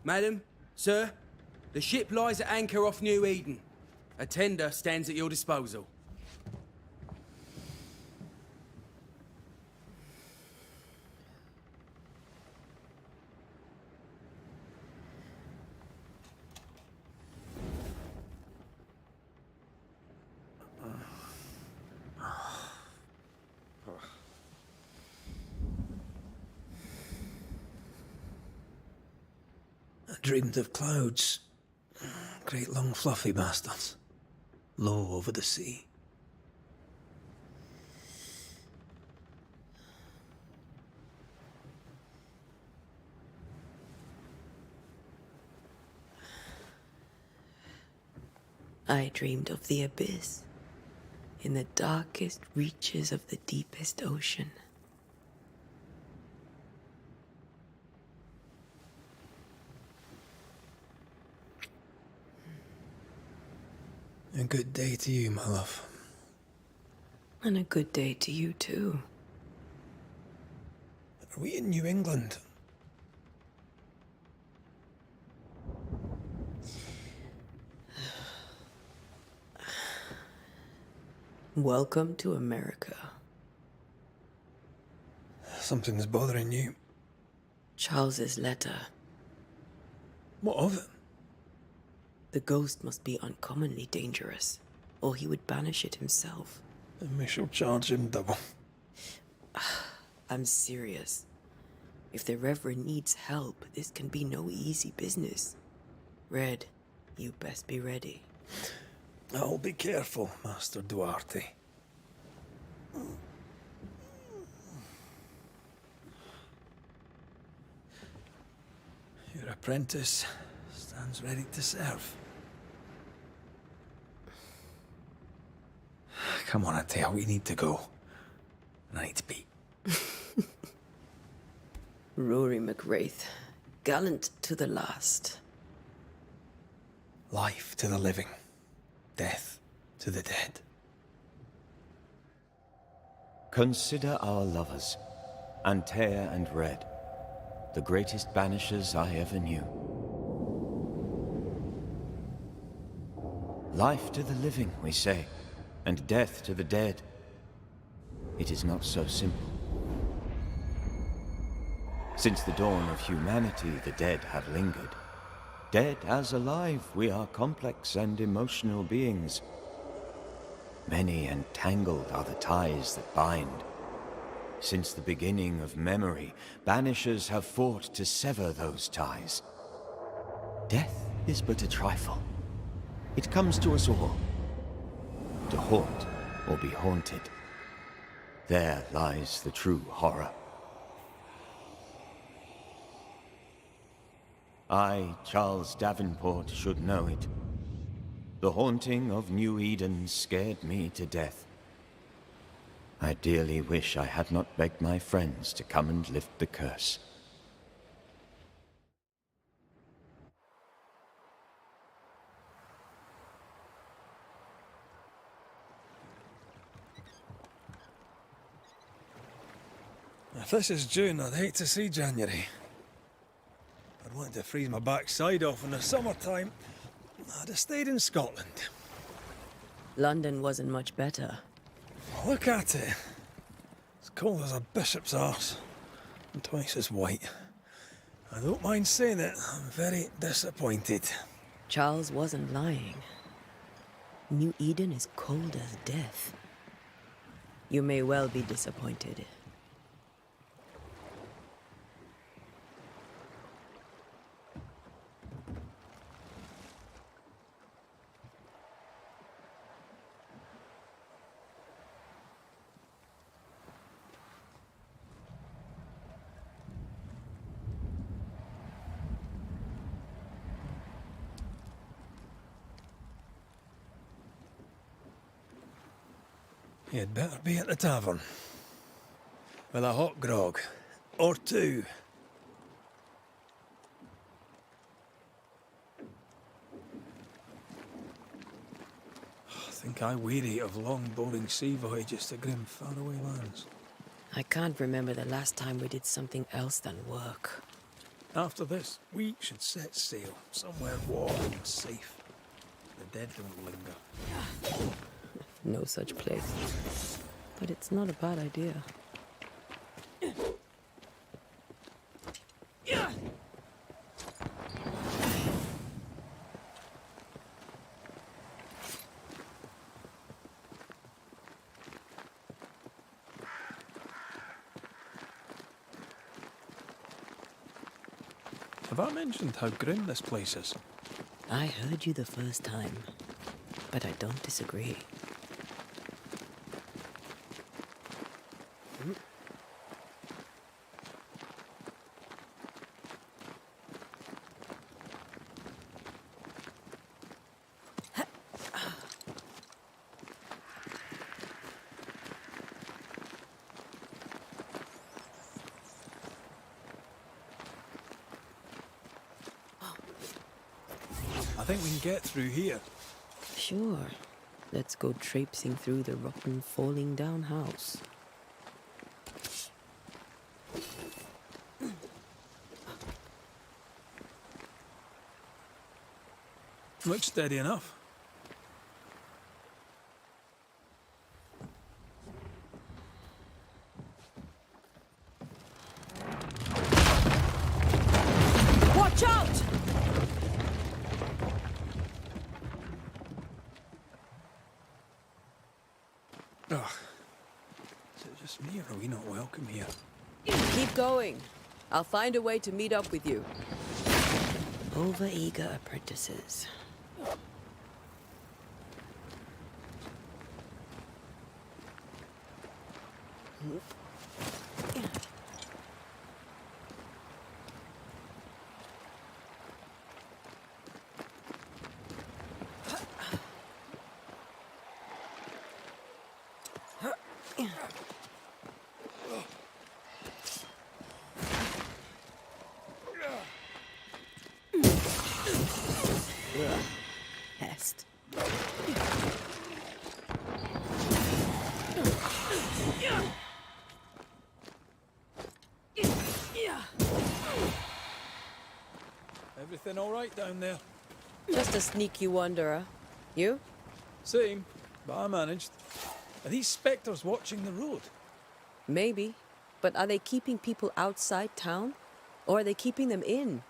Madam, sir, the ship lies at anchor off New Eden. A tender stands at your disposal. I dreamed of clouds. Great long fluffy bastards. Low over the sea. I dreamed of the abyss, in the darkest reaches of the deepest ocean. A good day to you, my love. And a good day to you, too. Are we in New England? Welcome to America. Something's bothering you. Charles's letter. What of it? The ghost must be uncommonly dangerous, or he would banish it himself. And we shall charge him double. I'm serious. If the Reverend needs help, this can be no easy business. Red, you best be ready. I'll be careful, Master Duarte. Your apprentice stands ready to serve. Come on, Atea, we need to go. I need to be. Rory McWraith, gallant to the last. Life to the living, death to the dead. Consider our lovers, Antea and Red, the greatest banishers I ever knew. Life to the living, we say, and death to the dead. It is not so simple. Since the dawn of humanity, the dead have lingered. Dead as alive, we are complex and emotional beings. Many and tangled are the ties that bind. Since the beginning of memory, banishers have fought to sever those ties. Death is but a trifle. It comes to us all. To haunt or be haunted. There lies the true horror. I, Charles Davenport, should know it. The haunting of New Eden scared me to death. I dearly wish I had not begged my friends to come and lift the curse. If this is June, I'd hate to see January. I'd want to freeze my backside off in the summertime. I'd have stayed in Scotland. London wasn't much better. Look at it. It's cold as a bishop's arse. And twice as white. I don't mind saying it, I'm very disappointed. Charles wasn't lying. New Eden is cold as death. You may well be disappointed. You'd better be at the tavern. With a hot grog. Or two. I think I weary of long, boring sea voyages to grim, faraway lands. I can't remember the last time we did something else than work. After this, we should set sail somewhere warm and safe. The dead don't linger. No such place. But it's not a bad idea. Have I mentioned how grim this place is? I heard you the first time, but I don't disagree. I think we can get through here. Sure. Let's go traipsing through the rotten, falling down house. Looks steady enough. Watch out! Ugh. Is it just me or are we not welcome here? Keep going. I'll find a way to meet up with you. Over-eager apprentices. Pest. Everything all right down there? Just a sneaky wanderer. You? Same, but I managed. Are these spectres watching the road? Maybe. But are they keeping people outside town? Or are they keeping them in?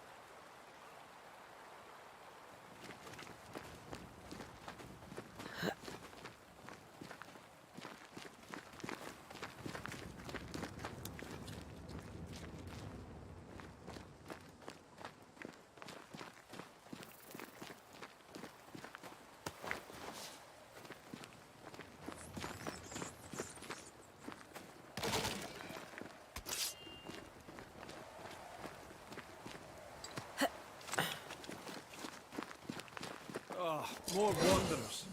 Ah, more wanderers.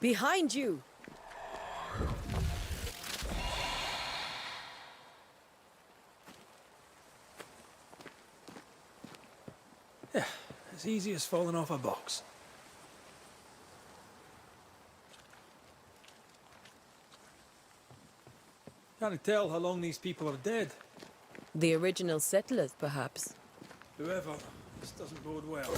Behind you! Yeah, as easy as falling off a box. Can't tell how long these people are dead. The original settlers, perhaps. Whoever, this doesn't bode well.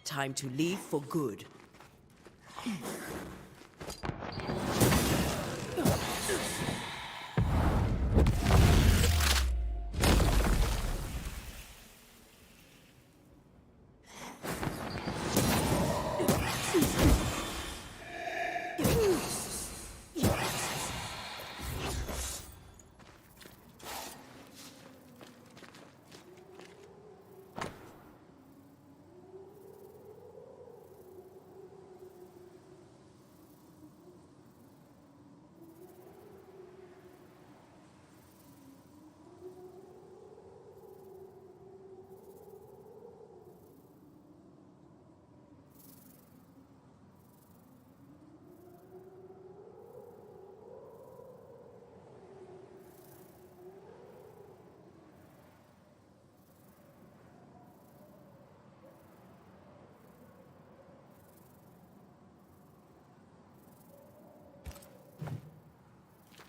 Time to leave for good.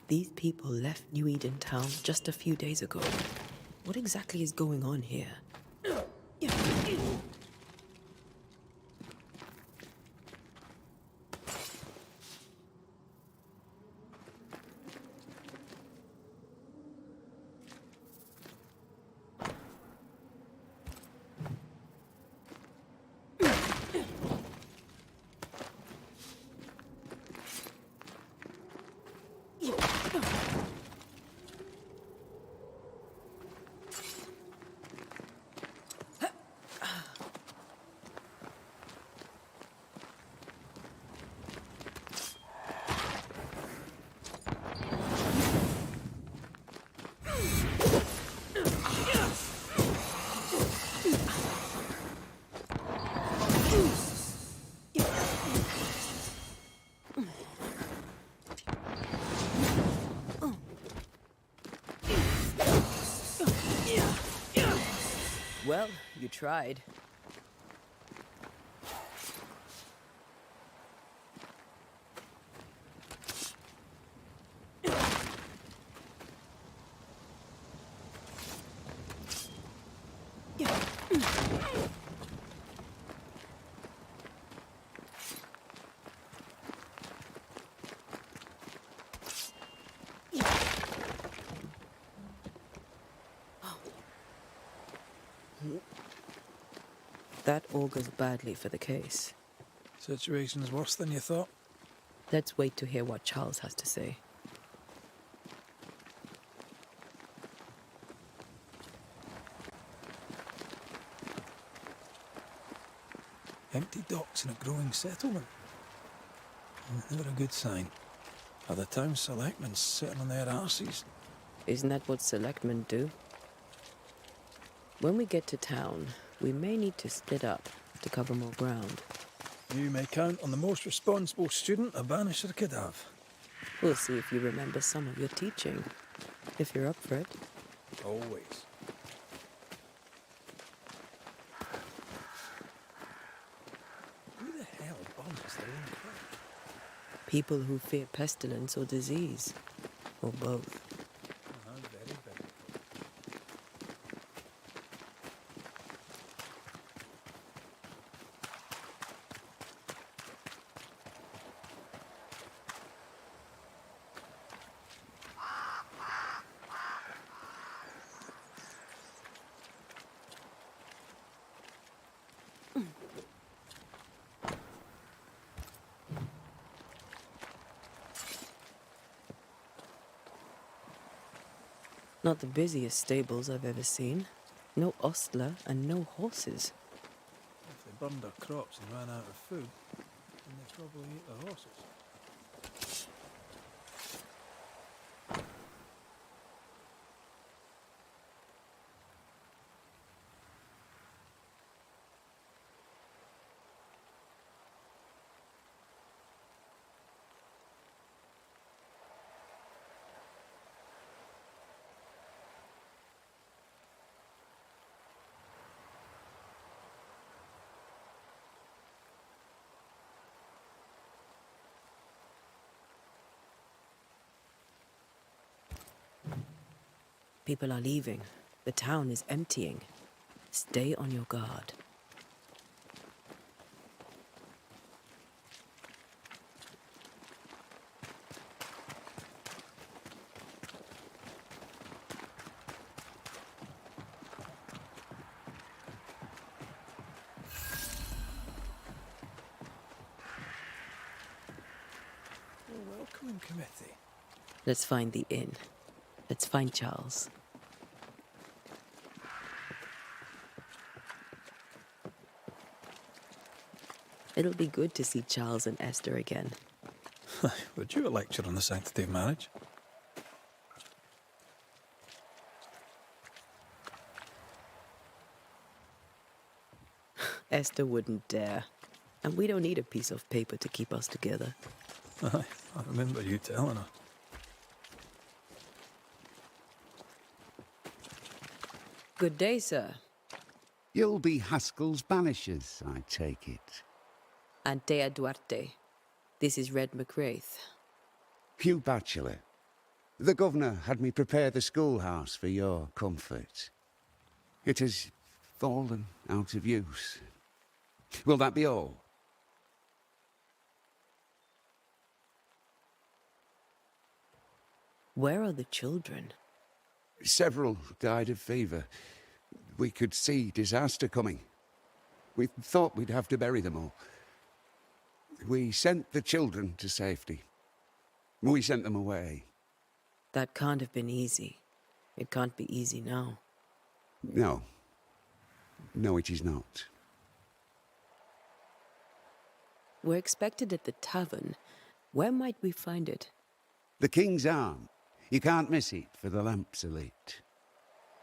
These people left New Eden Town just a few days ago. What exactly is going on here? Well, you tried. That augurs badly for the case. Situation's worse than you thought. Let's wait to hear what Charles has to say. Empty docks in a growing settlement. Never a good sign. Are the town selectmen sitting on their arses? Isn't that what selectmen do? When we get to town, we may need to split up to cover more ground. You may count on the most responsible student a Banisher could have. We'll see if you remember some of your teaching, if you're up for it. Always. Who the hell bombs their own crowd? People who fear pestilence or disease, or both. Very, very. Not the busiest stables I've ever seen. No ostler and no horses. If they burned their crops and ran out of food, then they probably eat the horses. People are leaving. The town is emptying. Stay on your guard. A welcoming committee. Let's find the inn. Let's find Charles. It'll be good to see Charles and Esther again. Would you a lecture on the sanctity of marriage? Esther wouldn't dare. And we don't need a piece of paper to keep us together. I remember you telling her. Good day, sir. You'll be Haskell's Banishers, I take it. Antea Duarte. This is Red McWraith. Hugh Batchelor. The governor had me prepare the schoolhouse for your comfort. It has fallen out of use. Will that be all? Where are the children? Several died of fever. We could see disaster coming. We thought we'd have to bury them all. We sent the children to safety. We sent them away. That can't have been easy. It can't be easy now. No. No, it is not. We're expected at the tavern. Where might we find it? The King's Arm. You can't miss it, for the lamps are lit.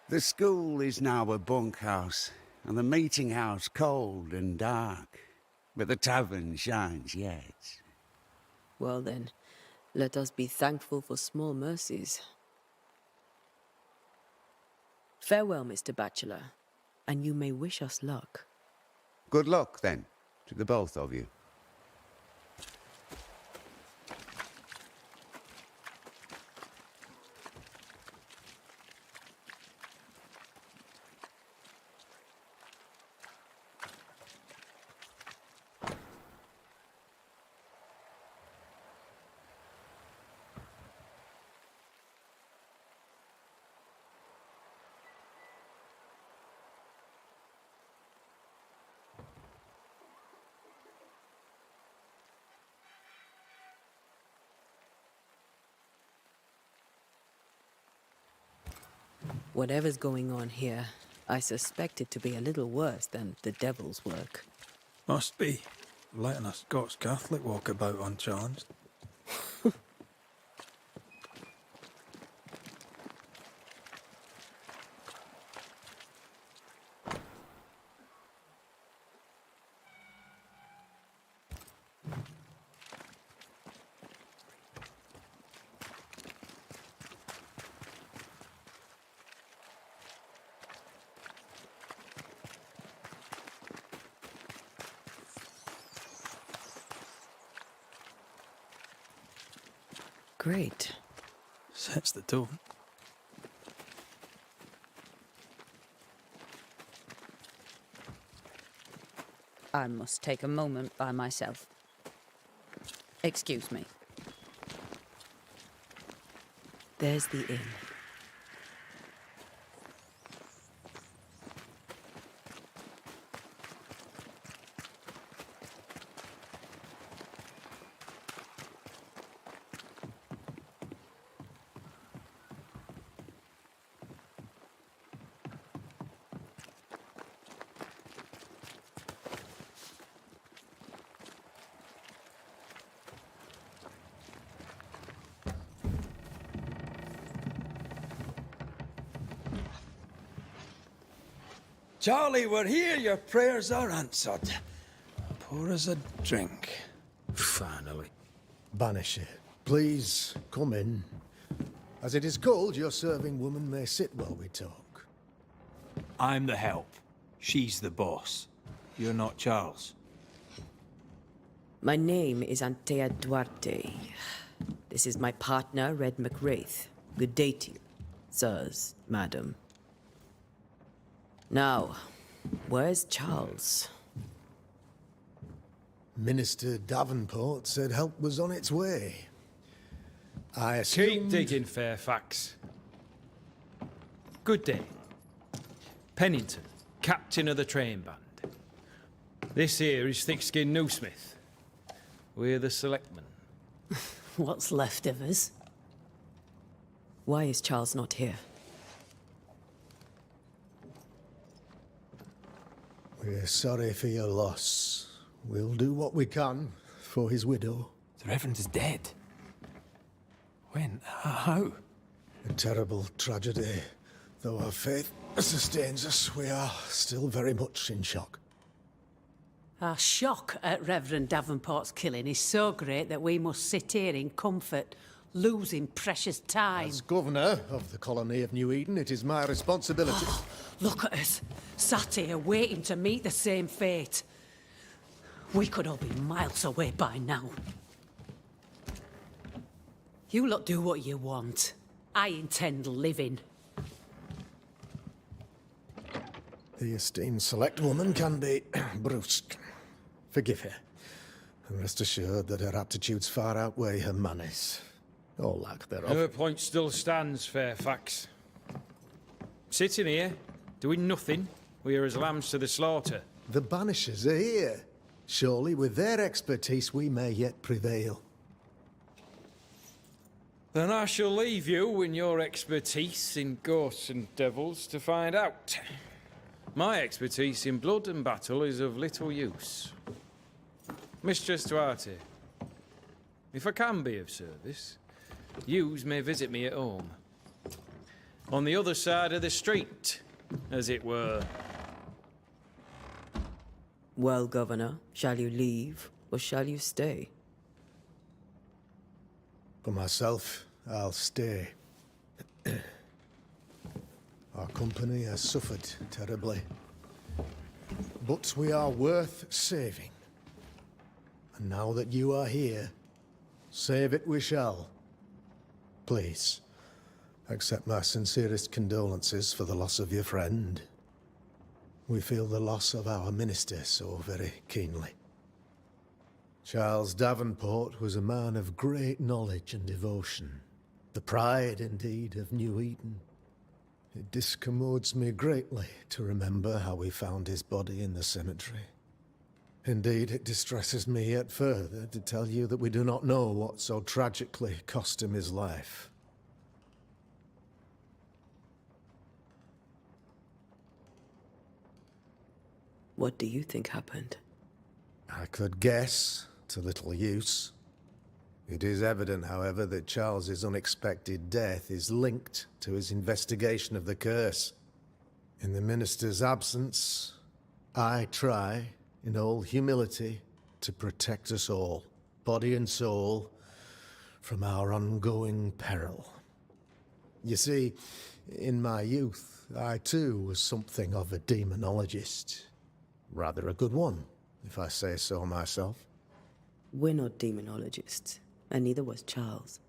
The school is now a bunkhouse, and the meeting house cold and dark. But the tavern shines yet. Well then, let us be thankful for small mercies. Farewell, Mr. Bachelor, and you may wish us luck. Good luck, then, to the both of you. Whatever's going on here, I suspect it to be a little worse than the devil's work. Must be. Letting a Scots Catholic walk about unchallenged. Great. Sets the tone. I must take a moment by myself. Excuse me. There's the inn. Charlie, we're here. Your prayers are answered. Pour us a drink. Finally. Banisher, please come in. As it is cold, your serving woman may sit while we talk. I'm the help. She's the boss. You're not Charles. My name is Antea Duarte. This is my partner, Red McWraith. Good day to you, sirs, madam. Now, where's Charles? Minister Davenport said help was on its way. I Keep assumed... digging, Fairfax. Good day. Pennington, captain of the train band. This here is thick-skinned Newsmith. We're the selectmen. What's left of us? Why is Charles not here? We're sorry for your loss. We'll do what we can for his widow. The Reverend is dead. When? How? A terrible tragedy. Though our faith sustains us, we are still very much in shock. Our shock at Reverend Davenport's killing is so great that we must sit here in comfort, losing precious time. As governor of the colony of New Eden, it is my responsibility... Look at us, sat here waiting to meet the same fate. We could all be miles away by now. You lot do what you want. I intend living. The esteemed select woman can be brusque. Forgive her. And rest assured that her aptitudes far outweigh her manners. Or lack thereof. Her point still stands, Fairfax. Sitting here, doing nothing, we're as lambs to the slaughter. The Banishers are here. Surely with their expertise we may yet prevail. Then I shall leave you and your expertise in ghosts and devils to find out. My expertise in blood and battle is of little use. Mistress Duarte, if I can be of service, yous may visit me at home. On the other side of the street, as it were. Well, Governor, shall you leave or shall you stay? For myself, I'll stay. Our company has suffered terribly. But we are worth saving. And now that you are here, save it we shall. Please, accept my sincerest condolences for the loss of your friend. We feel the loss of our minister so very keenly. Charles Davenport was a man of great knowledge and devotion. The pride, indeed, of New Eden. It discommodes me greatly to remember how we found his body in the cemetery. Indeed, it distresses me yet further to tell you that we do not know what so tragically cost him his life. What do you think happened? I could guess, to little use. It is evident, however, that Charles's unexpected death is linked to his investigation of the curse. In the minister's absence, I try, in all humility, to protect us all, body and soul, from our ongoing peril. You see, in my youth, I too was something of a demonologist. Rather a good one, if I say so myself. We're not demonologists, and neither was Charles.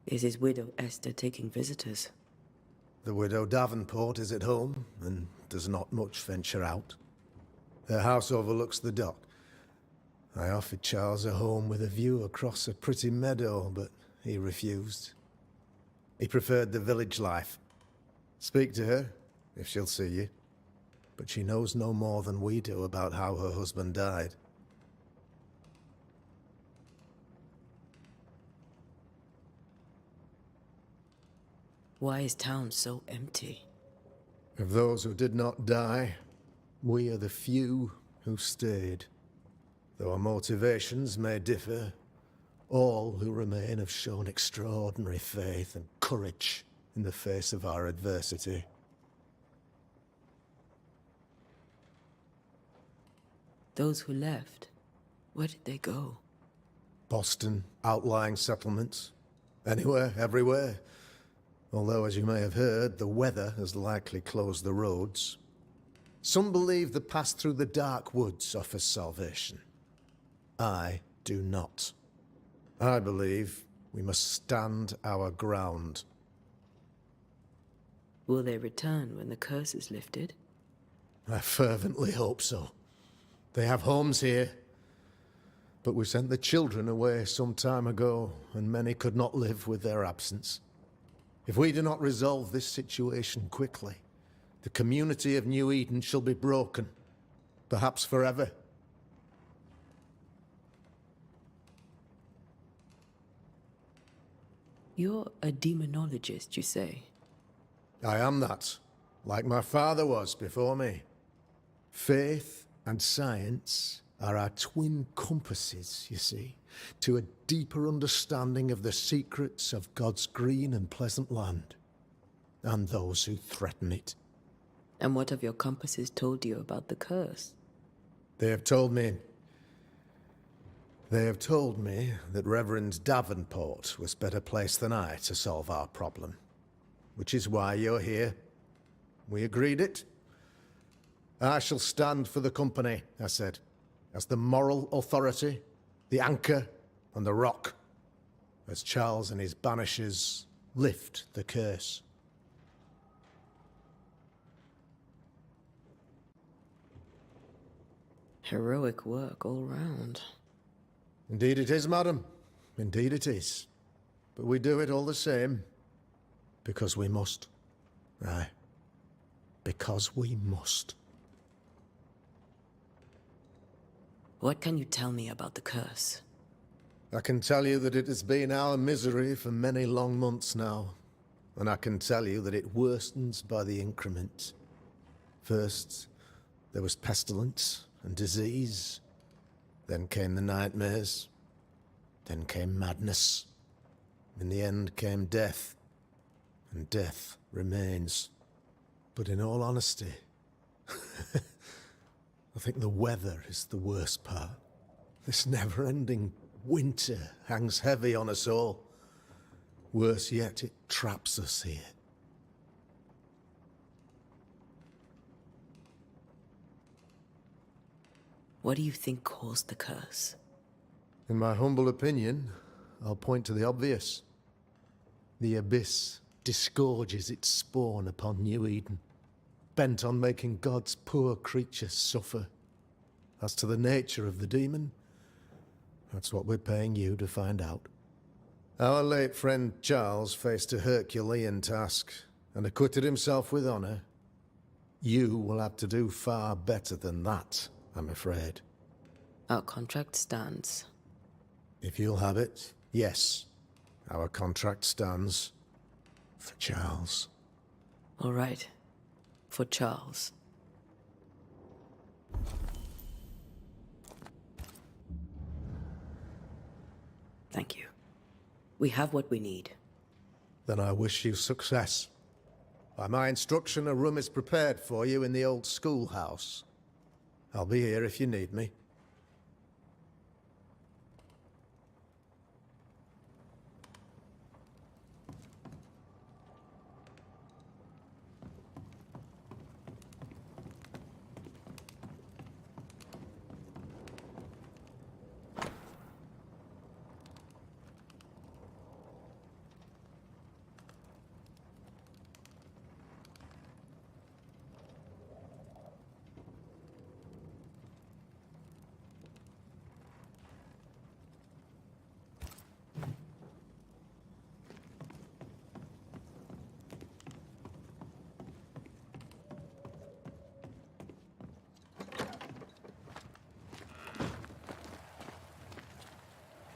Is his widow Esther taking visitors? The widow Davenport is at home, and does not much venture out. Her house overlooks the dock. I offered Charles a home with a view across a pretty meadow, but he refused. He preferred the village life. Speak to her, if she'll see you. But she knows no more than we do about how her husband died. Why is town so empty? Of those who did not die, we are the few who stayed. Though our motivations may differ, all who remain have shown extraordinary faith and courage in the face of our adversity. Those who left, where did they go? Boston, outlying settlements. Anywhere, everywhere. Although, as you may have heard, the weather has likely closed the roads. Some believe the path through the dark woods offers salvation. I do not. I believe we must stand our ground. Will they return when the curse is lifted? I fervently hope so. They have homes here. But we sent the children away some time ago, and many could not live with their absence. If we do not resolve this situation quickly, the community of New Eden shall be broken, perhaps forever. You're a demonologist, you say? I am that, like my father was before me. Faith and science are our twin compasses, you see, to a deeper understanding of the secrets of God's green and pleasant land, and those who threaten it. And what have your compasses told you about the curse? They have told me that Reverend Davenport was better placed than I to solve our problem, which is why you're here. We agreed it. I shall stand for the company, I said, as the moral authority, the anchor, and the rock, as Charles and his Banishers lift the curse. Heroic work all round. Indeed it is, madam. Indeed it is. But we do it all the same. Because we must. Aye. Because we must. What can you tell me about the curse? I can tell you that it has been our misery for many long months now. And I can tell you that it worstens by the increment. First, there was pestilence and disease. Then came the nightmares. Then came madness. In the end came death. And death remains. But in all honesty, I think the weather is the worst part. This never-ending winter hangs heavy on us all. Worse yet, it traps us here. What do you think caused the curse? In my humble opinion, I'll point to the obvious. The abyss disgorges its spawn upon New Eden, bent on making God's poor creatures suffer. As to the nature of the demon, that's what we're paying you to find out. Our late friend Charles faced a Herculean task and acquitted himself with honor. You will have to do far better than that, I'm afraid. Our contract stands. If you'll have it, yes. Our contract stands for Charles. All right. For Charles. Thank you. We have what we need. Then I wish you success. By my instruction, a room is prepared for you in the old schoolhouse. I'll be here if you need me.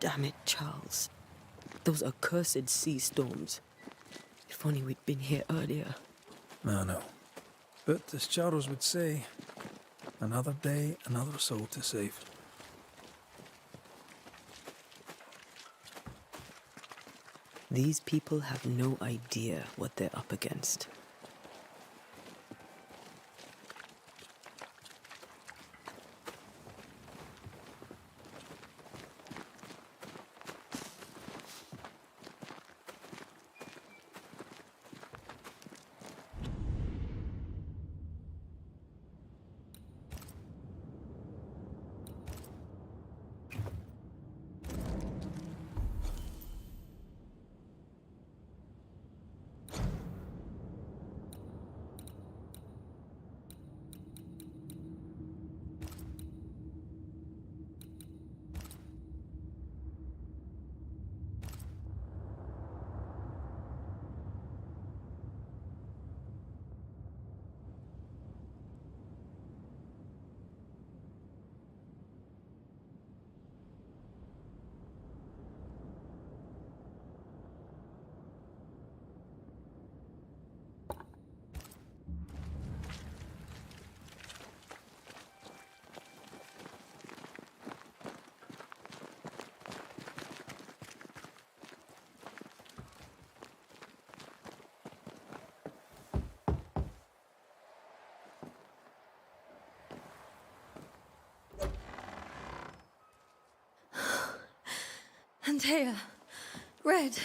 Damn it, Charles. Those accursed sea storms. If only we'd been here earlier. No. But as Charles would say, another day, another soul to save. These people have no idea what they're up against. Antea, Red.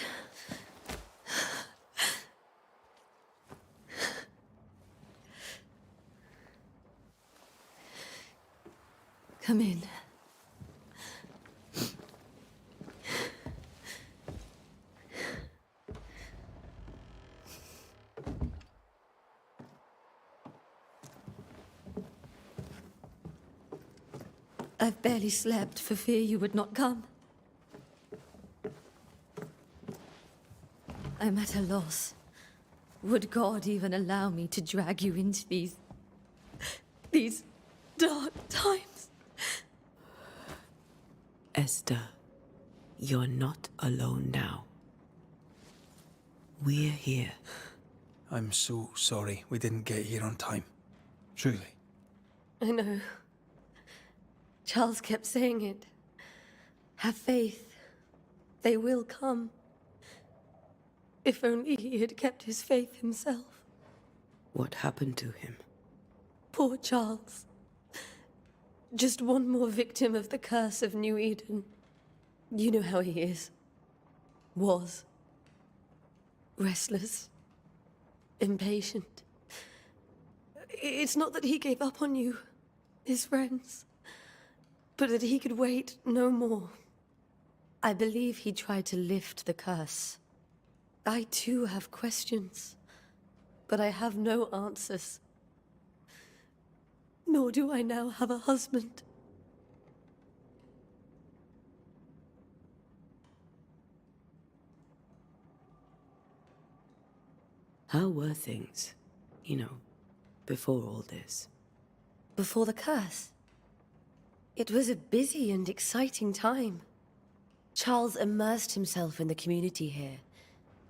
Come in. I've barely slept for fear you would not come. I'm at a loss. Would God even allow me to drag you into these dark times? Esther, you're not alone now. We're here. I'm so sorry we didn't get here on time. Truly. I know. Charles kept saying it. Have faith. They will come. If only he had kept his faith himself. What happened to him? Poor Charles. Just one more victim of the curse of New Eden. You know how he is. Was. Restless. Impatient. It's not that he gave up on you, his friends, but that he could wait no more. I believe he tried to lift the curse. I too have questions, but I have no answers. Nor do I now have a husband. How were things, before all this? Before the curse, it was a busy and exciting time. Charles immersed himself in the community here.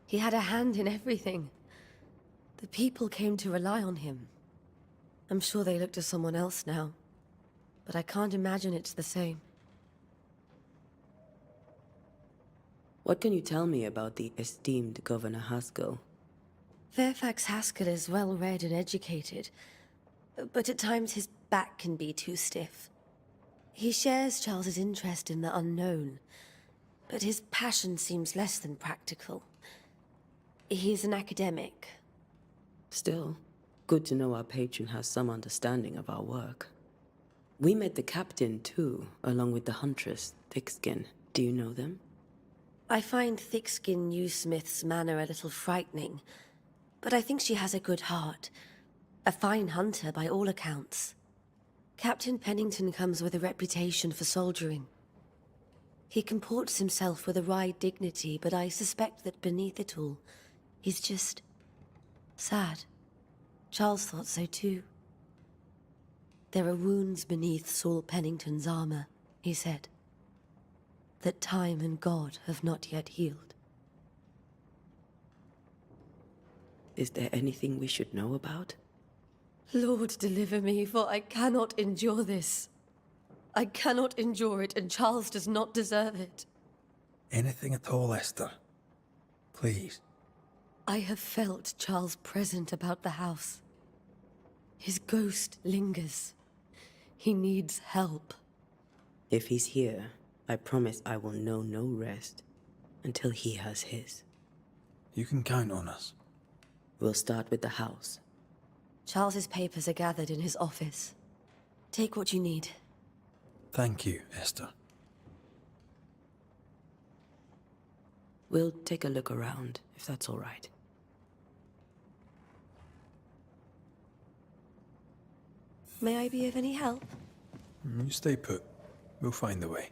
He had a hand in everything. The people came to rely on him. I'm sure they look to someone else now, but I can't imagine it's the same. What can you tell me about the esteemed Governor Haskell? Fairfax Haskell is well read and educated, but at times his back can be too stiff. He shares Charles's interest in the unknown, but his passion seems less than practical. He's an academic. Still, good to know our patron has some understanding of our work. We met the captain, too, along with the huntress, Thickskin. Do you know them? I find Thickskin Newsmith's manner a little frightening, but I think she has a good heart. A fine hunter by all accounts. Captain Pennington comes with a reputation for soldiering. He comports himself with a wry dignity, but I suspect that beneath it all, he's just sad. Charles thought so too. There are wounds beneath Saul Pennington's armor, he said, that time and God have not yet healed. Is there anything we should know about? Lord, deliver me, for I cannot endure this. I cannot endure it, and Charles does not deserve it. Anything at all, Esther. Please. I have felt Charles present about the house. His ghost lingers. He needs help. If he's here, I promise I will know no rest until he has his. You can count on us. We'll start with the house. Charles's papers are gathered in his office. Take what you need. Thank you, Esther. We'll take a look around, if that's all right. May I be of any help? You stay put. We'll find the way.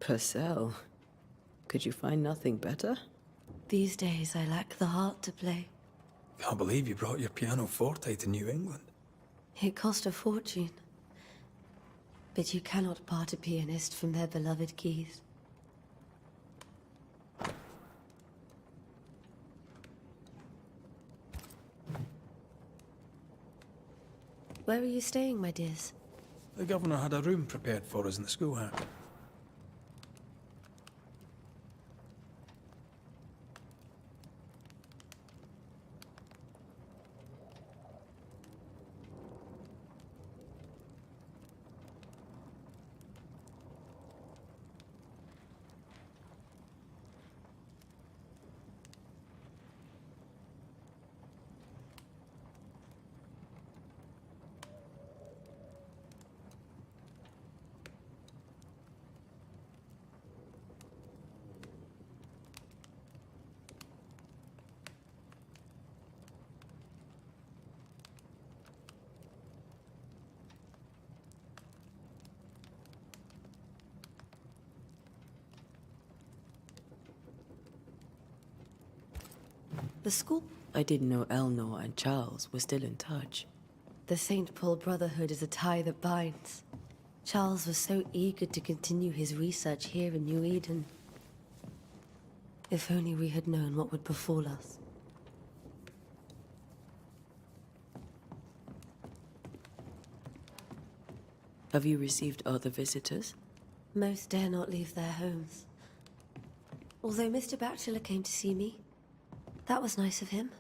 Purcell. Could you find nothing better? These days, I lack the heart to play. Can't believe you brought your pianoforte to New England. It cost a fortune. But you cannot part a pianist from their beloved keys. Where are you staying, my dears? The governor had a room prepared for us in the schoolhouse. The school? I didn't know Eleanor and Charles were still in touch. The St. Paul Brotherhood is a tie that binds. Charles was so eager to continue his research here in New Eden. If only we had known what would befall us. Have you received other visitors? Most dare not leave their homes. Although Mr. Bachelor came to see me, that was nice of him.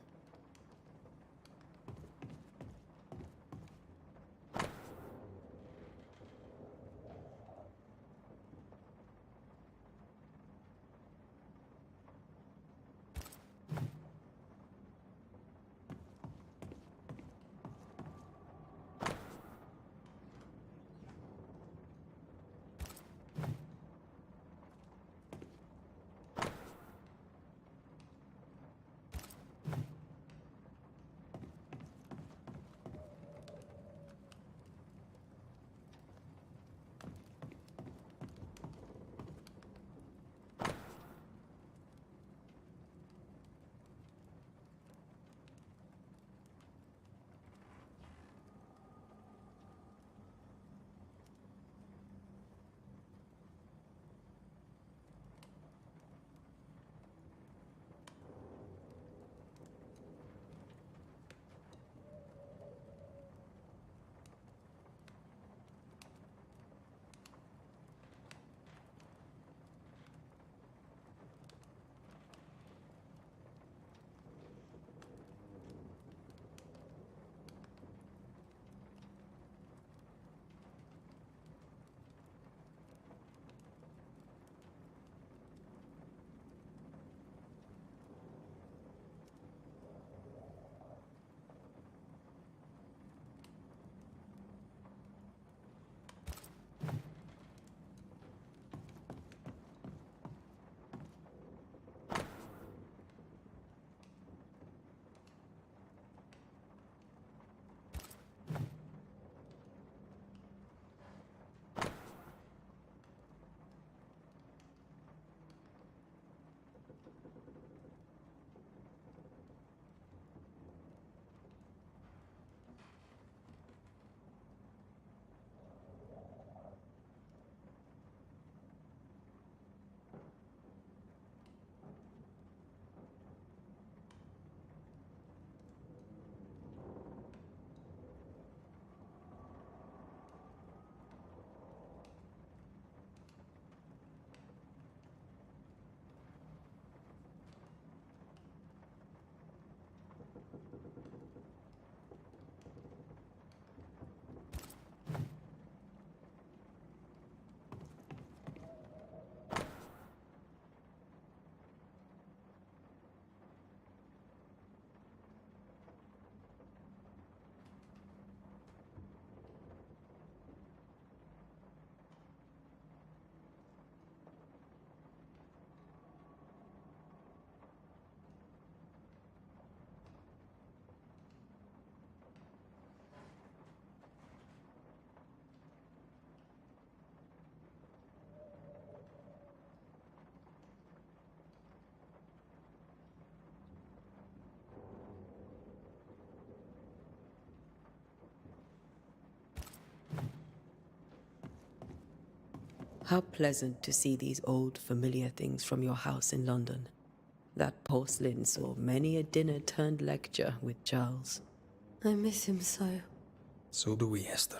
How pleasant to see these old familiar things from your house in London. That porcelain saw many a dinner turned lecture with Charles. I miss him so. So do we, Esther.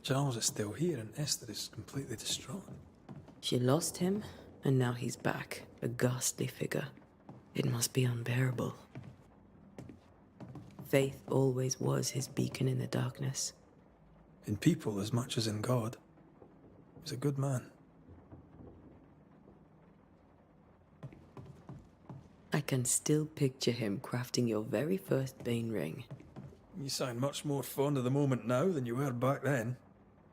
Charles is still here and Esther is completely distraught. She lost him, and now he's back, a ghastly figure. It must be unbearable. Faith always was his beacon in the darkness. In people as much as in God. He's a good man. I can still picture him crafting your very first Bane ring. You sound much more fond of the moment now than you were back then.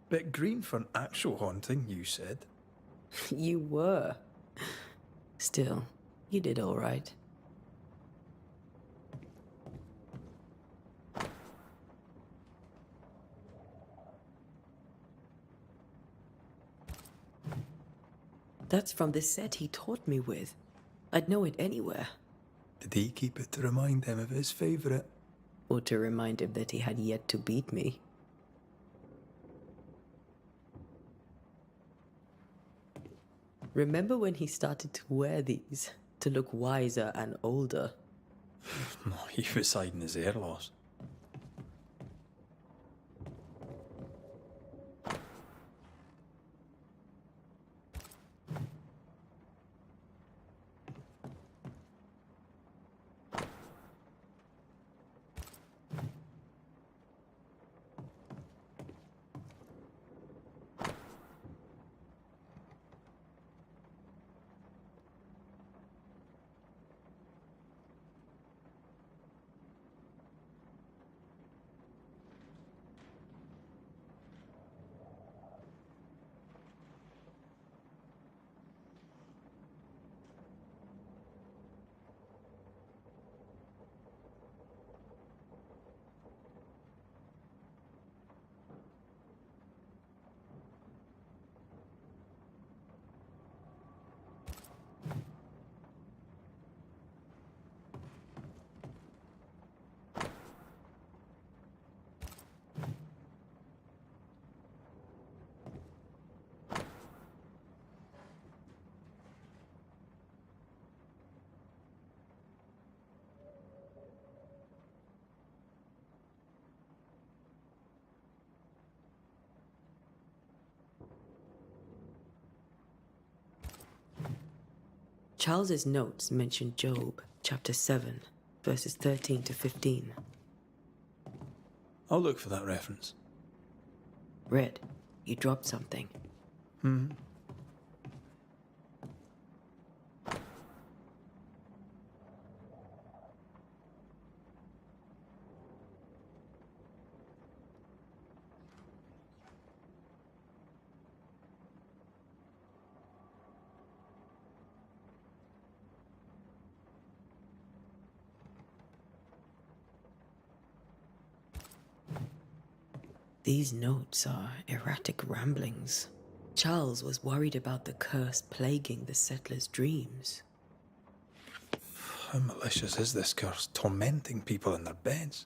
Bit green for an actual haunting, you said. You were. Still, you did all right. That's from the set he taught me with. I'd know it anywhere. Did he keep it to remind him of his favourite? Or to remind him that he had yet to beat me. Remember when he started to wear these, to look wiser and older? No, he was hiding his hair loss. Charles's notes mention Job, chapter 7, verses 13 to 15. I'll look for that reference. Red, you dropped something. These notes are erratic ramblings. Charles was worried about the curse plaguing the settlers' dreams. How malicious is this curse, tormenting people in their beds?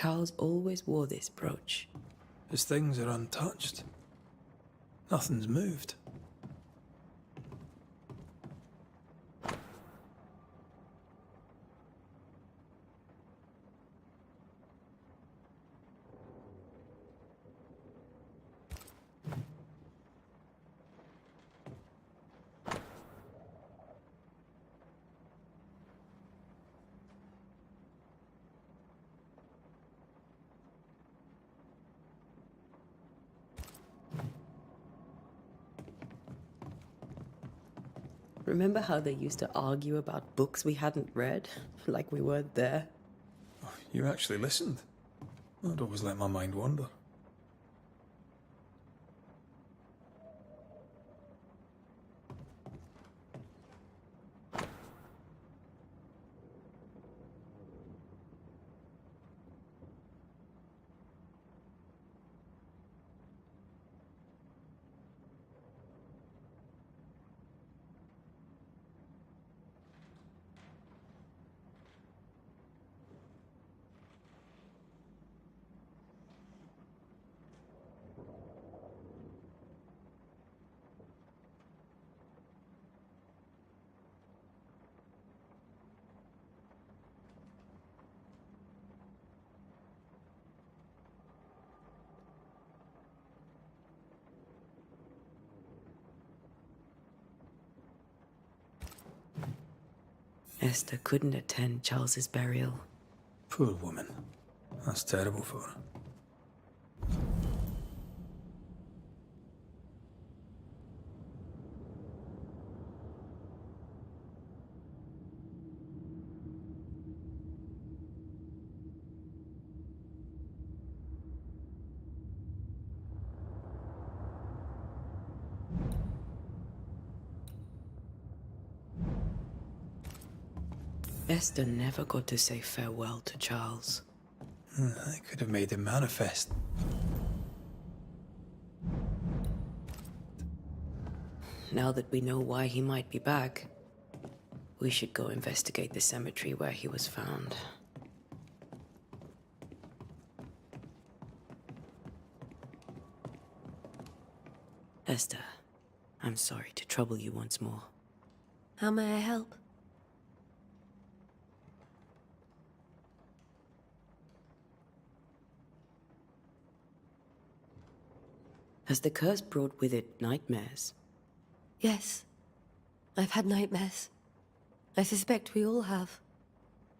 Charles always wore this brooch. His things are untouched. Nothing's moved. Remember how they used to argue about books we hadn't read? Like we weren't there? You actually listened. I'd always let my mind wander. Esther couldn't attend Charles's burial. Poor woman. That's terrible for her. Esther never got to say farewell to Charles. I could have made him manifest. Now that we know why he might be back, we should go investigate the cemetery where he was found. Esther, I'm sorry to trouble you once more. How may I help? Has the curse brought with it nightmares? Yes. I've had nightmares. I suspect we all have.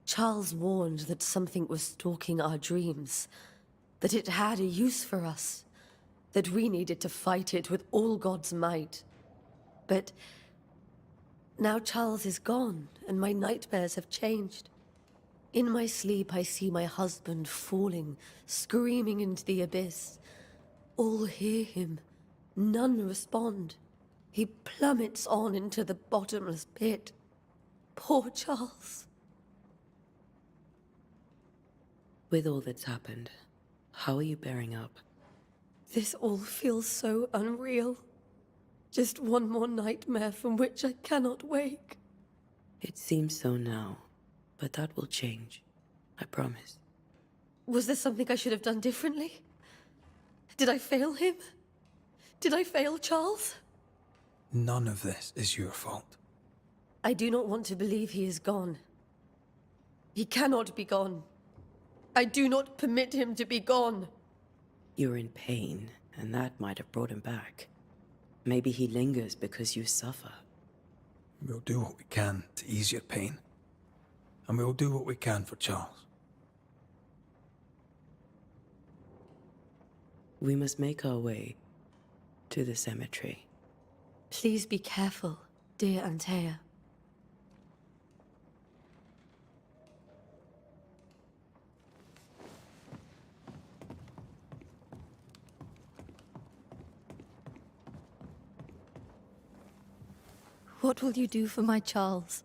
Charles warned that something was stalking our dreams, that it had a use for us, that we needed to fight it with all God's might. But now Charles is gone, and my nightmares have changed. In my sleep, I see my husband falling, screaming into the abyss. All hear him. None respond. He plummets on into the bottomless pit. Poor Charles. With all that's happened, how are you bearing up? This all feels so unreal. Just one more nightmare from which I cannot wake. It seems so now, but that will change. I promise. Was there something I should have done differently? Did I fail him? Did I fail Charles? None of this is your fault. I do not want to believe he is gone. He cannot be gone. I do not permit him to be gone. You're in pain, and that might have brought him back. Maybe he lingers because you suffer. We'll do what we can to ease your pain. And we'll do what we can for Charles. We must make our way to the cemetery. Please be careful, dear Antea. What will you do for my Charles?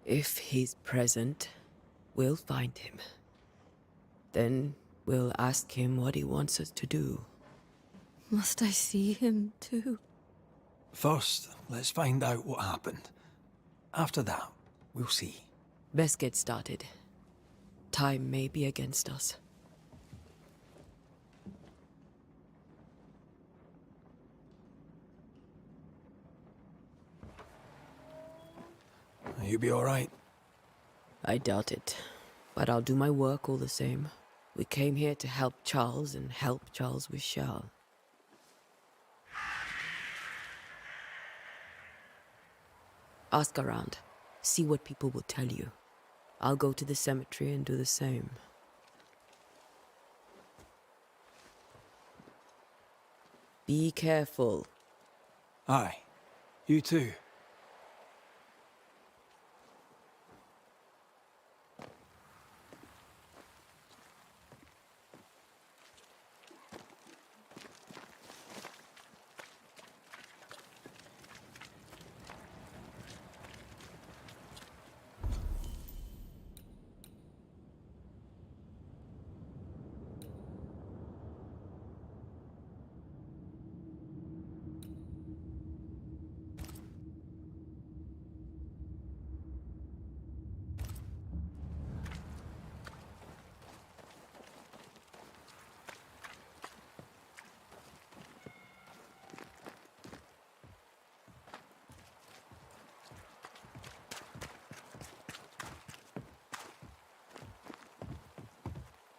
If he's present, we'll find him. Then we'll ask him what he wants us to do. Must I see him too? First, let's find out what happened. After that, we'll see. Best get started. Time may be against us. You be all right? I doubt it. But I'll do my work all the same. We came here to help Charles, and help Charles we shall. Ask around. See what people will tell you. I'll go to the cemetery and do the same. Be careful. Aye. You too.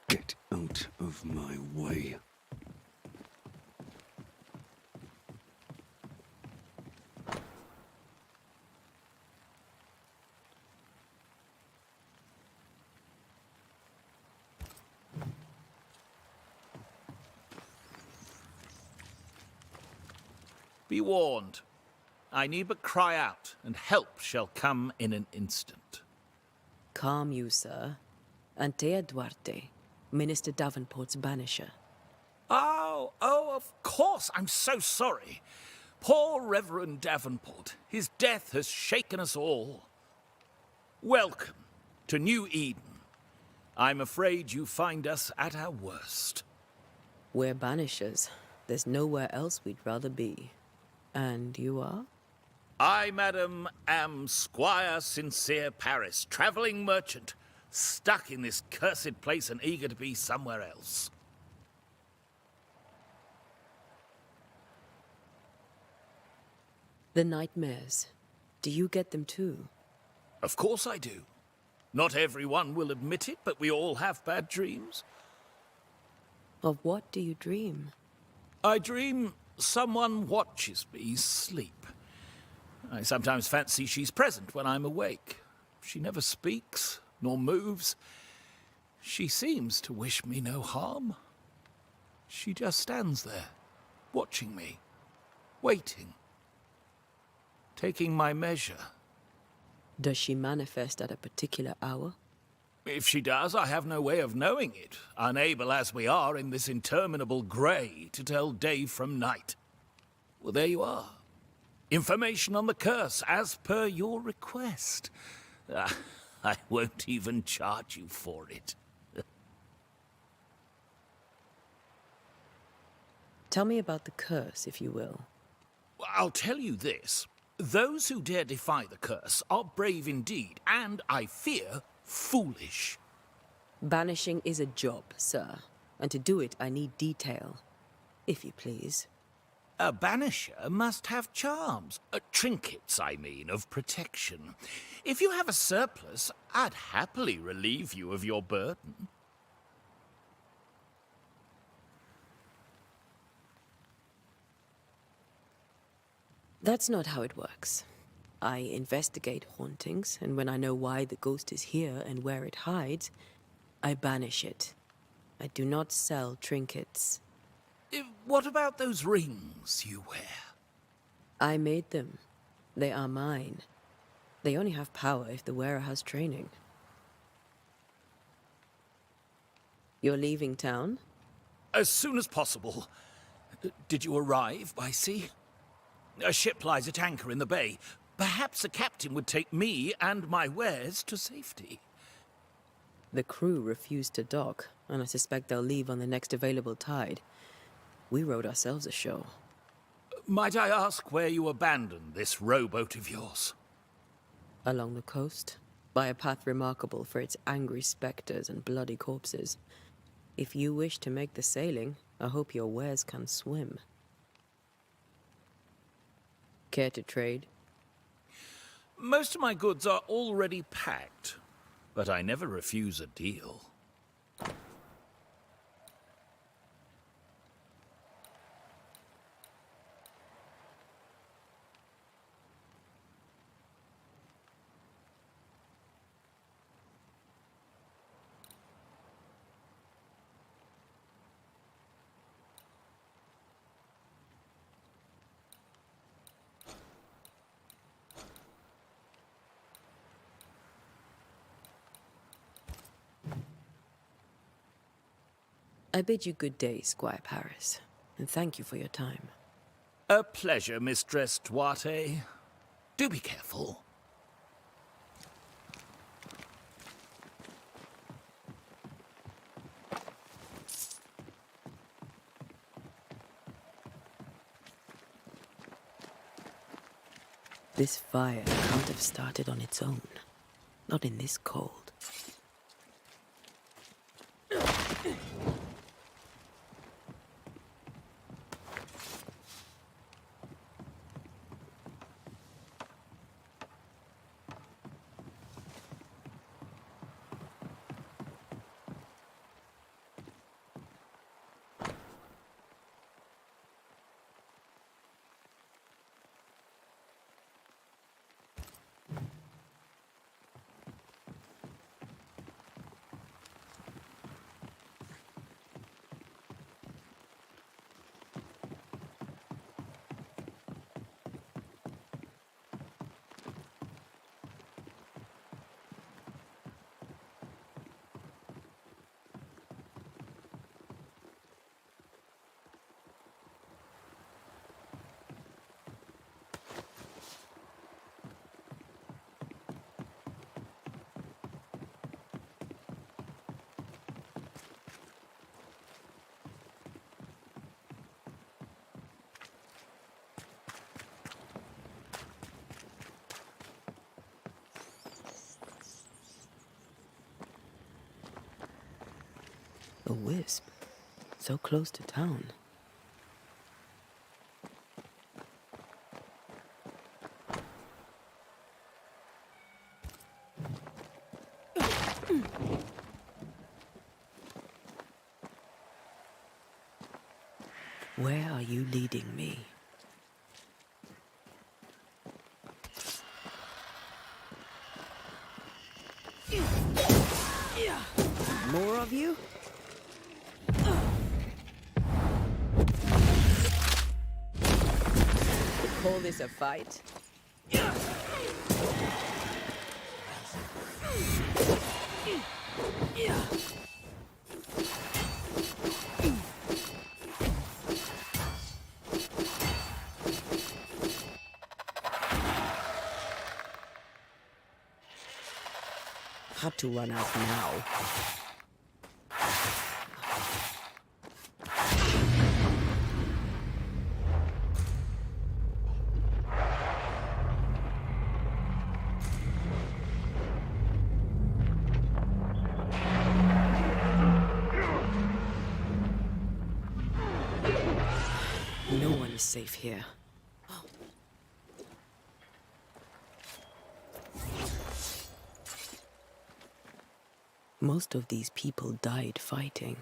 Get out of my way. Be warned. I need but cry out, and help shall come in an instant. Calm you, sir. Antea Duarte, Minister Davenport's banisher. Oh, of course. I'm so sorry. Poor Reverend Davenport. His death has shaken us all. Welcome to New Eden. I'm afraid you find us at our worst. We're banishers. There's nowhere else we'd rather be. And you are? I, madam, am Squire Sincere Paris, travelling merchant, stuck in this cursed place and eager to be somewhere else. The nightmares. Do you get them too? Of course I do. Not everyone will admit it, but we all have bad dreams. Of what do you dream? I dream someone watches me sleep. I sometimes fancy she's present when I'm awake. She never speaks, nor moves. She seems to wish me no harm. She just stands there, watching me, waiting, taking my measure. Does she manifest at a particular hour? If she does, I have no way of knowing it, unable as we are in this interminable grey to tell day from night. Well, there you are. Information on the curse, as per your request. I won't even charge you for it. Tell me about the curse, if you will. I'll tell you this. Those who dare defy the curse are brave indeed, and, I fear, foolish. Banishing is a job, sir. And to do it, I need detail. If you please. A banisher must have charms. Trinkets, I mean, of protection. If you have a surplus, I'd happily relieve you of your burden. That's not how it works. I investigate hauntings, and when I know why the ghost is here and where it hides, I banish it. I do not sell trinkets. What about those rings you wear? I made them. They are mine. They only have power if the wearer has training. You're leaving town? As soon as possible. Did you arrive by sea? A ship lies at anchor in the bay. Perhaps the captain would take me and my wares to safety. The crew refused to dock, and I suspect they'll leave on the next available tide. We rode ourselves ashore. Might I ask where you abandoned this rowboat of yours? Along the coast, by a path remarkable for its angry specters and bloody corpses. If you wish to make the sailing, I hope your wares can swim. Care to trade? Most of my goods are already packed, but I never refuse a deal. I bid you good day, Squire Paris, and thank you for your time. A pleasure, Mistress Duarte. Do be careful. This fire can't have started on its own. Not in this cold. A wisp, so close to town. Where are you leading me? More of you? Call this a fight? Had to run out now. No one is safe here. Most of these people died fighting.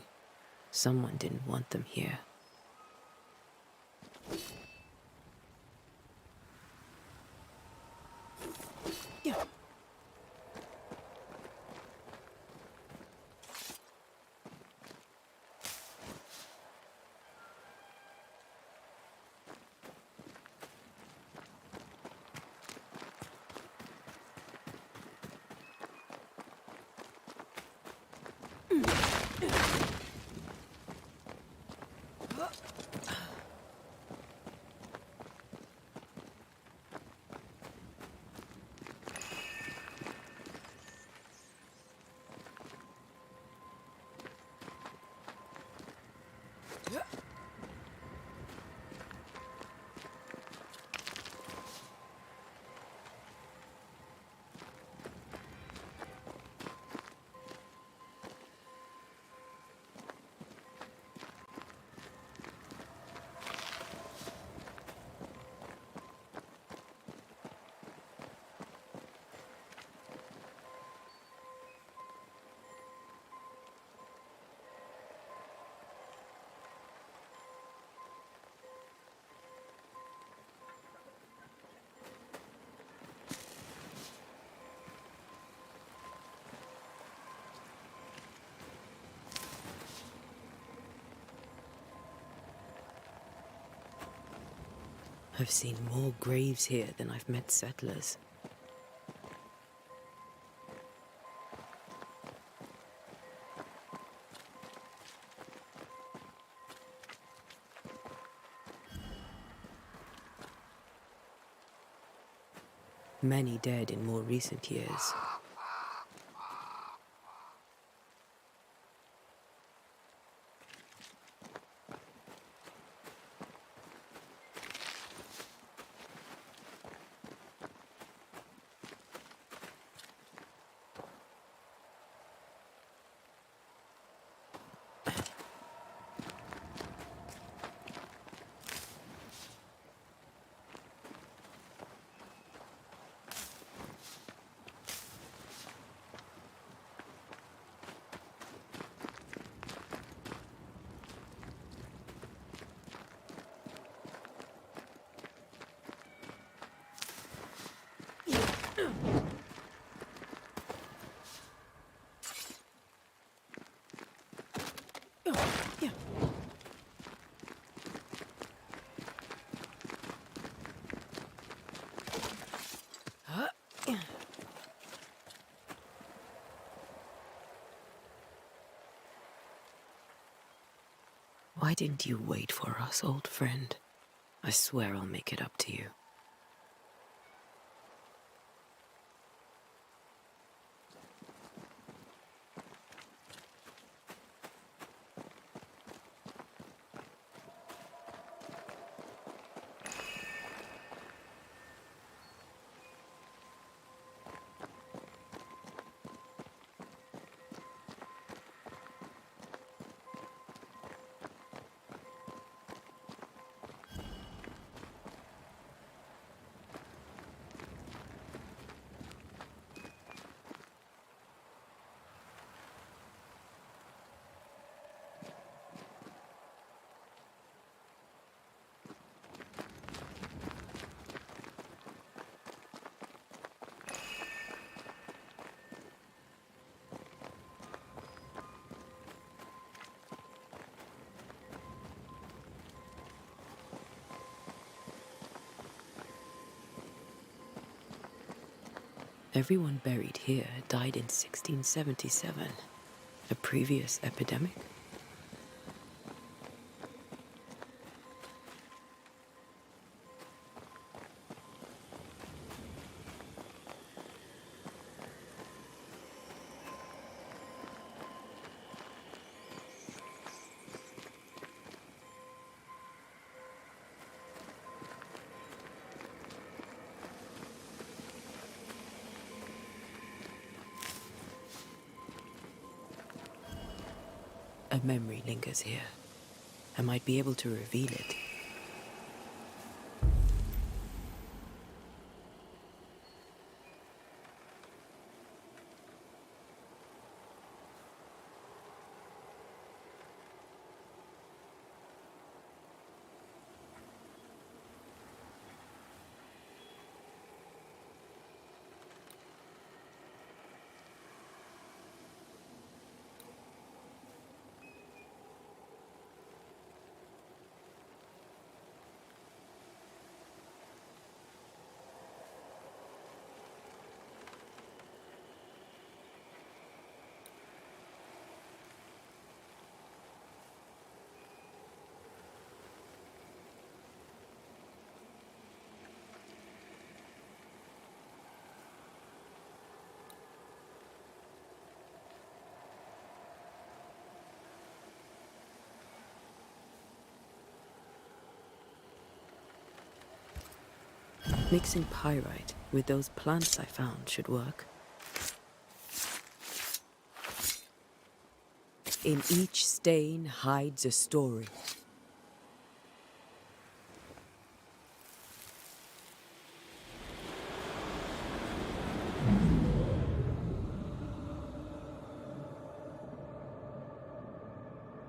Someone didn't want them here. I've seen more graves here than I've met settlers. Many dead in more recent years. Why didn't you wait for us, old friend? I swear I'll make it up to you. Everyone buried here died in 1677. A previous epidemic? A memory lingers here. I might be able to reveal it. Mixing pyrite with those plants I found should work. In each stain hides a story.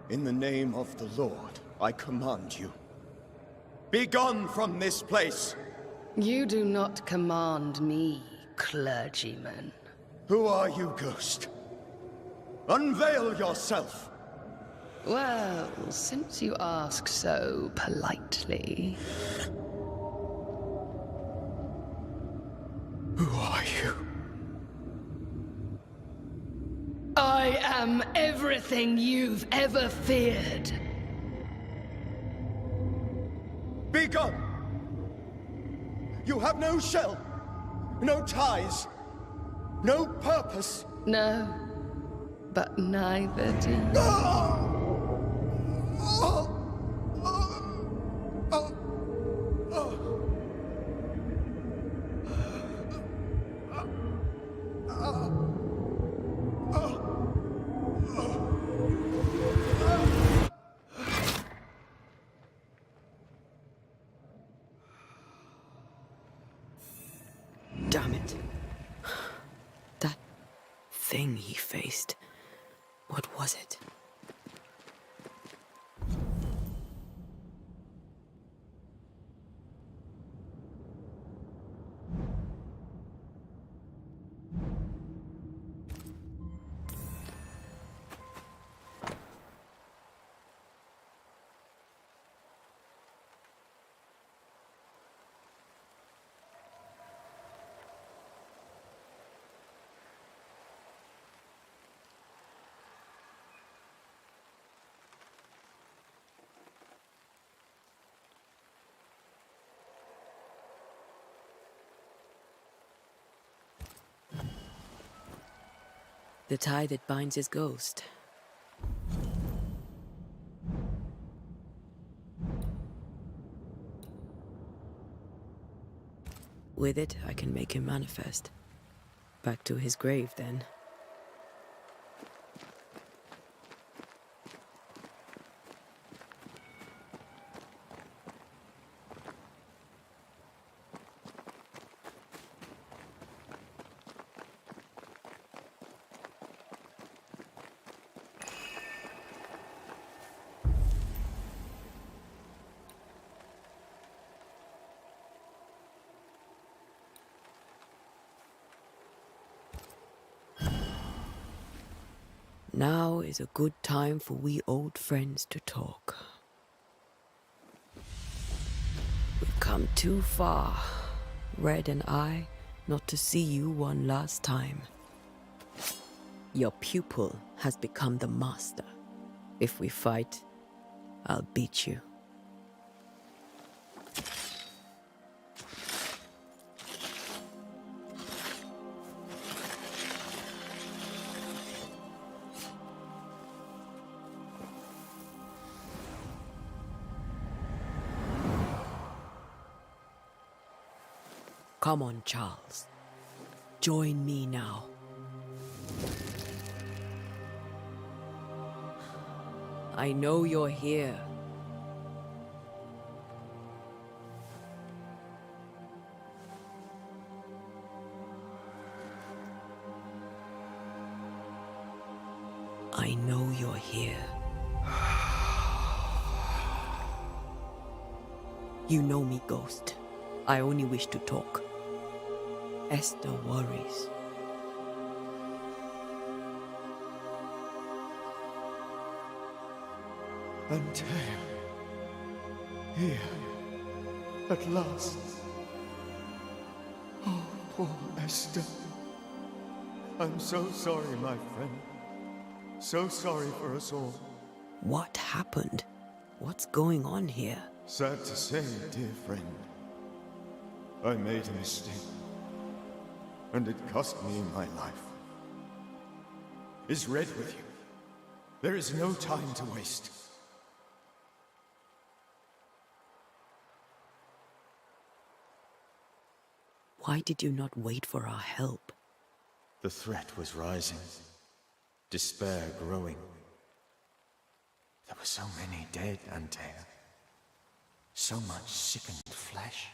In the name of the Lord, I command you. Be gone from this place! You do not command me, clergyman. Who are you, ghost? Unveil yourself! Well, since you ask so politely... am everything you've ever feared. Be gone! You have no shell, no ties, no purpose. No, but neither do you. Damn it. That thing he faced. What was it? The tie that binds his ghost. With it, I can make him manifest. Back to his grave, then. Now is a good time for we old friends to talk. We've come too far, Red and I, not to see you one last time. Your pupil has become the master. If we fight, I'll beat you. Come on, Charles. Join me now. I know you're here. I know you're here. You know me, Ghost. I only wish to talk. Esther worries. Antea. Here. At last. Oh, poor Esther. I'm so sorry, my friend. So sorry for us all. What happened? What's going on here? Sad to say, dear friend. I made a mistake. And it cost me my life. Is Red with you? There is no time to waste. Why did you not wait for our help? The threat was rising. Despair growing. There were so many dead, Antea. So much sickened flesh.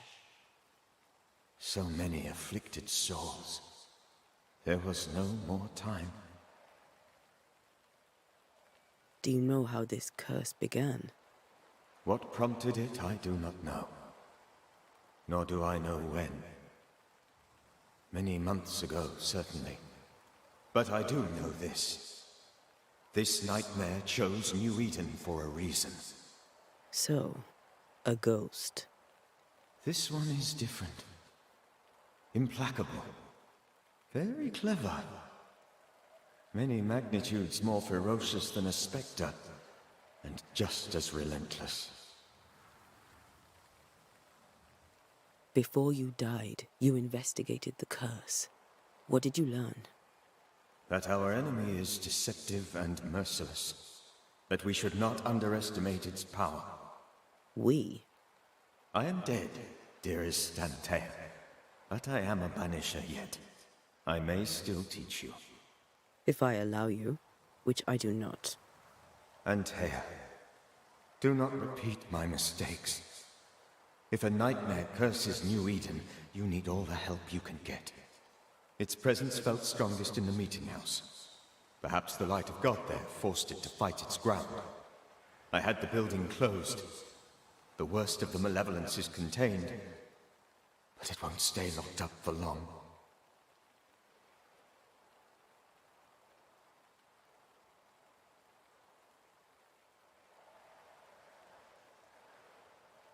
So many afflicted souls. There was no more time. Do you know how this curse began? What prompted it, I do not know. Nor do I know when. Many months ago, certainly. But I do know this. This nightmare chose New Eden for a reason. So, a ghost. This one is different. Implacable. Very clever. Many magnitudes more ferocious than a spectre, and just as relentless. Before you died, you investigated the curse. What did you learn? That our enemy is deceptive and merciless. That we should not underestimate its power. We? I am dead, dearest Antea. But I am a banisher yet. I may still teach you. If I allow you, which I do not. Antea, do not repeat my mistakes. If a nightmare curses New Eden, you need all the help you can get. Its presence felt strongest in the meeting house. Perhaps the light of God there forced it to fight its ground. I had the building closed. The worst of the malevolence is contained, but it won't stay locked up for long.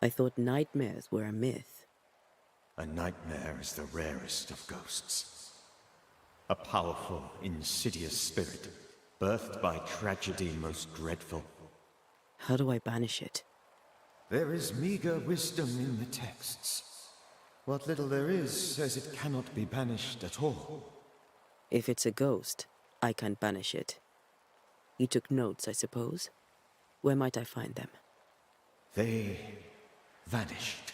I thought nightmares were a myth. A nightmare is the rarest of ghosts. A powerful, insidious spirit, birthed by tragedy most dreadful. How do I banish it? There is meager wisdom in the texts. What little there is says it cannot be banished at all. If it's a ghost, I can't banish it. You took notes, I suppose? Where might I find them? They vanished.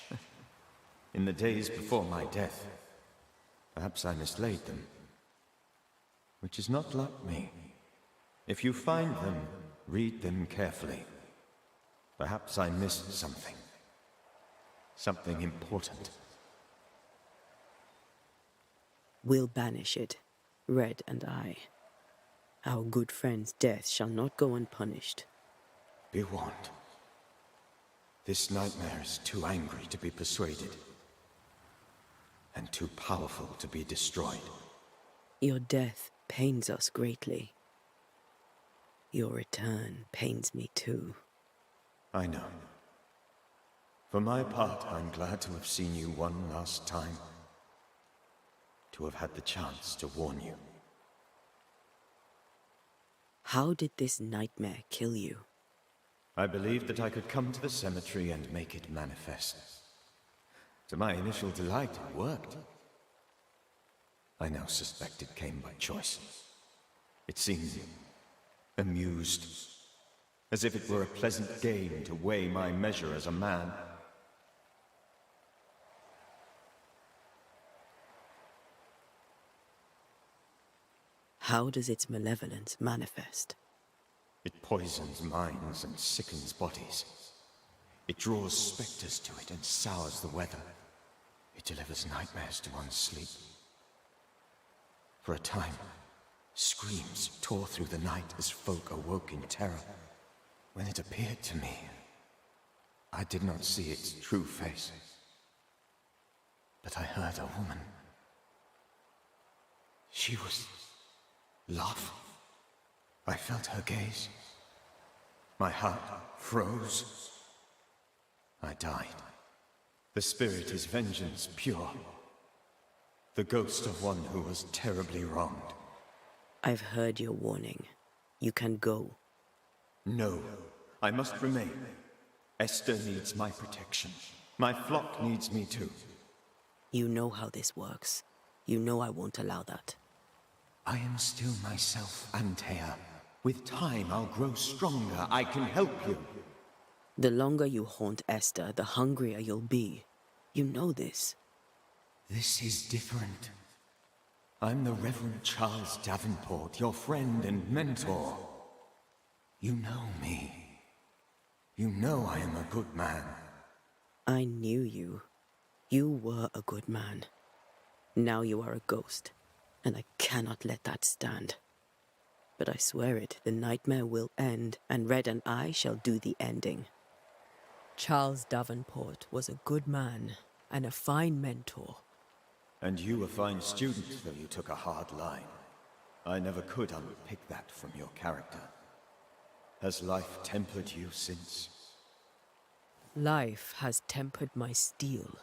In the days before my death. Perhaps I mislaid them. Which is not like me. If you find them, read them carefully. Perhaps I missed something. Something important. We'll banish it, Red and I. Our good friend's death shall not go unpunished. Be warned. This nightmare is too angry to be persuaded. And too powerful to be destroyed. Your death pains us greatly. Your return pains me too. I know. For my part, I'm glad to have seen you one last time. To have had the chance to warn you. How did this nightmare kill you? I believed that I could come to the cemetery and make it manifest. To my initial delight, it worked. I now suspect it came by choice. It seemed amused, as if it were a pleasant game to weigh my measure as a man. How does its malevolence manifest? It poisons minds and sickens bodies. It draws specters to it and sours the weather. It delivers nightmares to one's sleep. For a time, screams tore through the night as folk awoke in terror. When it appeared to me, I did not see its true face. But I heard a woman. She was love. I felt her gaze. My heart froze. I died. The spirit is vengeance pure. The ghost of one who was terribly wronged. I've heard your warning. You can go. No, I must remain. Esther needs my protection. My flock needs me too. You know how this works. You know I won't allow that. I am still myself, Antea. With time, I'll grow stronger. I can help you. The longer you haunt Esther, the hungrier you'll be. You know this. This is different. I'm the Reverend Charles Davenport, your friend and mentor. You know me. You know I am a good man. I knew you. You were a good man. Now you are a ghost, and I cannot let that stand. But I swear it, the nightmare will end, and Red and I shall do the ending. Charles Davenport was a good man and a fine mentor. And you a fine student, though you took a hard line. I never could unpick that from your character. Has life tempered you since? Life has tempered my steel.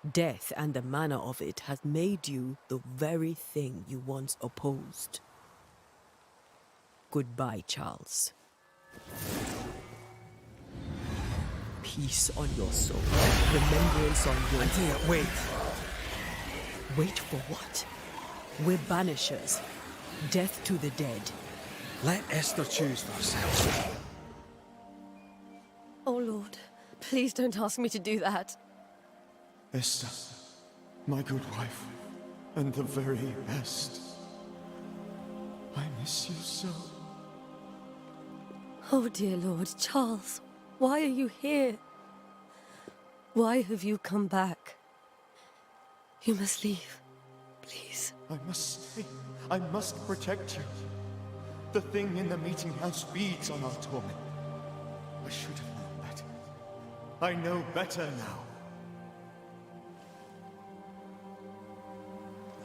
Death and the manner of it has made you the very thing you once opposed. Goodbye, Charles. Peace on your soul. Remembrance on your... Antea, wait. Wait for what? We're banishers. Death to the dead. Let Esther choose for herself. Oh, Lord. Please don't ask me to do that. Esther, my good wife, and the very best. I miss you so. Oh, dear Lord, Charles, why are you here? Why have you come back? You must leave, please. I must stay. I must protect you. The thing in the meeting house feeds on our torment. I should have known better. I know better now.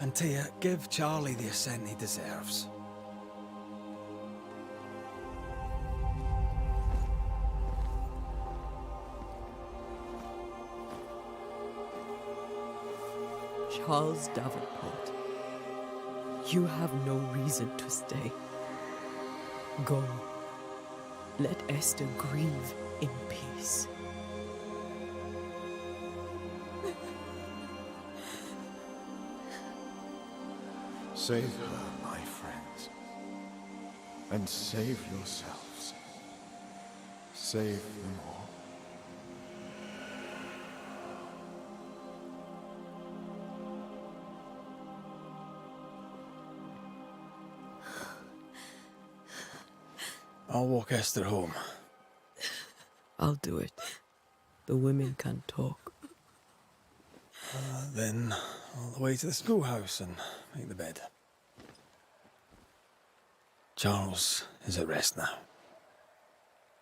Antea, give Charlie the ascent he deserves. Charles Davenport, you have no reason to stay. Go. Let Esther grieve in peace. Save her, my friends. And save yourselves. Save them all. I'll walk Esther home. I'll do it. The women can't talk. Then all the way to the schoolhouse and make the bed. Charles is at rest now.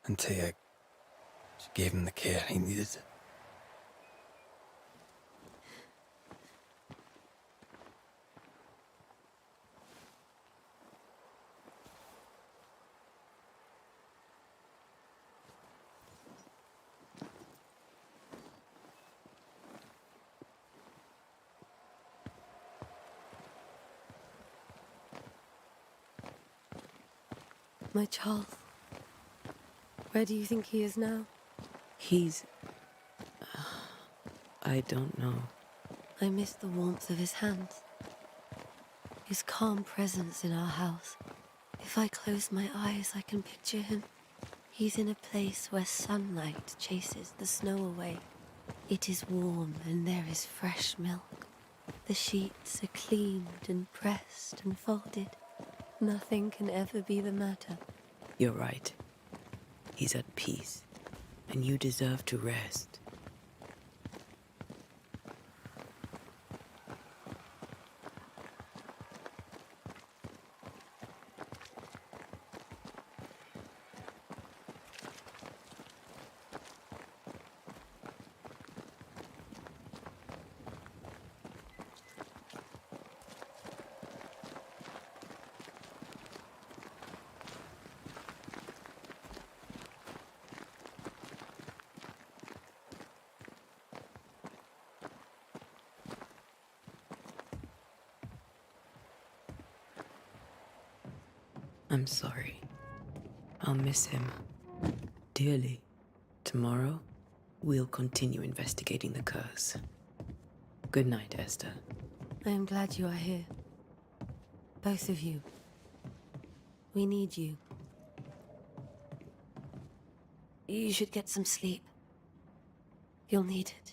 Antea, she gave him the care he needed. My Charles. Where do you think he is now? He's... I don't know. I miss the warmth of his hands. His calm presence in our house. If I close my eyes, I can picture him. He's in a place where sunlight chases the snow away. It is warm and there is fresh milk. The sheets are cleaned and pressed and folded. Nothing can ever be the matter. You're right. He's at peace, and you deserve to rest. I'm sorry. I'll miss him dearly. Tomorrow, we'll continue investigating the curse. Good night, Esther. I am glad you are here. Both of you. We need you. You should get some sleep. You'll need it.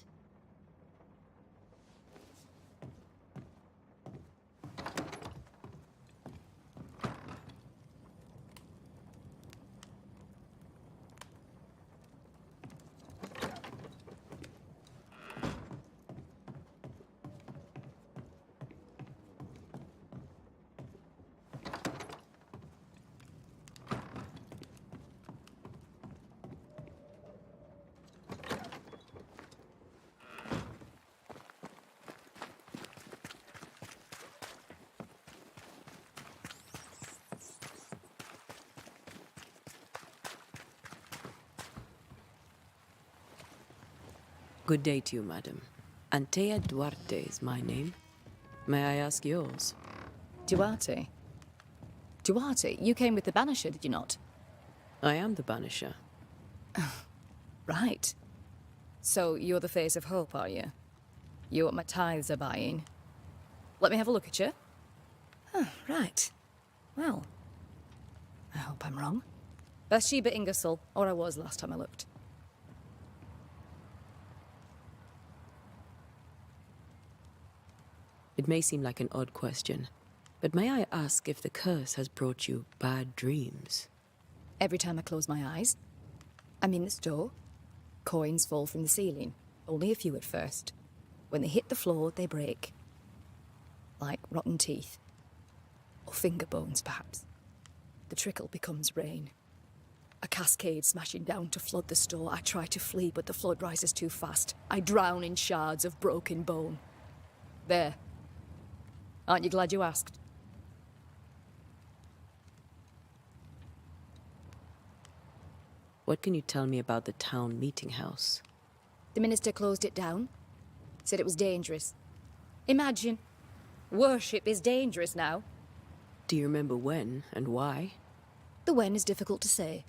Good day to you, madam. Antea Duarte is my name. May I ask yours? Duarte? Duarte, you came with the Banisher, did you not? I am the Banisher. Right. So you're the face of hope, are you? You're what my tithes are buying. Let me have a look at you. Right. Well, I hope I'm wrong. Bathsheba Ingersoll, or I was last time I looked. It may seem like an odd question, but may I ask if the curse has brought you bad dreams? Every time I close my eyes, I'm in the store. Coins fall from the ceiling. Only a few at first. When they hit the floor, they break. Like rotten teeth. Or finger bones, perhaps. The trickle becomes rain. A cascade smashing down to flood the store. I try to flee, but the flood rises too fast. I drown in shards of broken bone. There. Aren't you glad you asked? What can you tell me about the town meeting house? The minister closed it down. Said it was dangerous. Imagine. Worship is dangerous now. Do you remember when and why? The when is difficult to say.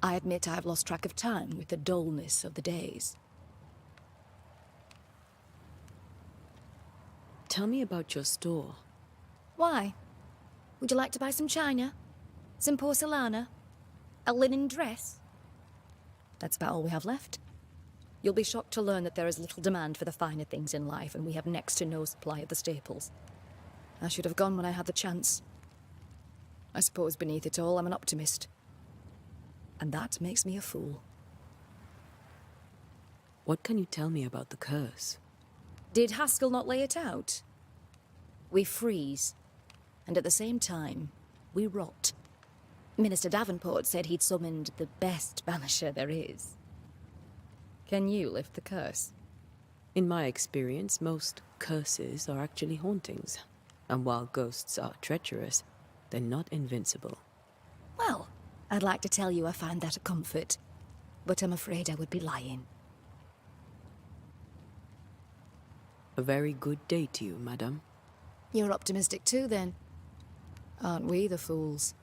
I admit I've lost track of time with the dullness of the days. Tell me about your store. Why? Would you like to buy some china? Some porcelana? A linen dress? That's about all we have left. You'll be shocked to learn that there is little demand for the finer things in life, and we have next to no supply of the staples. I should have gone when I had the chance. I suppose beneath it all, I'm an optimist. And that makes me a fool. What can you tell me about the curse? Did Haskell not lay it out? We freeze, and at the same time, we rot. Minister Davenport said he'd summoned the best banisher there is. Can you lift the curse? In my experience, most curses are actually hauntings. And while ghosts are treacherous, they're not invincible. Well, I'd like to tell you I find that a comfort, but I'm afraid I would be lying. A very good day to you, madam. You're optimistic too, then. Aren't we the fools?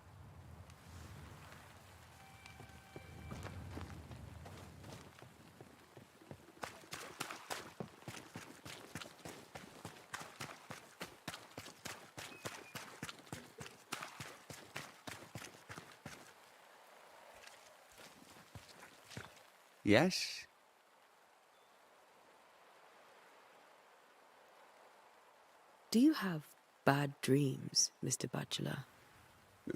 Yes? Do you have bad dreams, Mr. Bachelor?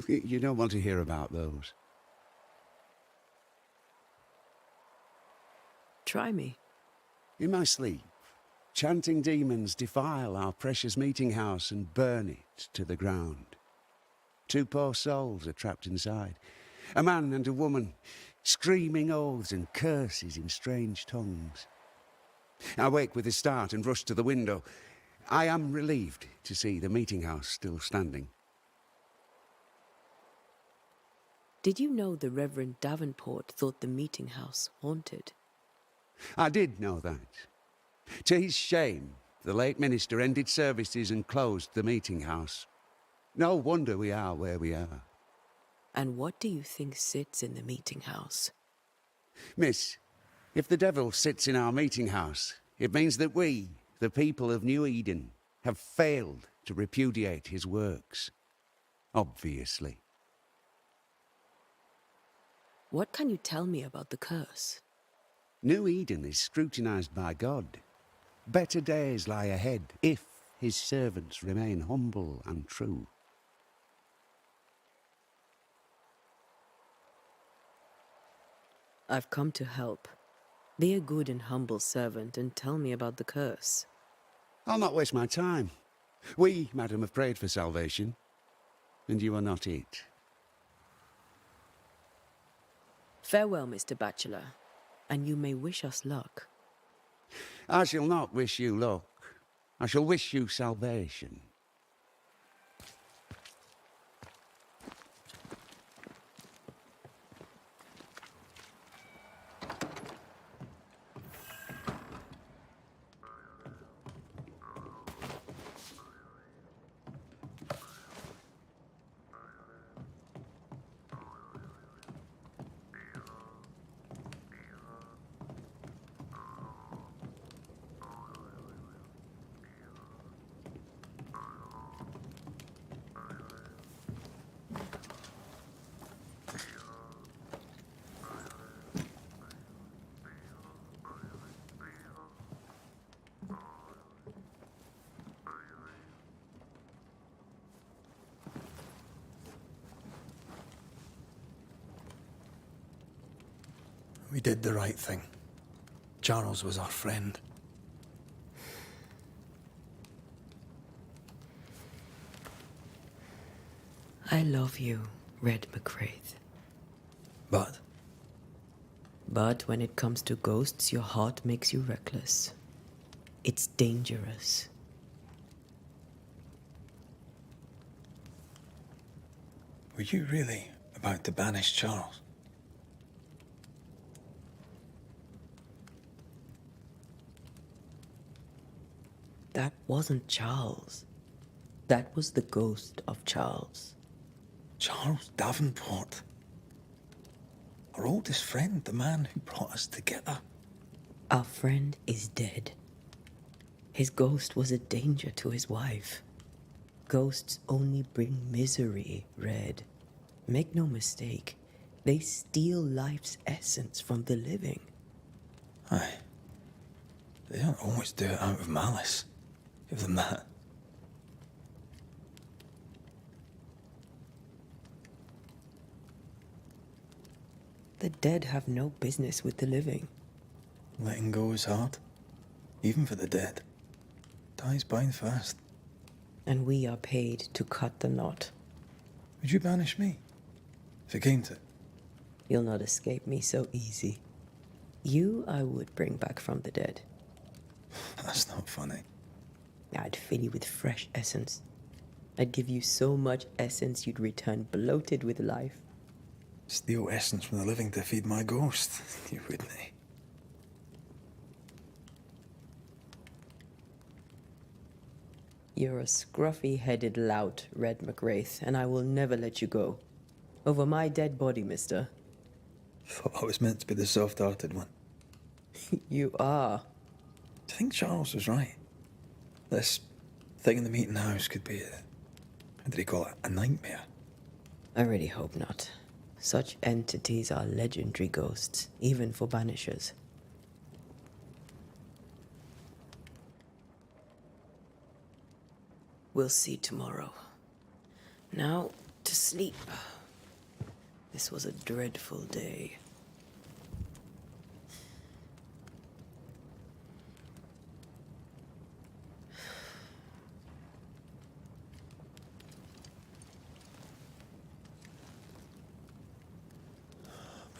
You don't want to hear about those. Try me. In my sleep, chanting demons defile our precious meeting house and burn it to the ground. 2 poor souls are trapped inside. A man and a woman, screaming oaths and curses in strange tongues. I wake with a start and rush to the window. I am relieved to see the meeting house still standing. Did you know the Reverend Davenport thought the meeting house haunted? I did know that. To his shame, the late minister ended services and closed the meeting house. No wonder we are where we are. And what do you think sits in the meeting house? Miss, if the devil sits in our meeting house, it means that we, the people of New Eden, have failed to repudiate his works. Obviously. What can you tell me about the curse? New Eden is scrutinized by God. Better days lie ahead if his servants remain humble and true. I've come to help. Be a good and humble servant and tell me about the curse. I'll not waste my time. We, madam, have prayed for salvation, and you are not it. Farewell, Mr. Bachelor, and you may wish us luck. I shall not wish you luck. I shall wish you salvation. We did the right thing. Charles was our friend. I love you, Red McCraith. But? But when it comes to ghosts, your heart makes you reckless. It's dangerous. Were you really about to banish Charles? That wasn't Charles. That was the ghost of Charles. Charles Davenport. Our oldest friend, the man who brought us together. Our friend is dead. His ghost was a danger to his wife. Ghosts only bring misery, Red. Make no mistake, they steal life's essence from the living. Aye. They don't always do it out of malice. Give them that. The dead have no business with the living. Letting go is hard. Even for the dead. Ties bind fast. And we are paid to cut the knot. Would you banish me? If it came to it? You'll not escape me so easy. You I would bring back from the dead. That's not funny. I'd fill you with fresh essence. I'd give you so much essence you'd return bloated with life. Steal essence from the living to feed my ghost. You wouldn't, eh? You're a scruffy-headed lout, Red McWraith, and I will never let you go. Over my dead body, mister. Thought I was meant to be the soft-hearted one. You are. Do you think Charles was right? This thing in the meeting house could be how did he call it? A nightmare? I really hope not. Such entities are legendary ghosts, even for Banishers. We'll see tomorrow. Now, to sleep. This was a dreadful day.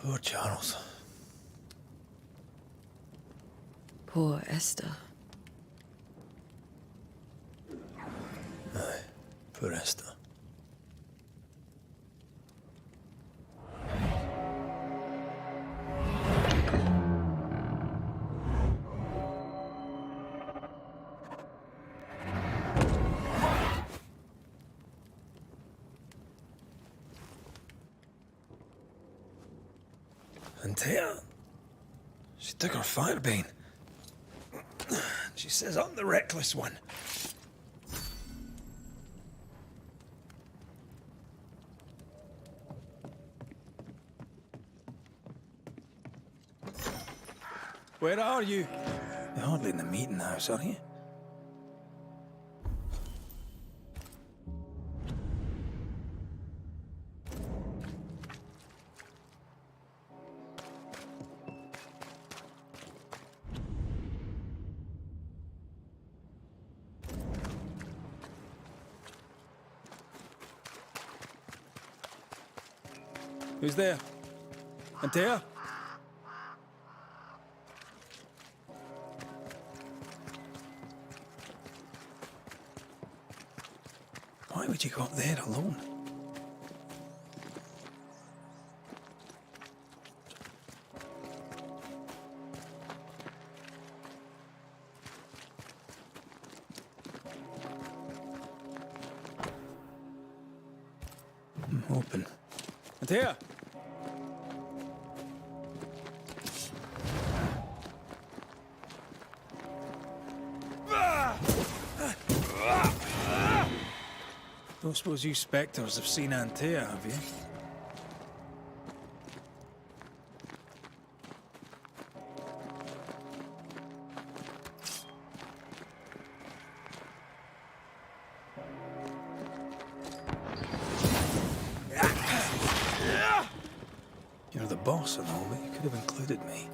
Poor Charles. Poor Esther. Aye, poor Esther. Antea, she took her firebane. She says I'm the reckless one. Where are you? You're hardly in the meeting house, are you? Who's there? Antea? Why would you go up there alone? I'm open. Antea! Don't suppose you spectres have seen Antea, have you? You're the boss and all, but you could have included me.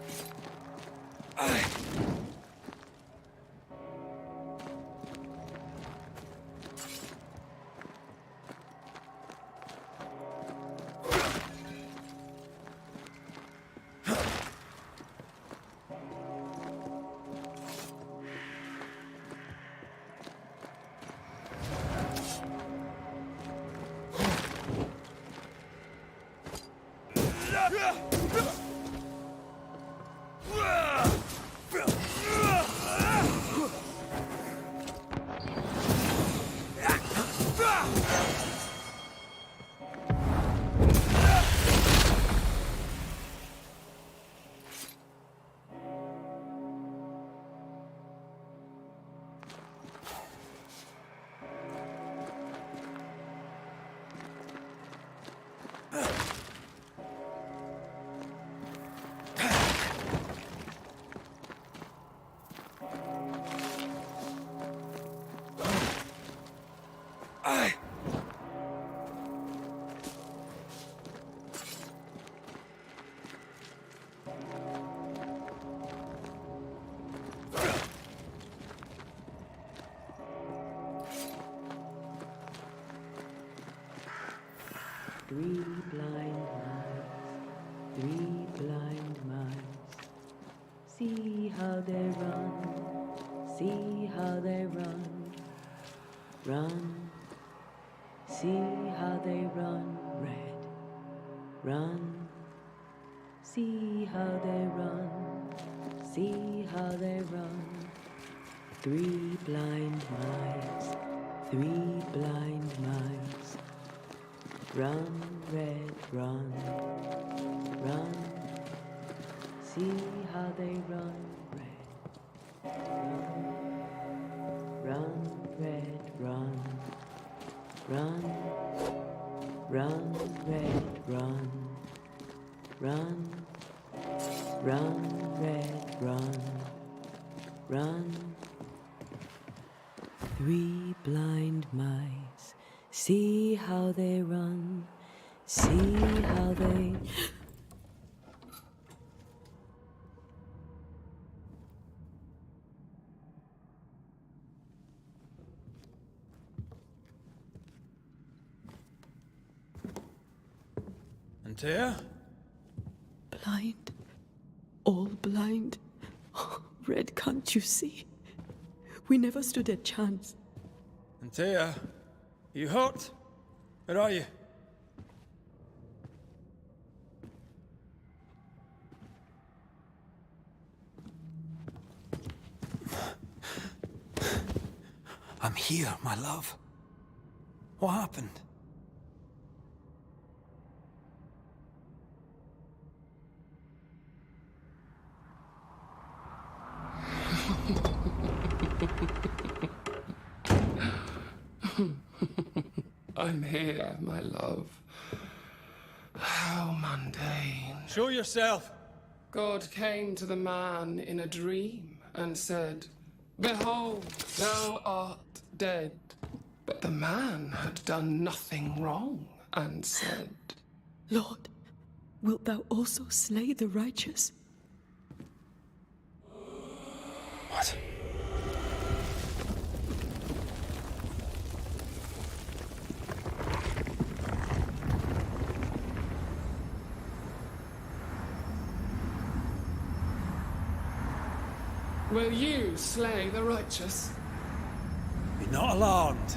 Three blind mice, 3 blind mice. See how they run, see how they run, run. See how they run, red, run. See how they run, see how they run. 3 blind mice, 3 blind mice. Run, red, run, run. See how they run, red, run, run, red, run, run, run, red, run, run, run, red, run, run. 3 blind mice. See how they run, see how they... Antea? Blind. All blind. Oh, Red, can't you see? We never stood a chance. Antea? You hurt? Where are you? I'm here, my love. What happened? I'm here, my love. How mundane. Show yourself. God came to the man in a dream and said, "Behold, thou art dead." But the man had done nothing wrong and said, Lord, wilt thou also slay the righteous? What? "Will you slay the righteous?" Be not alarmed.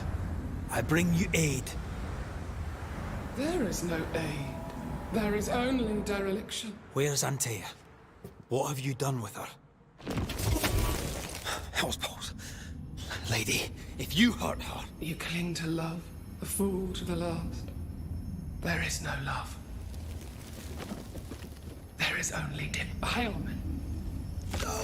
I bring you aid. There is no aid. There is only dereliction. Where's Antea? What have you done with her? Hellsballs. Lady, if you hurt her... You cling to love, a fool to the last. There is no love. There is only defilement. No.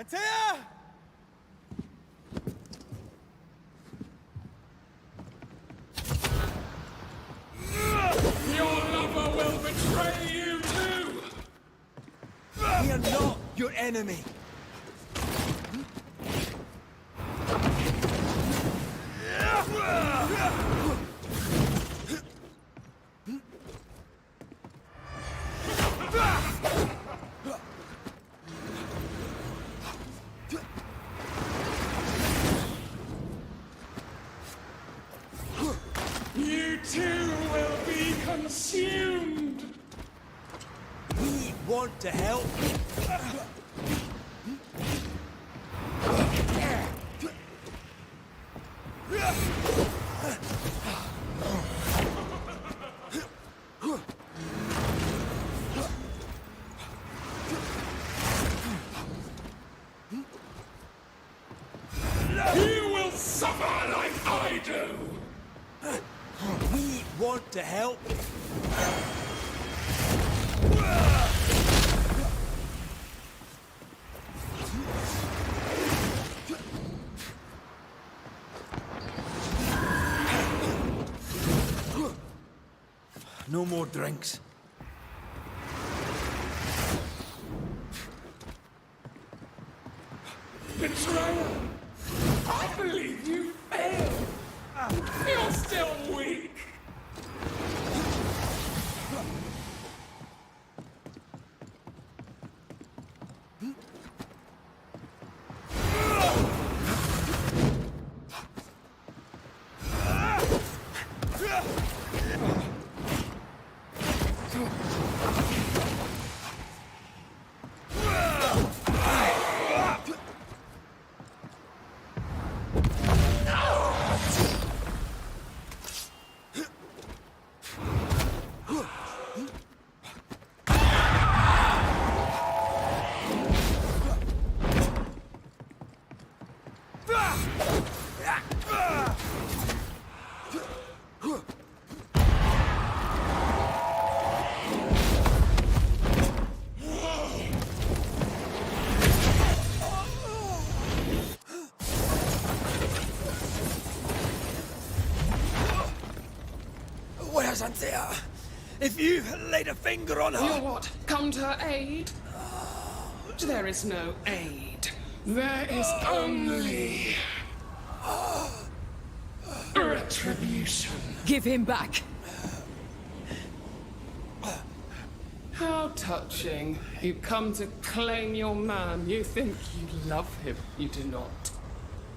Antea! Your lover will betray you too! We are not your enemy. You too will be consumed! We want to help. You will suffer like I do! We want to help. No more drinks. Betrayal! I believe you failed! You're still weak! Where's Antea? If you laid a finger on her... You'll what? Come to her aid? There is no aid. There is only... retribution. Give him back. How touching. You come to claim your man. You think you love him. You do not.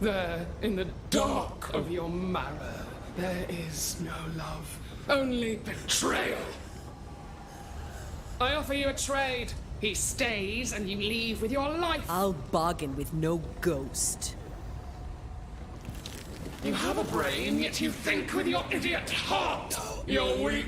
There, in the dark of your marrow, there is no love. Only betrayal. I offer you a trade. He stays and you leave with your life. I'll bargain with no ghost. You have a brain, yet you think with your idiot heart. You're weak.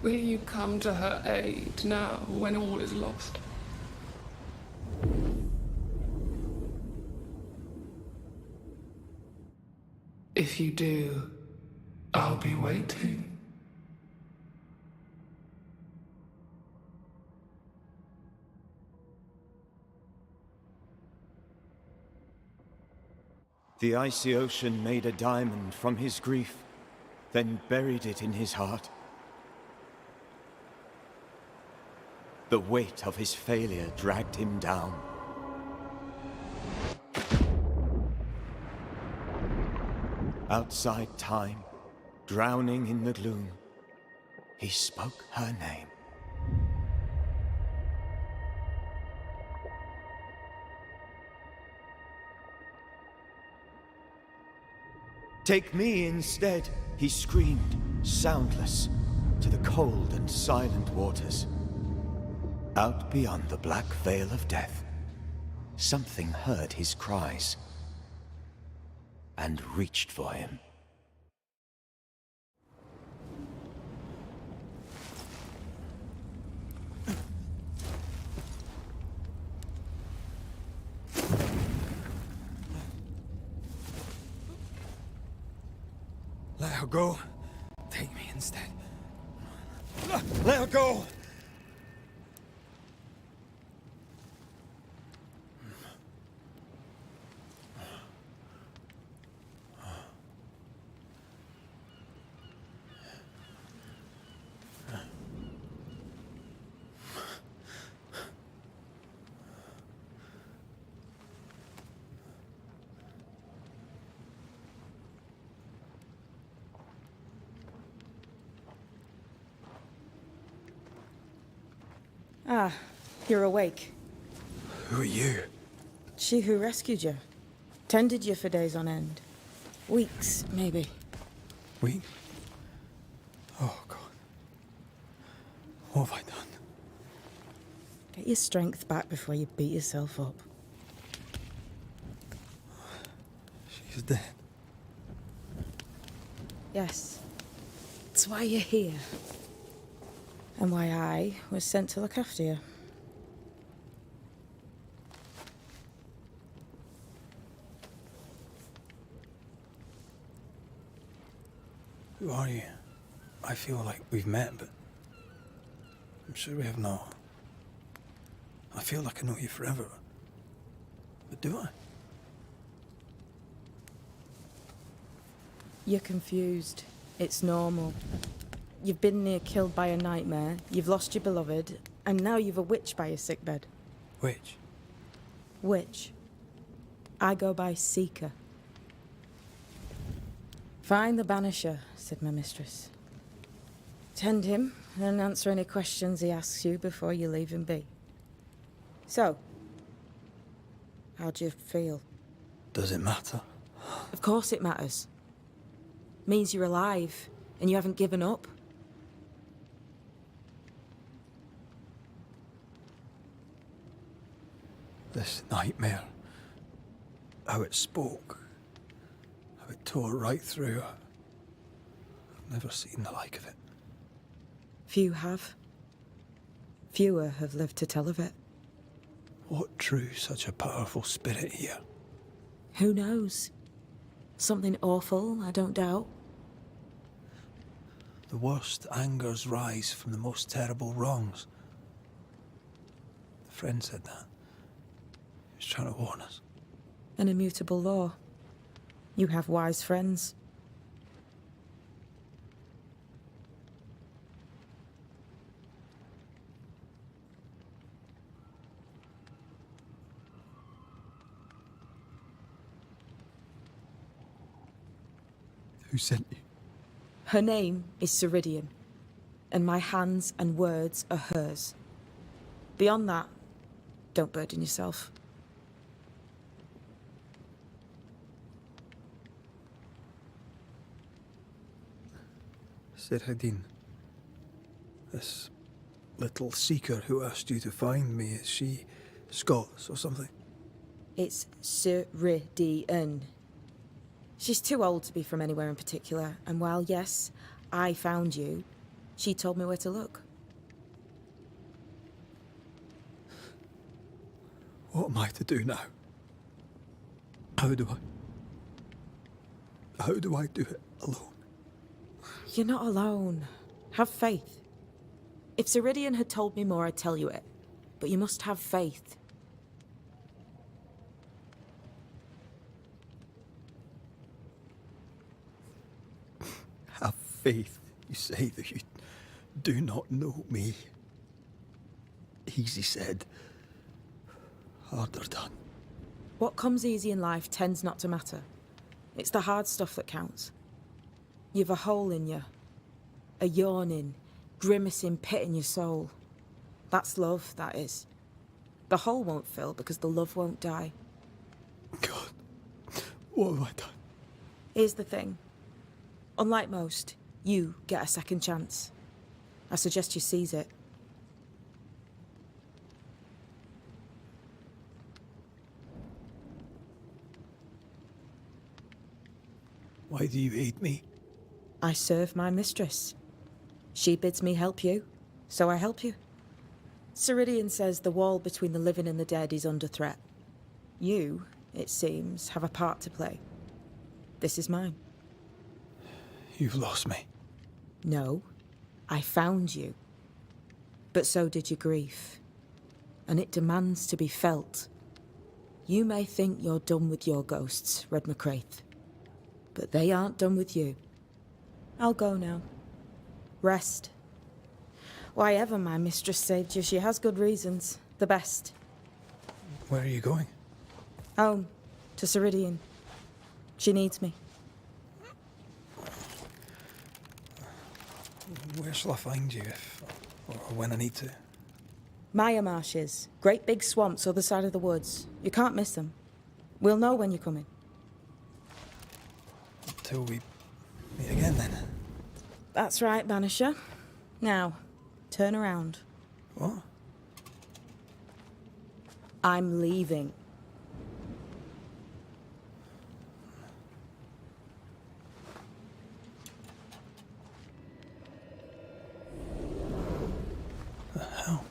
Will you come to her aid now, when all is lost? If you do, I'll be waiting. The icy ocean made a diamond from his grief, then buried it in his heart. The weight of his failure dragged him down. Outside time, drowning in the gloom, he spoke her name. Take me instead, he screamed, soundless, to the cold and silent waters. Out beyond the black veil of death, something heard his cries and reached for him. Let her go. Take me instead. Let her go! Ah, you're awake. Who are you? She who rescued you. Tended you for days on end. Weeks, maybe. We? Oh, God. What have I done? Get your strength back before you beat yourself up. She's dead. Yes. That's why you're here. And why I was sent to look after you. Who are you? I feel like we've met, but I'm sure we have not. I feel like I know you forever. But do I? You're confused. It's normal. You've been near killed by a nightmare, you've lost your beloved, and now you've a witch by your sickbed. Witch? Witch. I go by Seeker. Find the Banisher, said my mistress. Tend him, and answer any questions he asks you before you leave him be. So, how do you feel? Does it matter? Of course it matters. Means you're alive, and you haven't given up. This nightmare, how it spoke, how it tore right through. I've never seen the like of it. Few have. Fewer have lived to tell of it. What drew such a powerful spirit here? Who knows? Something awful, I don't doubt. The worst angers rise from the most terrible wrongs. A friend said that. He was trying to warn us. An immutable law. You have wise friends. Who sent you? Her name is Ceridian, and my hands and words are hers. Beyond that, don't burden yourself. Ceridian, this little seeker who asked you to find me, is she Scots or something? It's Ceridian. She's too old to be from anywhere in particular, and while, yes, I found you, she told me where to look. What am I to do now? How do I do it alone? You're not alone. Have faith. If Ceridian had told me more, I'd tell you it. But you must have faith. Have faith, you say, that you do not know me. Easy said, harder done. What comes easy in life tends not to matter. It's the hard stuff that counts. You've a hole in you. A yawning, grimacing pit in your soul. That's love, that is. The hole won't fill because the love won't die. God, what have I done? Here's the thing. Unlike most, you get a second chance. I suggest you seize it. Why do you hate me? I serve my mistress. She bids me help you, so I help you. Ceridian says the wall between the living and the dead is under threat. You, it seems, have a part to play. This is mine. You've lost me. No, I found you. But so did your grief. And it demands to be felt. You may think you're done with your ghosts, Red McCraith. But they aren't done with you. I'll go now. Rest. Why ever my mistress saved you, she has good reasons. The best. Where are you going? Home. To Ceridian. She needs me. Where shall I find you if, or when I need to? Maya Marshes. Great big swamps other side of the woods. You can't miss them. We'll know when you're coming. Till we meet again, then. That's right, Banisher. Now, turn around. What? I'm leaving. The hell?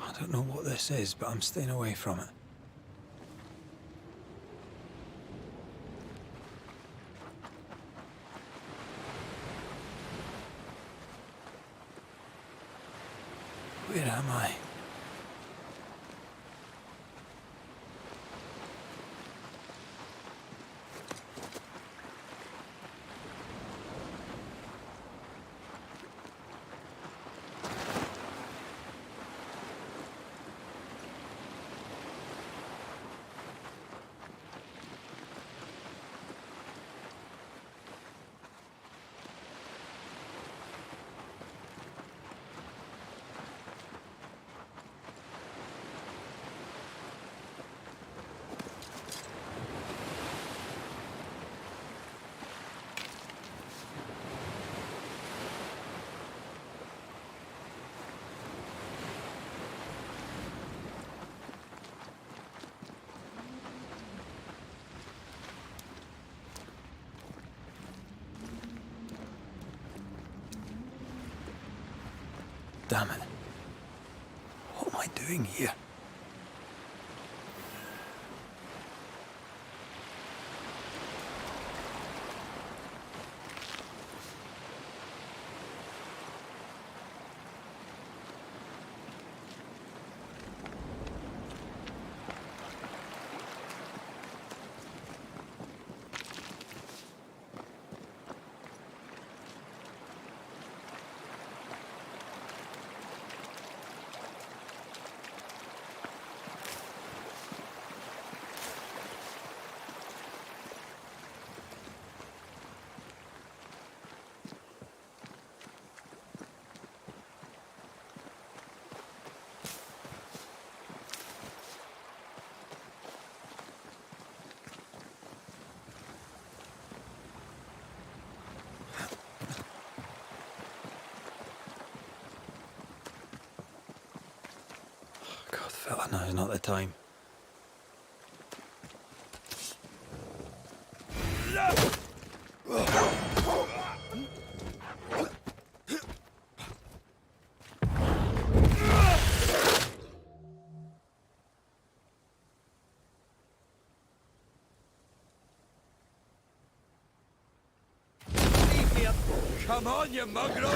I don't know what this is, but I'm staying away from it. Where am I? damn it. What am I doing here? God, fella, now's not the time. Come on, you mongrel!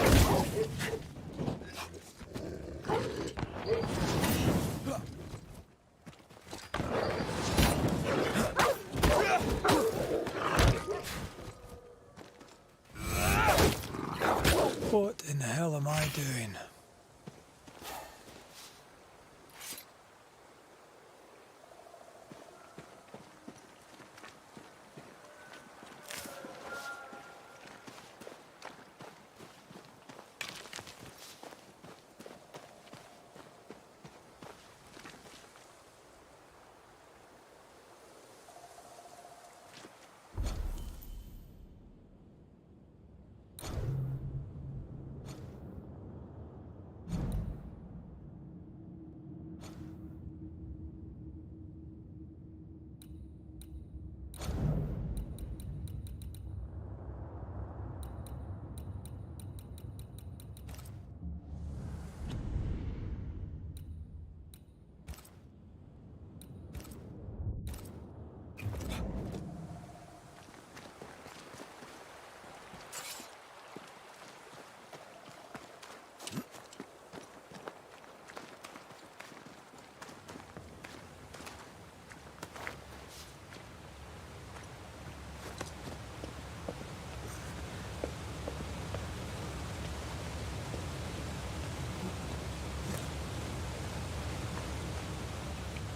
What in the hell am I doing?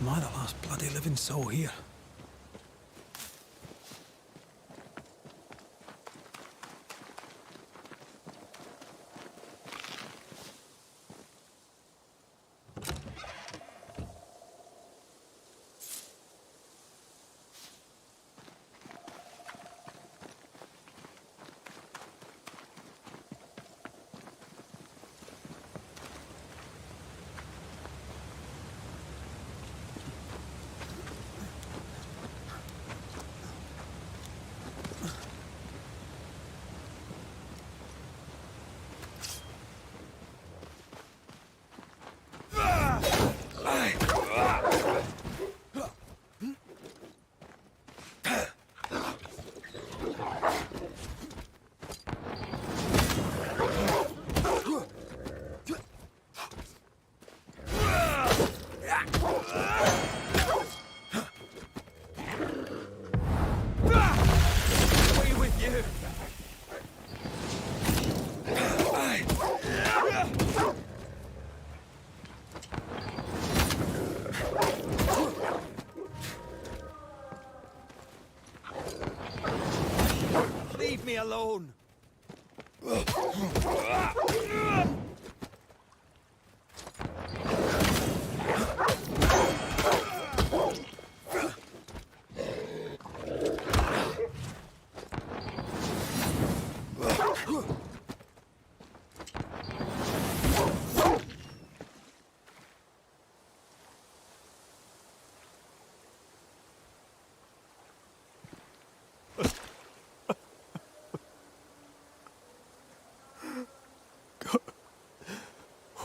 Am I the last bloody living soul here? Leave me alone!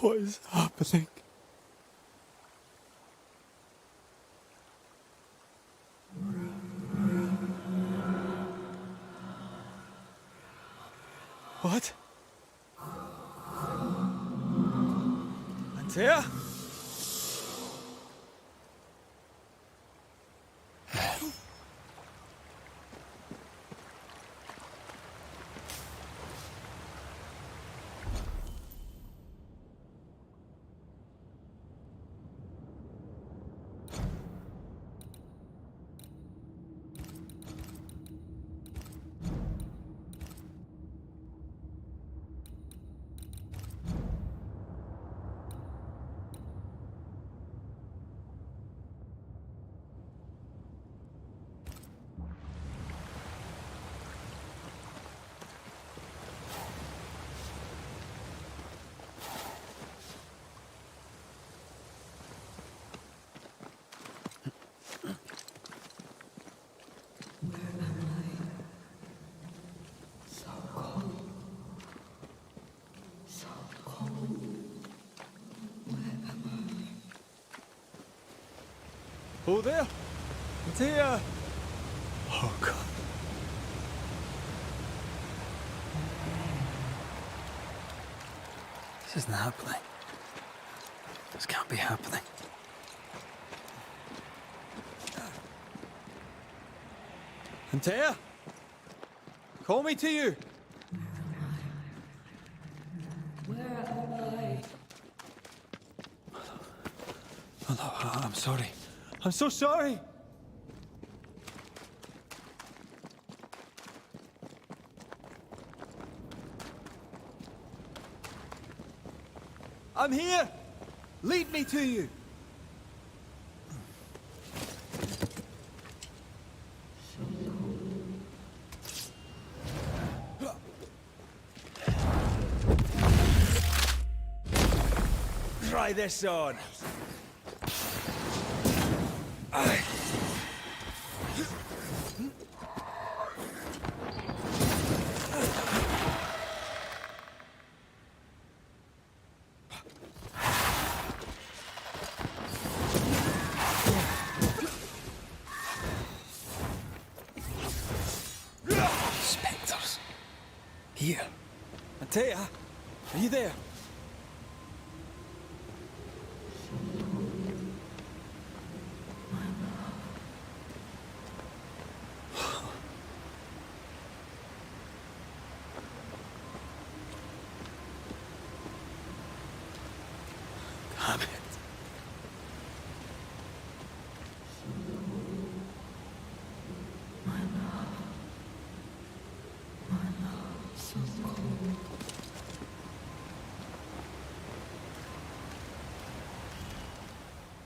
What is happening? What? Antea? Oh, there! Antea! Oh, God. This isn't happening. This can't be happening. Antea! Call me to you! Where am I? Oh, no, I'm sorry. I'm so sorry! I'm here! Lead me to you! Try this on! Spectres. Here. Antea, are you there? Damn it.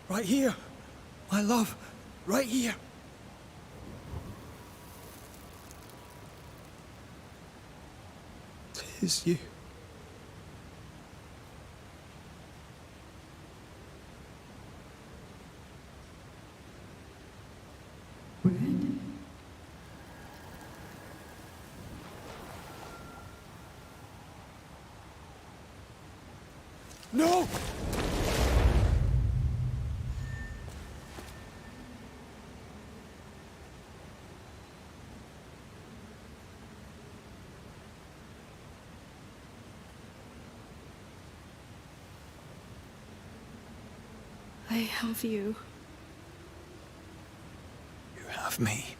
Right here, my love, right here. Tis you. No! I have you. You have me.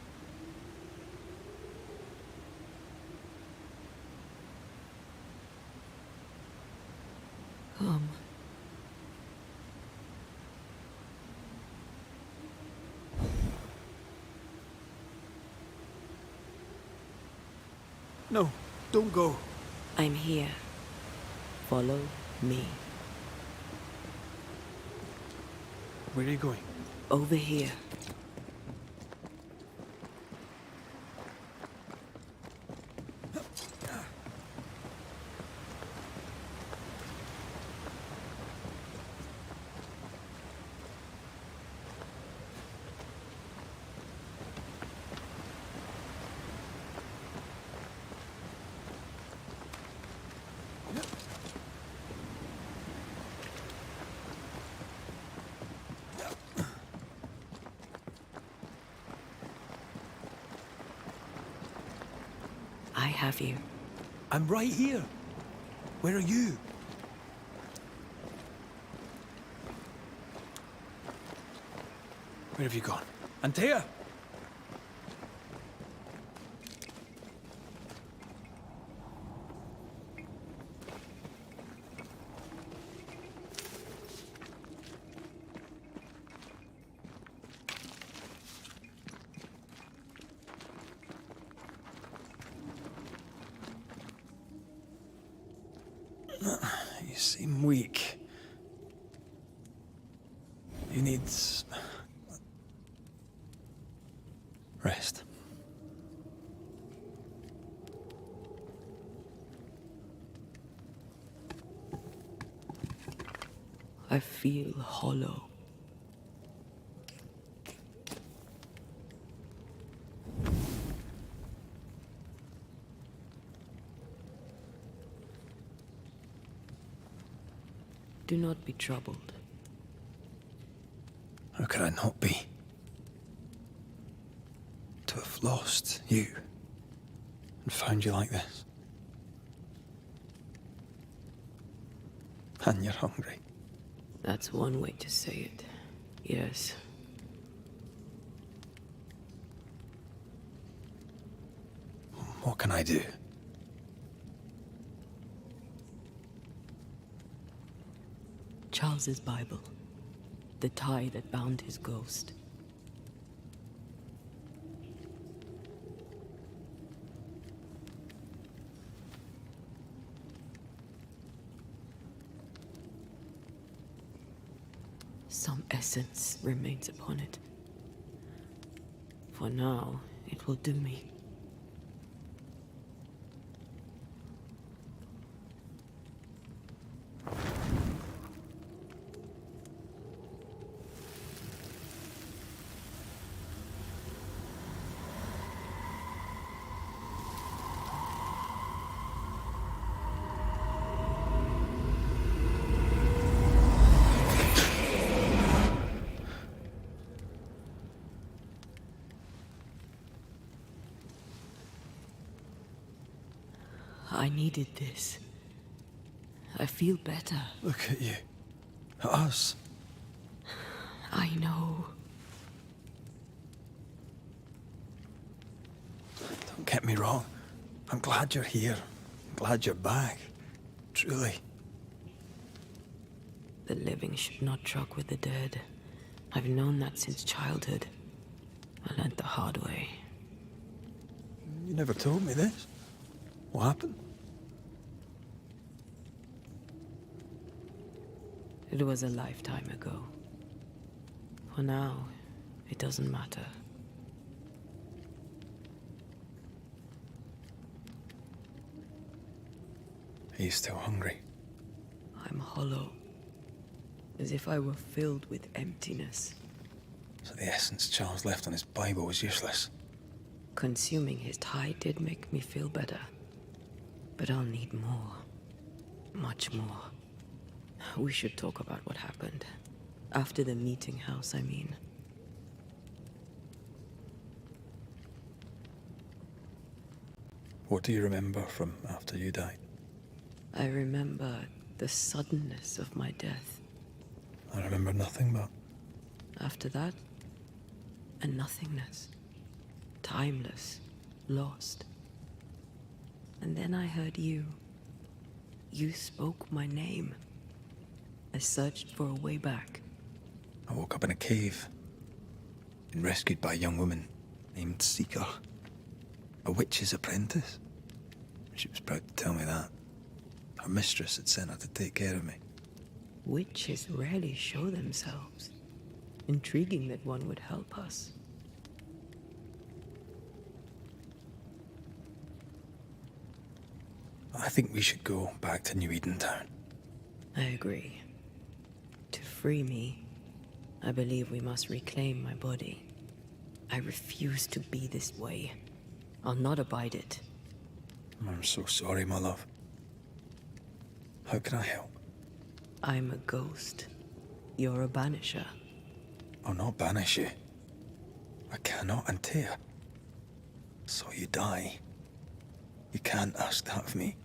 Come. No, don't go. I'm here. Follow me. Where are you going? Over here. have you? I'm right here. Where are you? Where have you gone? Antea! You seem weak. You need rest. I feel hollow. Do not be troubled. How could I not be? To have lost you and found you like this. And you're hungry. That's one way to say it. Yes. What can I do? Charles's Bible. The tie that bound his ghost. Some essence remains upon it. For now, it will do me. I needed this. I feel better. Look at you. At us. I know. Don't get me wrong. I'm glad you're here. I'm glad you're back. Truly. The living should not truck with the dead. I've known that since childhood. I learned the hard way. You never told me this. What happened? It was a lifetime ago. For now, it doesn't matter. Are you still hungry? I'm hollow. As if I were filled with emptiness. So the essence Charles left on his Bible was useless. Consuming his tie did make me feel better. But I'll need more. Much more. We should talk about what happened. After the meeting house, I mean. What do you remember from after you died? I remember the suddenness of my death. I remember nothing but... After that, a nothingness. Timeless. Lost. And then I heard you. You spoke my name. I searched for a way back. I woke up in a cave. Been rescued by a young woman named Seeker. A witch's apprentice. She was proud to tell me that. Her mistress had sent her to take care of me. Witches rarely show themselves. Intriguing that one would help us. I think we should go back to New Eden Town. I agree. To free me, I believe we must reclaim my body. I refuse to be this way. I'll not abide it. I'm so sorry, my love. How can I help? I'm a ghost. You're a banisher. I'll not banish you. I cannot, Antea. So you die. You can't ask that of me.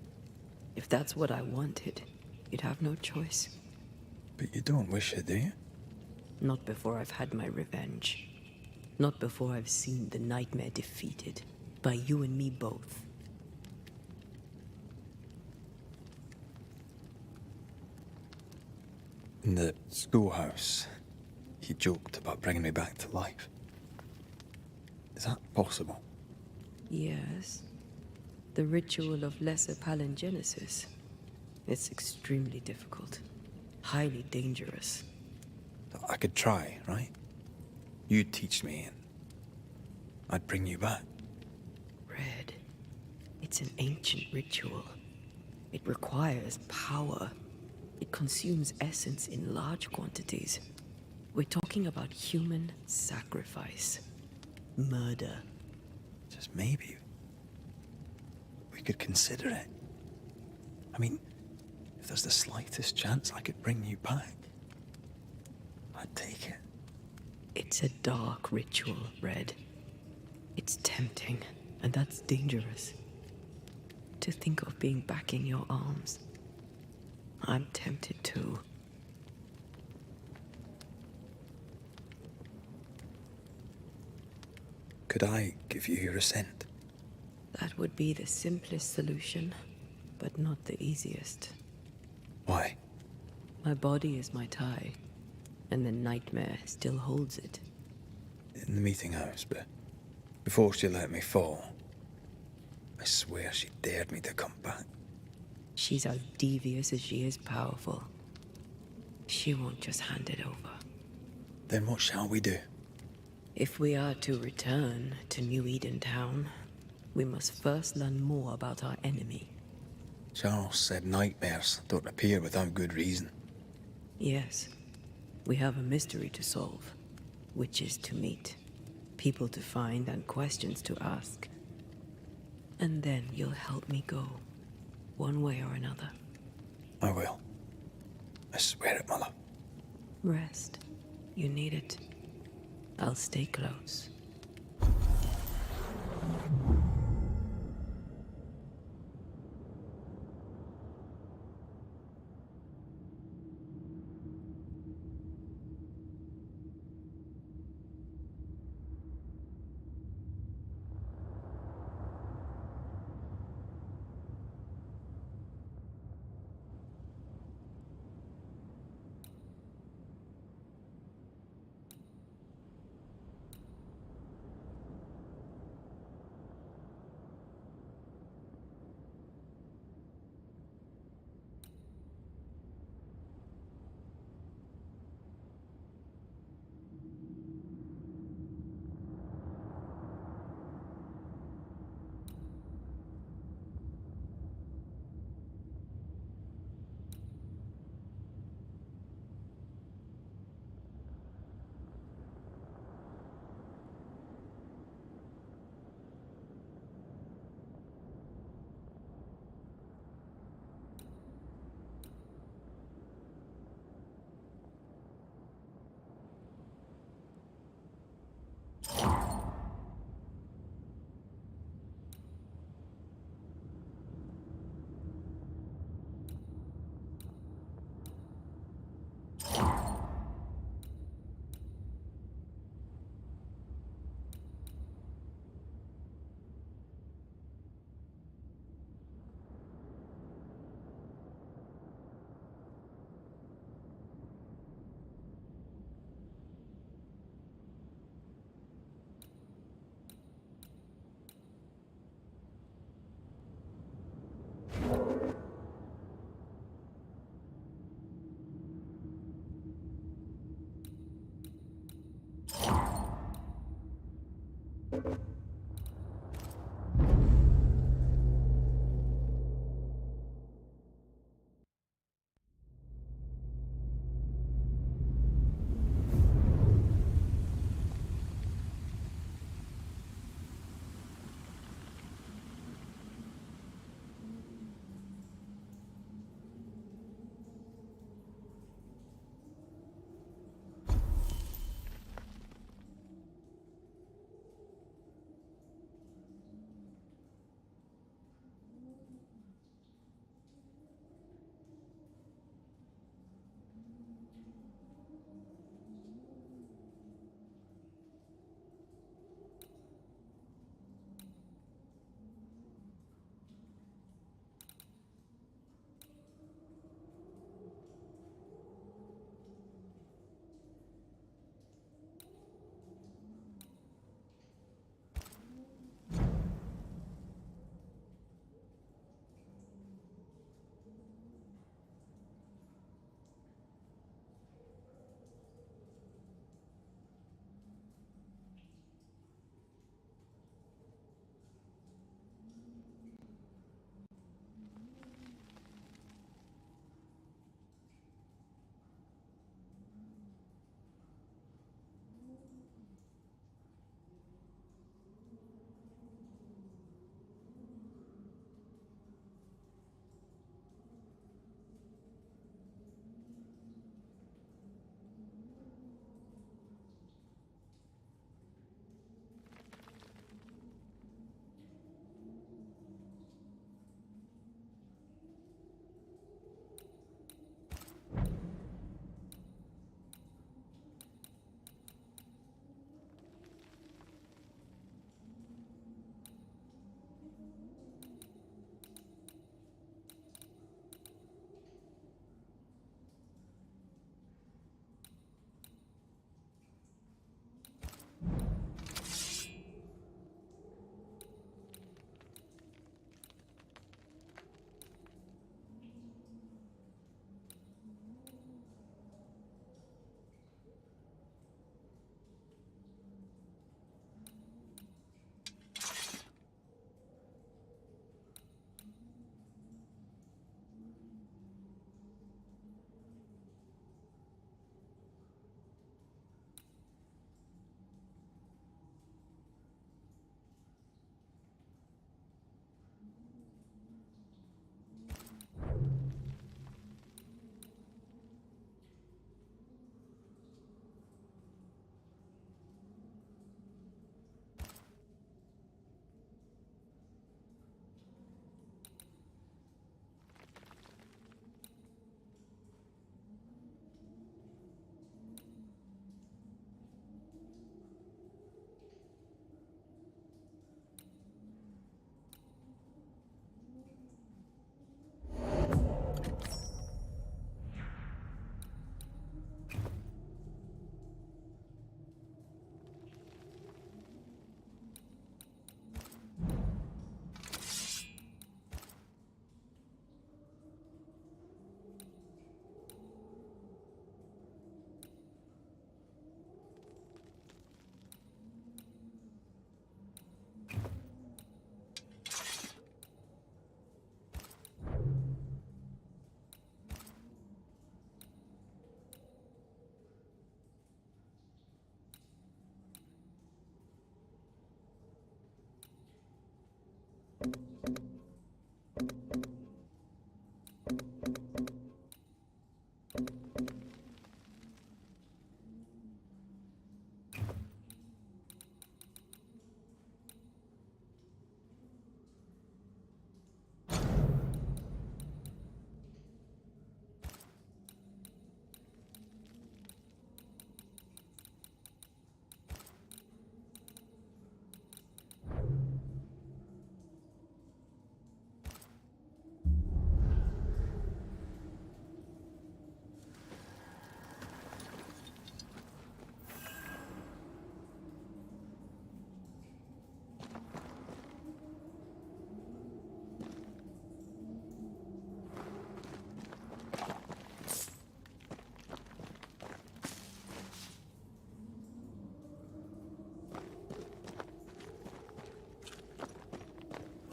If that's what I wanted, you'd have no choice. But you don't wish it, do you? Not before I've had my revenge. Not before I've seen the nightmare defeated. By you and me both. In the schoolhouse, he joked about bringing me back to life. Is that possible? Yes. The ritual of lesser palingenesis. It's extremely difficult. Highly dangerous. I could try, right? You'd teach me and I'd bring you back. Red. It's an ancient ritual. It requires power. It consumes essence in large quantities. We're talking about human sacrifice. Murder. Just maybe we could consider it. I mean, if there's the slightest chance I could bring you back, I'd take it. It's a dark ritual, Red. It's tempting, and that's dangerous. To think of being back in your arms. I'm tempted too. Could I give you your scent? That would be the simplest solution, but not the easiest. Why? My body is my tie, and the nightmare still holds it. In the meeting house, but before she let me fall, I swear she dared me to come back. She's as devious as she is powerful. She won't just hand it over. Then what shall we do? If we are to return to New Eden Town, we must first learn more about our enemy. Charles said nightmares don't appear without good reason. Yes, we have a mystery to solve. Witches to meet, people to find, and questions to ask. And then you'll help me go, one way or another. I will. I swear it, Mother. Rest. You need it. I'll stay close.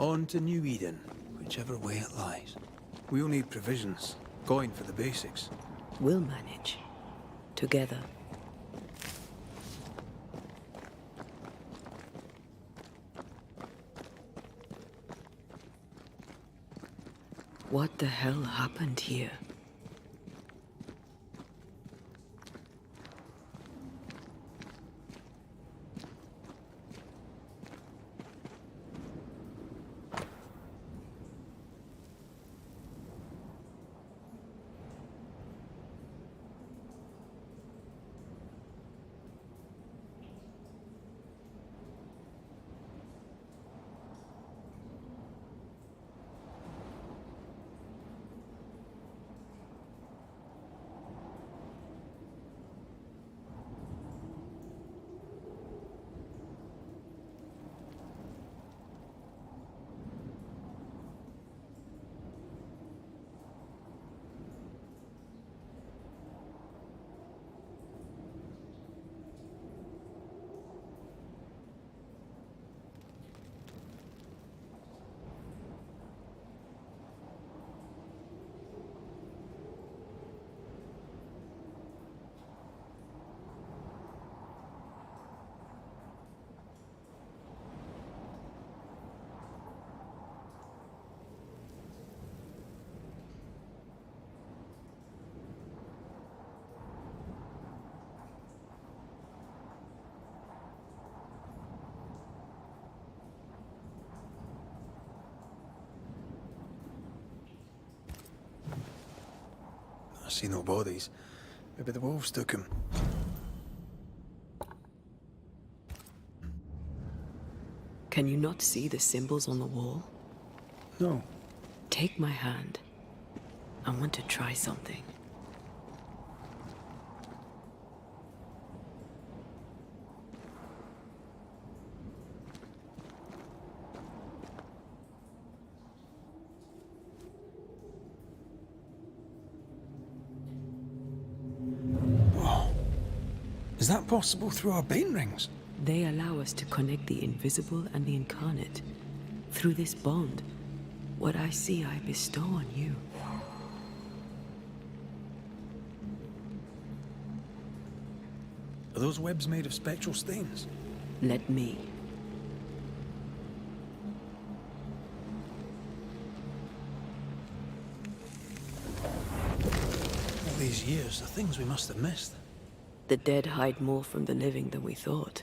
On to New Eden, whichever way it lies. We'll need provisions, coin for the basics. We'll manage. Together. What the hell happened here? I see no bodies. Maybe the wolves took him. Can you not see the symbols on the wall? No. Take my hand. I want to try something. Is that possible through our bane rings? They allow us to connect the invisible and the incarnate. Through this bond, what I see I bestow on you. Are those webs made of spectral stains? Let me. All these years, the things we must have missed. The dead hide more from the living than we thought.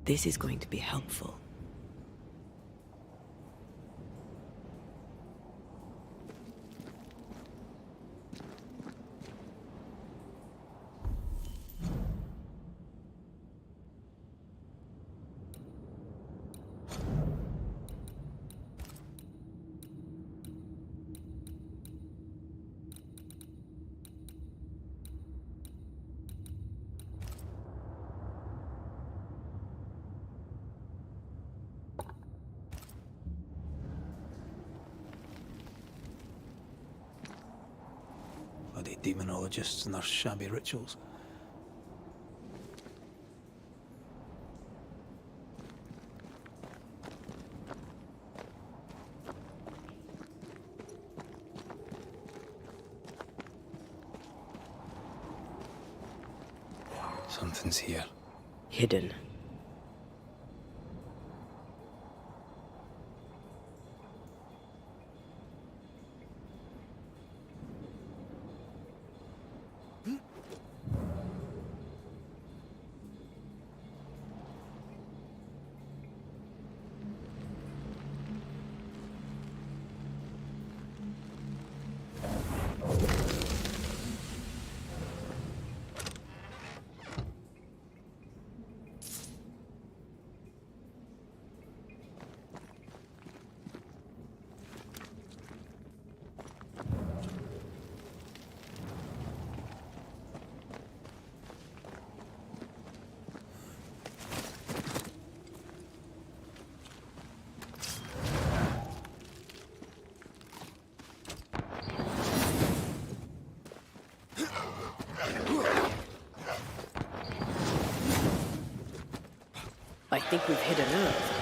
This is going to be helpful. Bloody demonologists and their shabby rituals. Something's here. Hidden. think we've hit a nerve.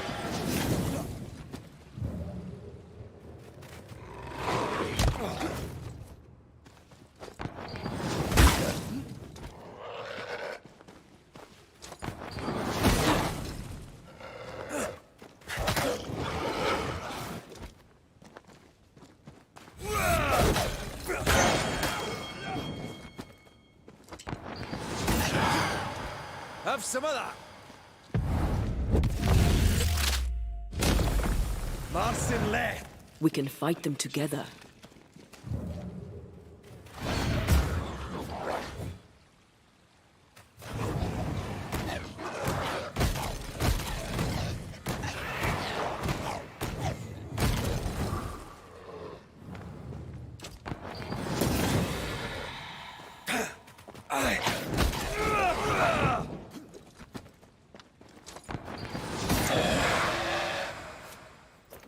Have some of that. Marcin left. We can fight them together.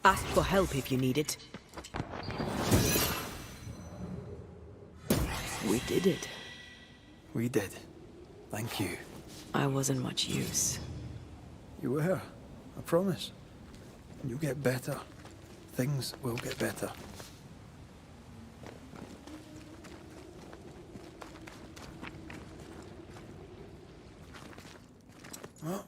Ask for help if you need it. We did it. We did. Thank you. I wasn't much use. You were. I promise. You'll get better. Things will get better. Well,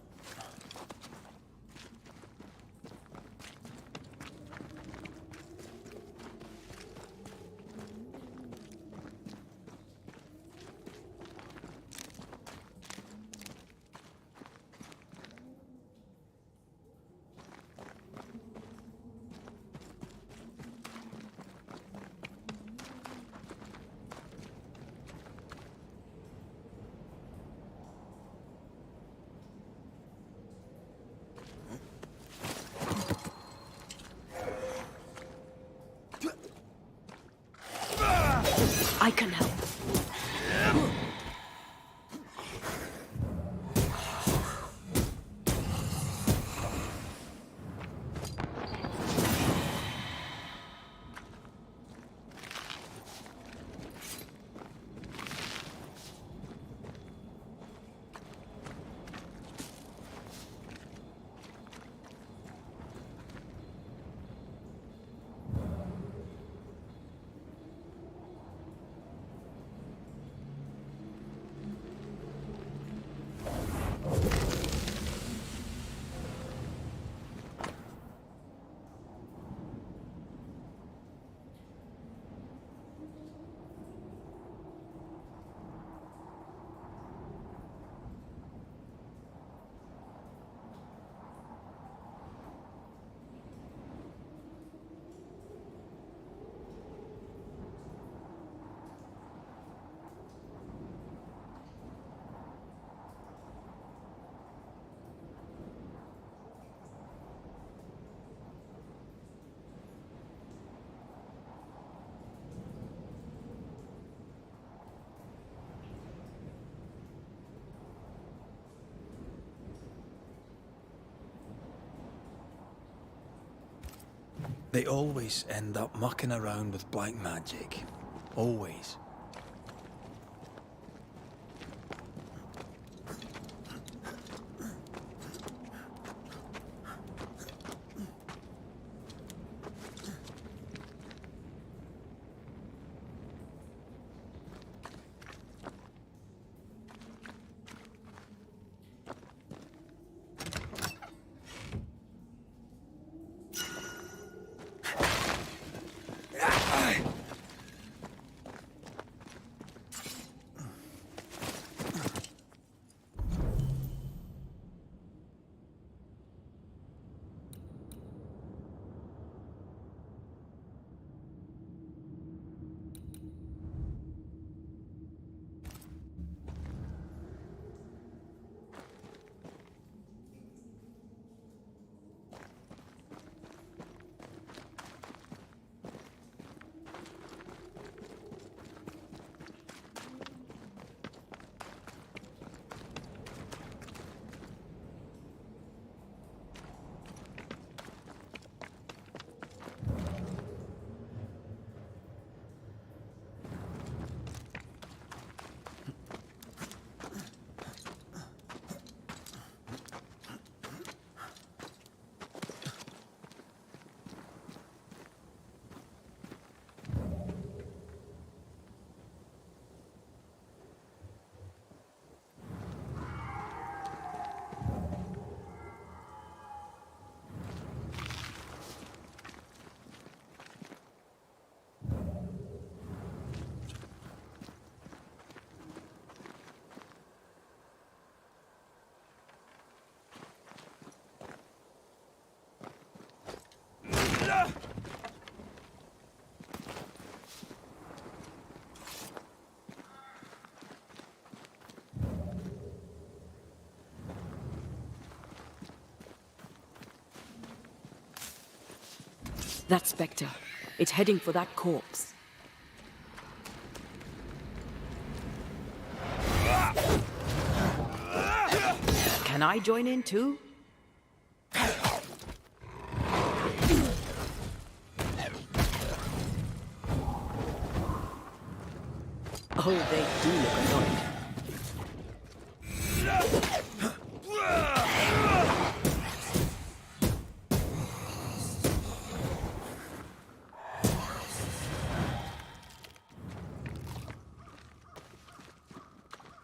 I can help. they always end up mucking around with black magic. Always. That spectre. It's heading for that corpse. Can I join in too? Oh, they do look annoyed.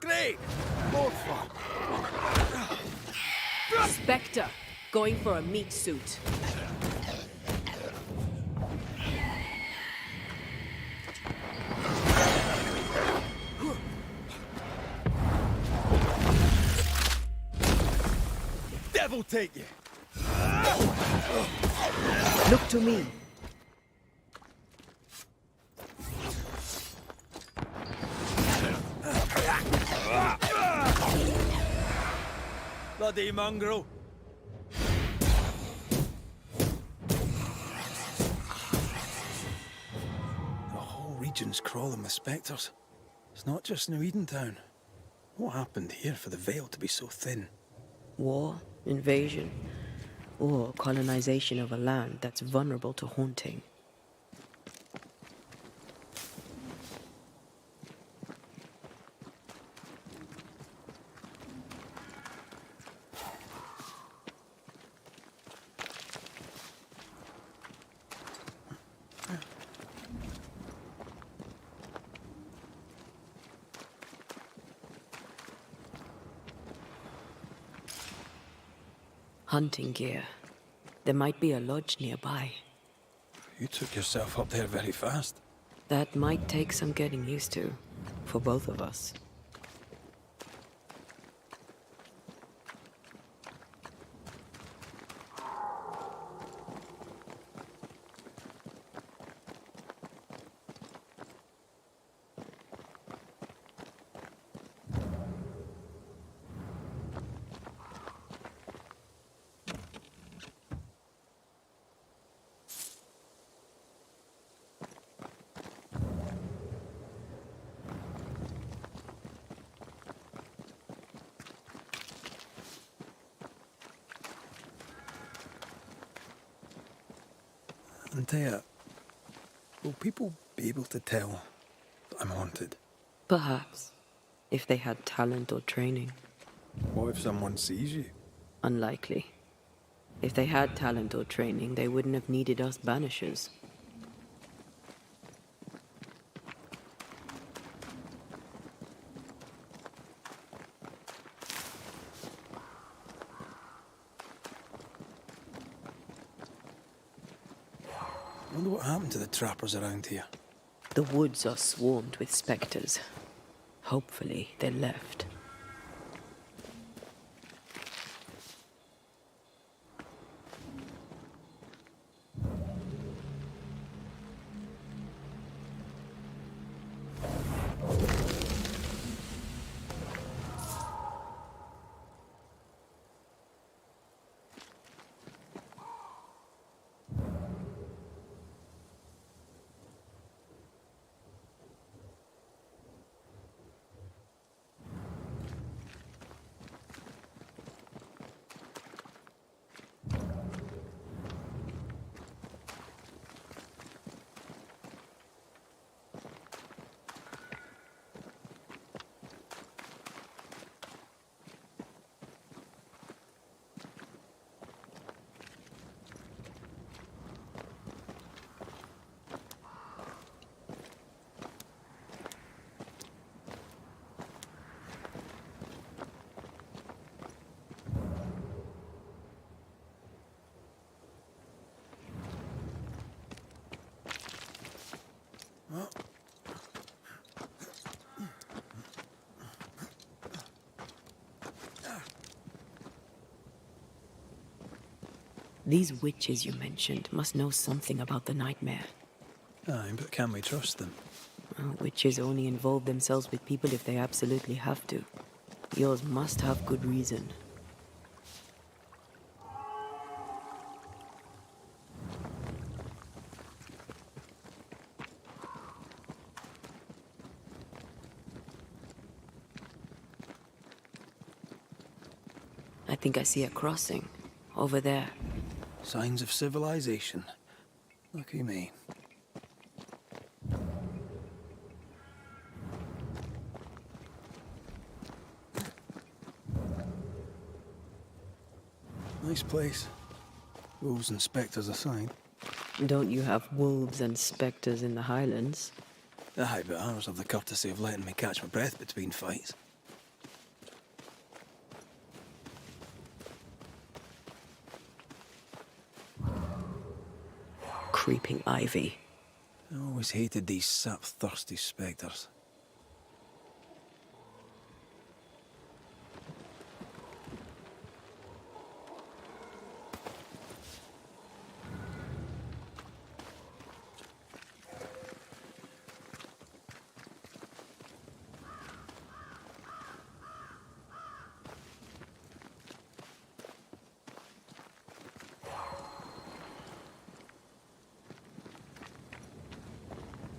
Great! More fun. Spectre, going for a meat suit. Devil take you! Look to me. Bloody mongrel! The whole region's crawling with spectres. It's not just New Edentown. What happened here for the veil to be so thin? War, invasion, or colonization of a land that's vulnerable to haunting. Hunting gear. There might be a lodge nearby. You took yourself up there very fast. That might take some getting used to, for both of us. Antea, will people be able to tell that I'm haunted? Perhaps, if they had talent or training. What if someone sees you? Unlikely. If they had talent or training, they wouldn't have needed us Banishers. I wonder what happened to the trappers around here. The woods are swarmed with spectres. Hopefully, they left. These witches you mentioned must know something about the nightmare. Aye, but can we trust them? Well, witches only involve themselves with people if they absolutely have to. Yours must have good reason. I think I see a crossing. Over there. Signs of civilization. Lucky me. Nice place. Wolves and spectres aside. Don't you have wolves and spectres in the Highlands? Aye, but ours have the courtesy of letting me catch my breath between fights. Creeping ivy. I always hated these sap-thirsty spectres.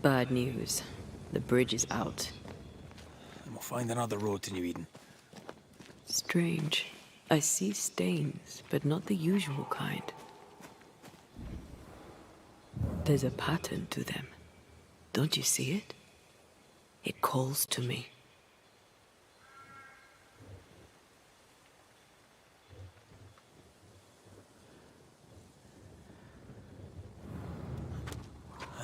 Bad news. The bridge is out. And we'll find another road to New Eden. Strange. I see stains, but not the usual kind. There's a pattern to them. Don't you see it? It calls to me.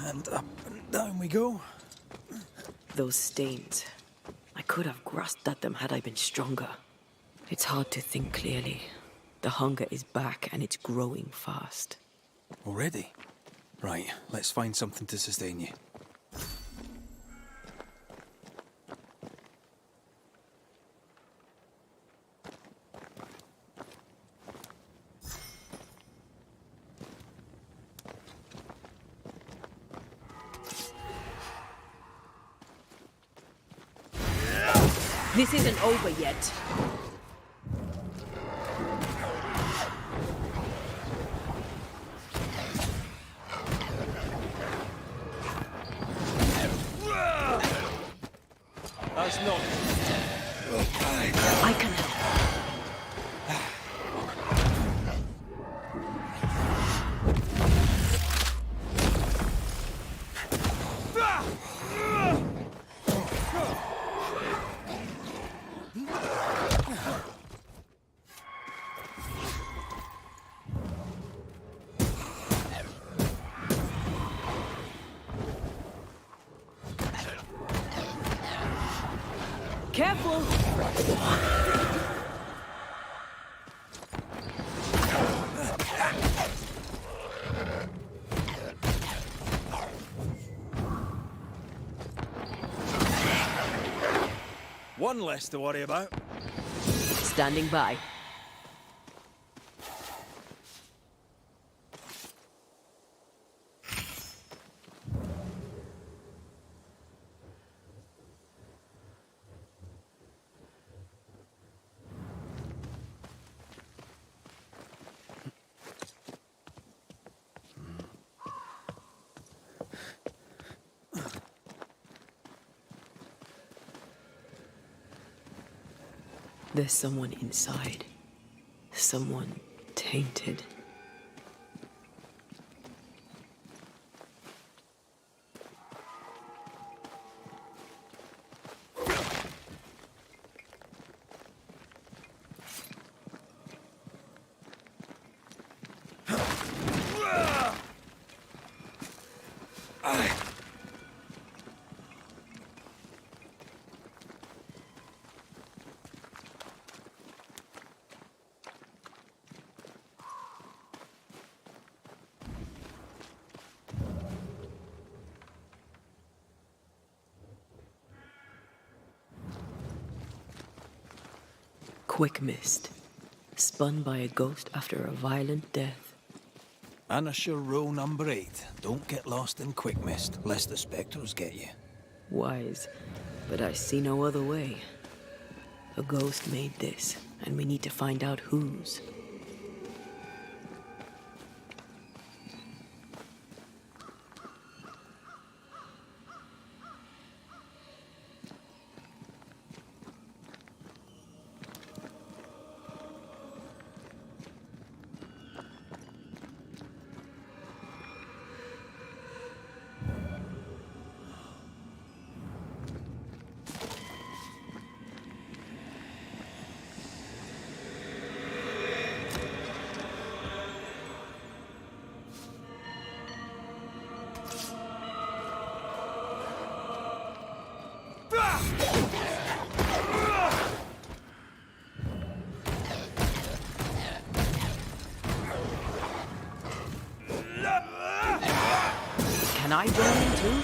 And up and down we go. Those stains. I could have grasped at them had I been stronger. It's hard to think clearly. The hunger is back and it's growing fast. Already? Right, let's find something to sustain you. This isn't over yet. That's not... I can help. Careful! One less to worry about. Standing by. There's someone inside. Someone tainted. Quick mist. Spun by a ghost after a violent death. Banisher rule number 8. Don't get lost in quick mist, lest the spectres get you. Wise, but I see no other way. A ghost made this, and we need to find out whose. Can I join in too?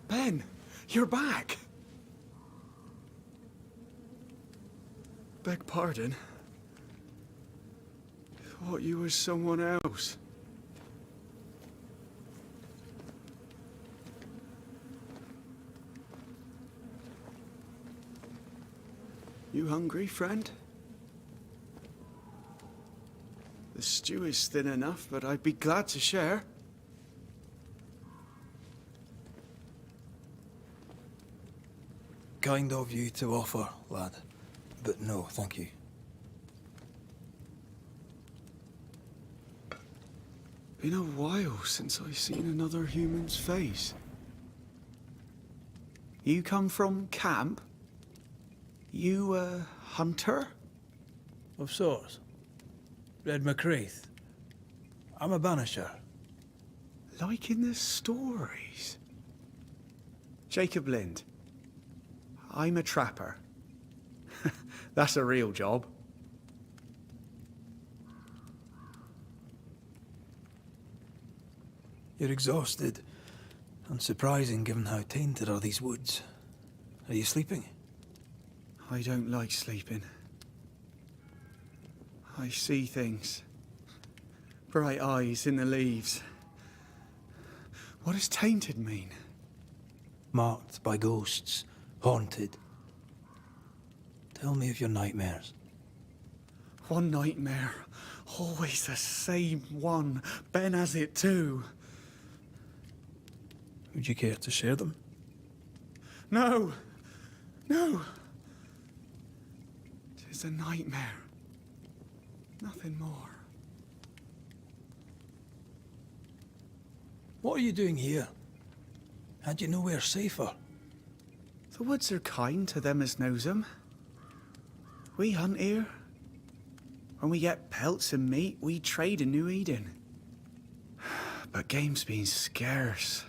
Ben, you're back. Beg pardon. Thought you was someone else. You hungry, friend? The stew is thin enough, but I'd be glad to share. Kind of you to offer, lad. But no, thank you. Been a while since I've seen another human's face. You come from camp? You a hunter? Of sorts. Red McCraith. I'm a banisher. Like in the stories. Jacob Lind. I'm a trapper. That's a real job. You're exhausted. Unsurprising given how tainted are these woods. Are you sleeping? I don't like sleeping. I see things. Bright eyes in the leaves. What does tainted mean? Marked by ghosts. Haunted. Tell me of your nightmares. One nightmare. Always the same one. Ben has it too. Would you care to share them? No! No! 'Tis a nightmare. Nothing more. What are you doing here? Had you nowhere safer? The woods are kind to them as knows 'em. We hunt here. When we get pelts and meat, we trade in New Eden. But game's been scarce.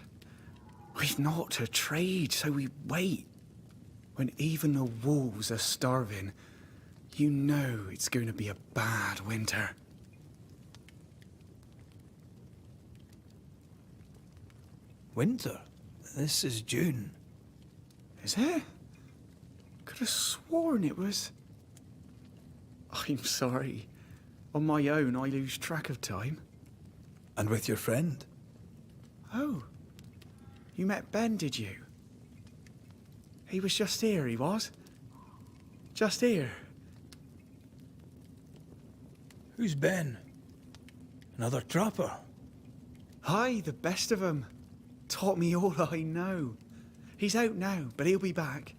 We've naught to trade, so we wait. When even the wolves are starving, you know it's going to be a bad winter. Winter? This is June. Is it? Could have sworn it was... I'm sorry. On my own, I lose track of time. And with your friend? Oh. You met Ben, did you? He was just here, he was. Just here. Who's Ben? Another trapper? Aye, the best of 'em. Taught me all I know. He's out now, but he'll be back.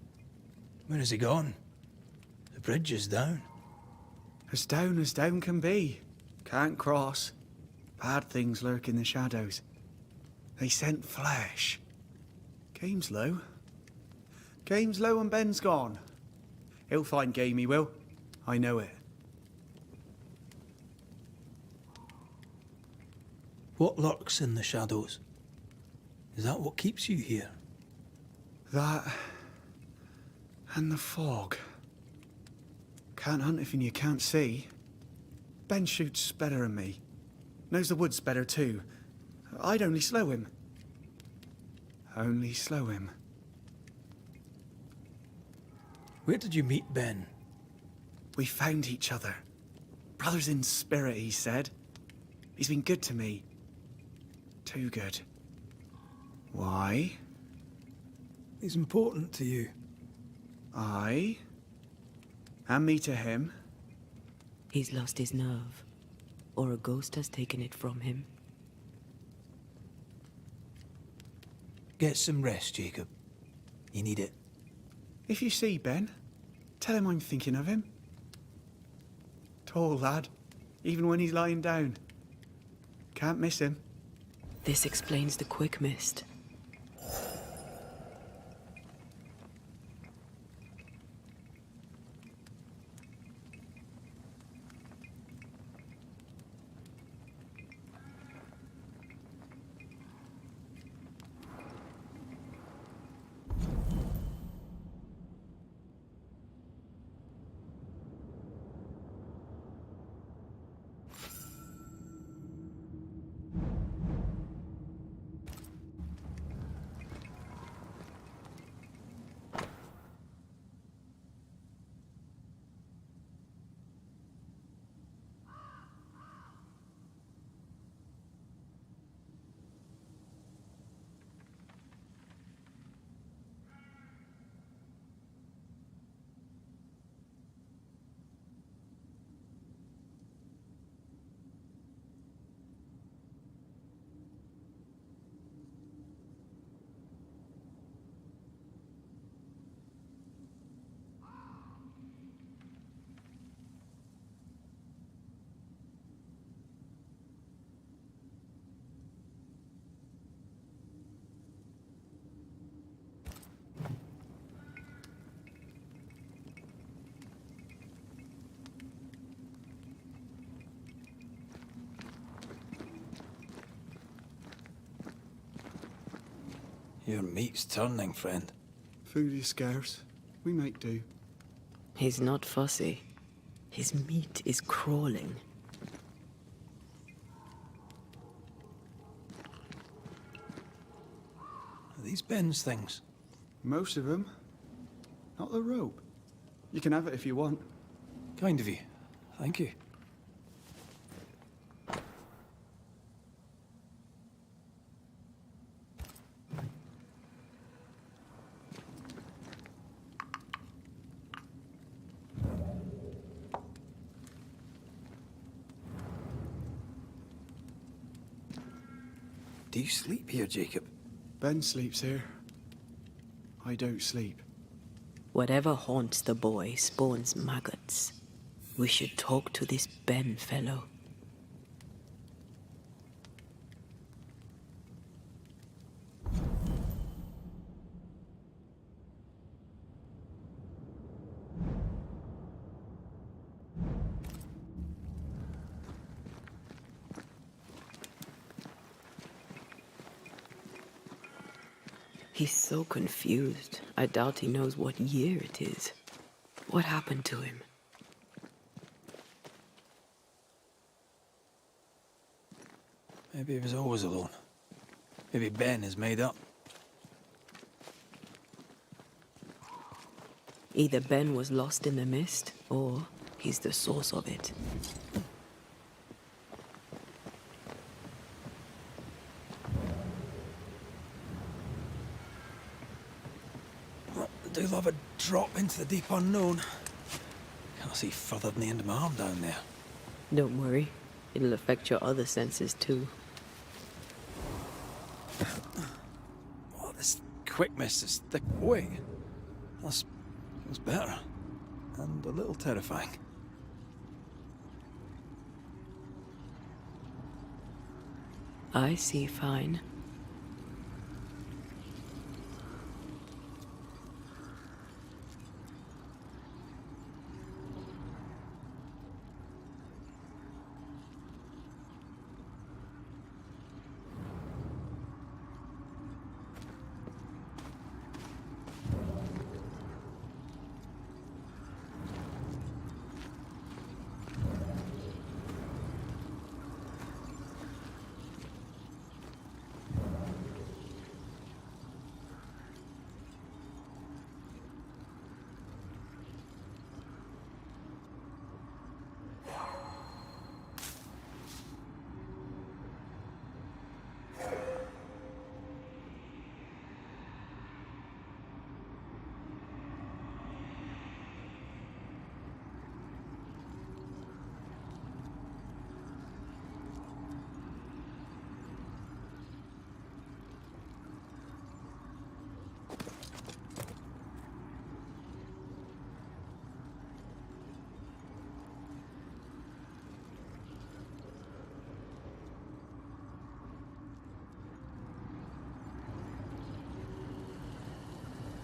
When is he gone? The bridge is down. As down can be. Can't cross. Bad things lurk in the shadows. They scent flesh. Game's low. Game's low and Ben's gone. He'll find game, he will. I know it. What lurks in the shadows? Is that what keeps you here? That... and the fog. Can't hunt if you can't see. Ben shoots better than me. Knows the woods better too. I'd only slow him. Only slow him. Where did you meet Ben? We found each other. Brothers in spirit, he said. He's been good to me. Too good. Why? He's important to you. Aye. And me to him. He's lost his nerve, or a ghost has taken it from him. Get some rest, Jacob. You need it. If you see Ben, tell him I'm thinking of him. Tall lad, even when he's lying down. Can't miss him. This explains the quick mist. Your meat's turning, friend. Food is scarce. We make do. He's not fussy. His meat is crawling. Are these Ben's things? Most of them. Not the rope. You can have it if you want. Kind of you. Thank you. Do you sleep here, Jacob? Ben sleeps here. I don't sleep. Whatever haunts the boy spawns maggots. We should talk to this Ben fellow. He's so confused. I doubt he knows what year it is. What happened to him? Maybe he was always alone. Maybe Ben is made up. Either Ben was lost in the mist, or he's the source of it. I do love a drop into the deep unknown. Can't see further than the end of my arm down there. Don't worry. It'll affect your other senses too. Oh, this quick mist is thick. Wait. That feels better. And a little terrifying. I see fine.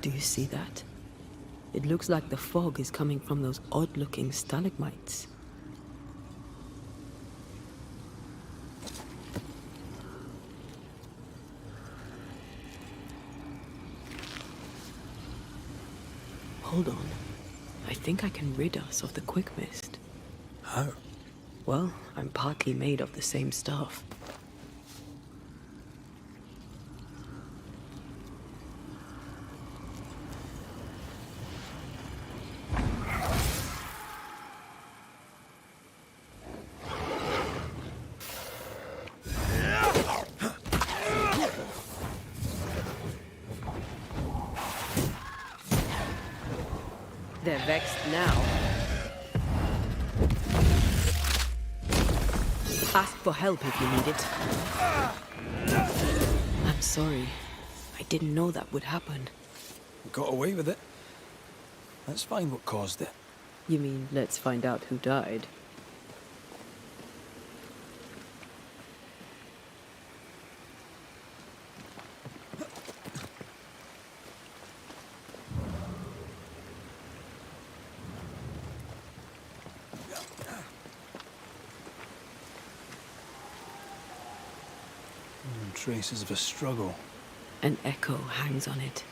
Do you see that? It looks like the fog is coming from those odd-looking stalagmites. Hold on. I think I can rid us of the quick mist. How? Well, I'm partly made of the same stuff. They're vexed now. Ask for help if you need it. I'm sorry. I didn't know that would happen. Got away with it. Let's find what caused it. You mean, let's find out who died? Traces of a struggle. An echo hangs on it.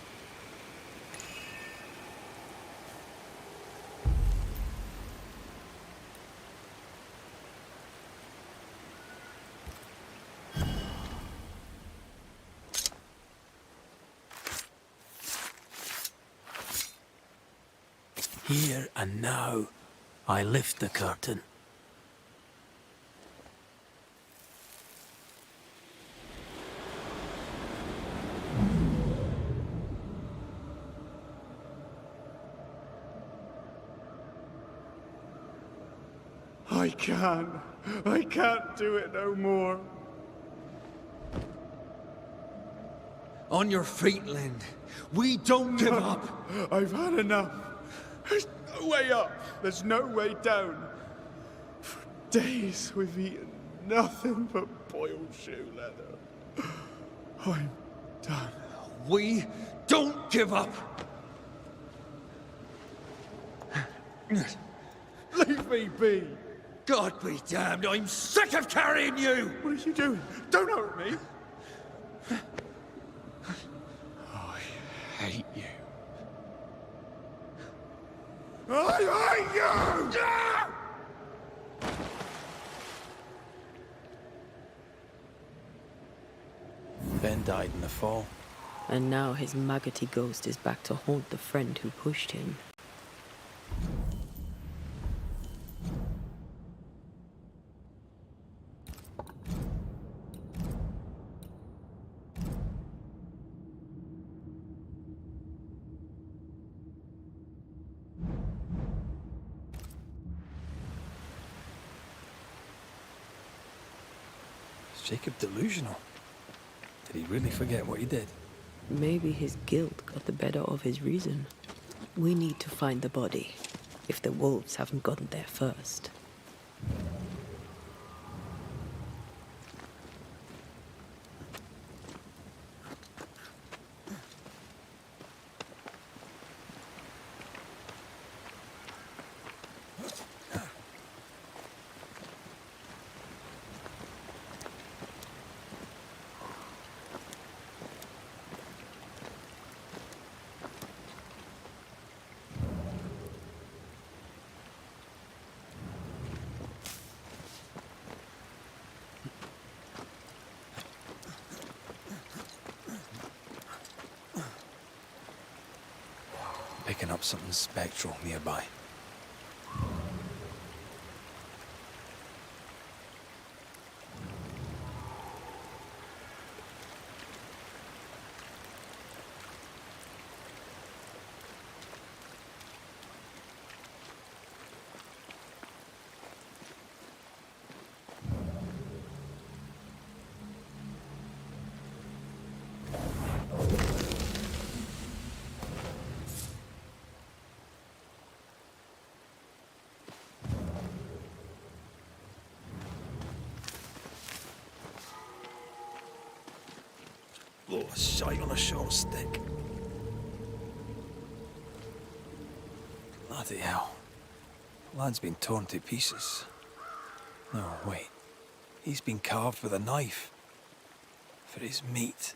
Here and now, I lift the curtain. I can't do it no more. On your feet, Len. We don't give up. I've had enough. There's no way up. There's no way down. For days we've eaten nothing but boiled shoe leather. I'm done. We don't give up. Leave me be. God be damned, I'm sick of carrying you! What are you doing? Don't hurt me. I hate you. I hate you! Ben died in the fall. And now his maggoty ghost is back to haunt the friend who pushed him. Is Jacob delusional? Did he really forget what he did? Maybe his guilt got the better of his reason. We need to find the body, if the wolves haven't gotten there first. Picking up something spectral nearby. Oh, a shite on a short stick. Bloody hell. Lad's been torn to pieces. No, wait. He's been carved with a knife. For his meat.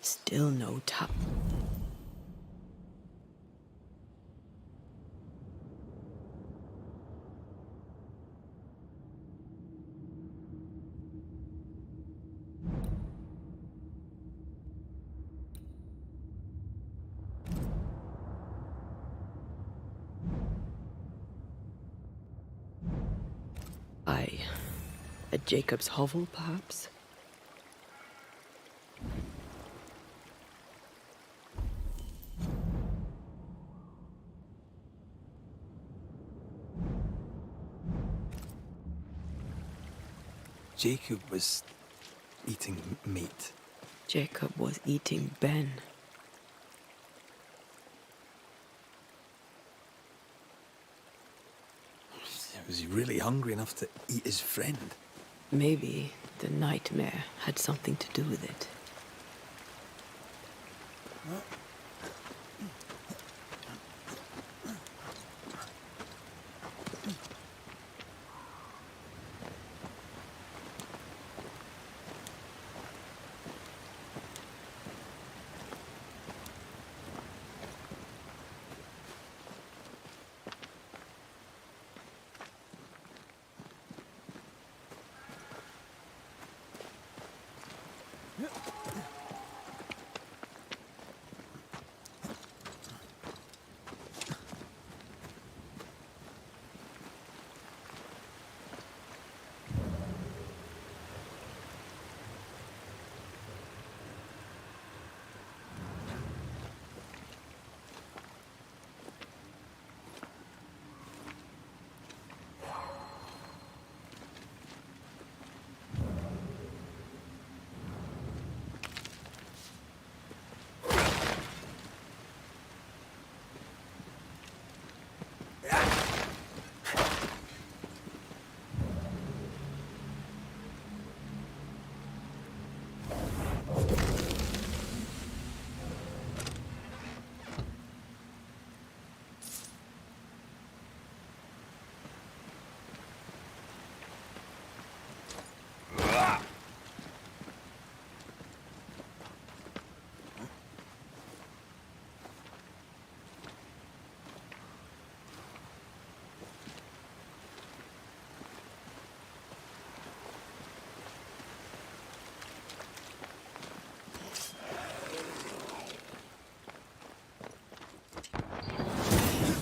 Still no tap. At Jacob's hovel, perhaps? Jacob was eating meat. Jacob was eating Ben. Was he really hungry enough to eat his friend? Maybe the nightmare had something to do with it.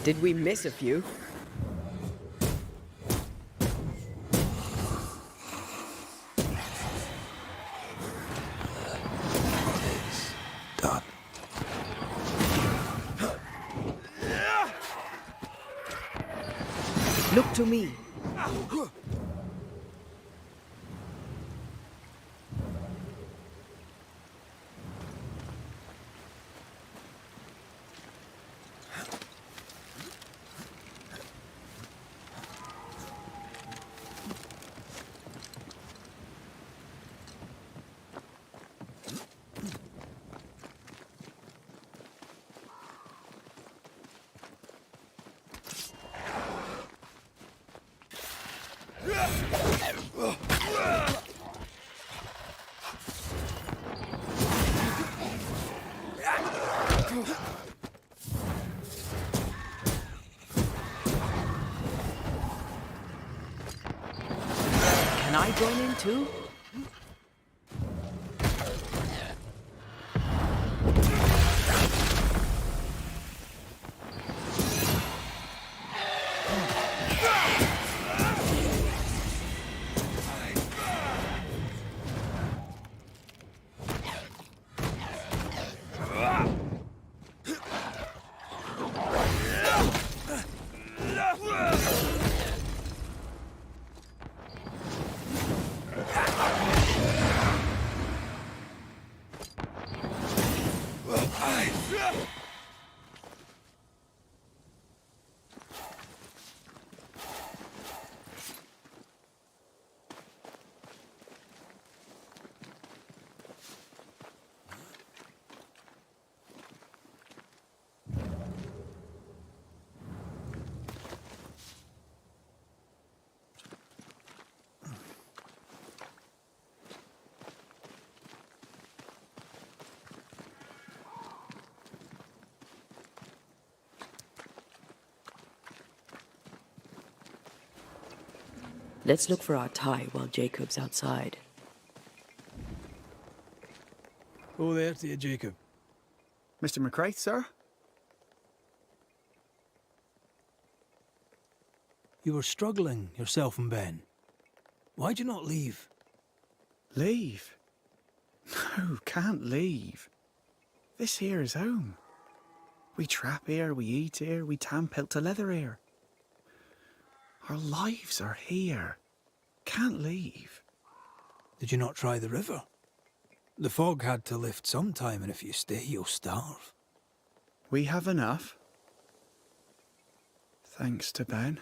Did we miss a few? Done. Look to me. Can I join in too? Let's look for our tie while Jacob's outside. Oh, there to you, Jacob. Mr. McCraith, sir? You were struggling, yourself and Ben. Why'd you not leave? Leave? No, can't leave. This here is home. We trap here, we eat here, we tan pelt to leather here. Our lives are here. Can't leave. Did you not try the river? The fog had to lift sometime, and if you stay, you'll starve. We have enough. Thanks to Ben.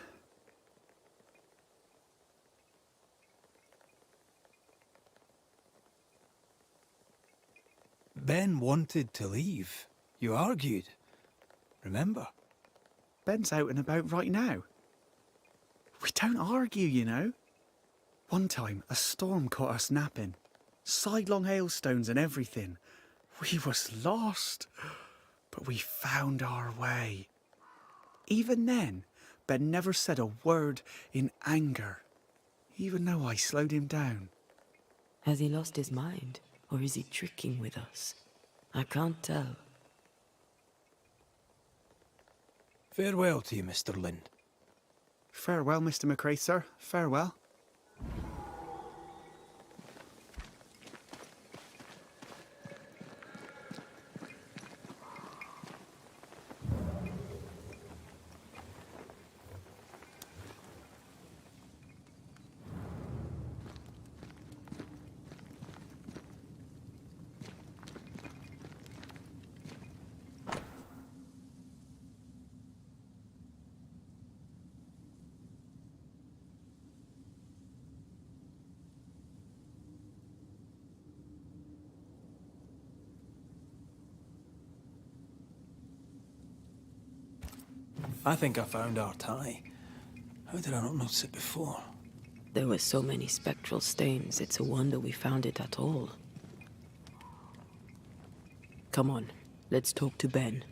Ben wanted to leave. You argued. Remember? Ben's out and about right now. We don't argue, you know. One time, a storm caught us napping. Sidelong hailstones and everything. We was lost. But we found our way. Even then, Ben never said a word in anger. Even though I slowed him down. Has he lost his mind? Or is he tricking with us? I can't tell. Farewell to you, Mr. Lind. Farewell, Mr. McCraith, sir. Farewell. I think I found our tie. How did I not notice it before? There were so many spectral stains, it's a wonder we found it at all. Come on, let's talk to Ben.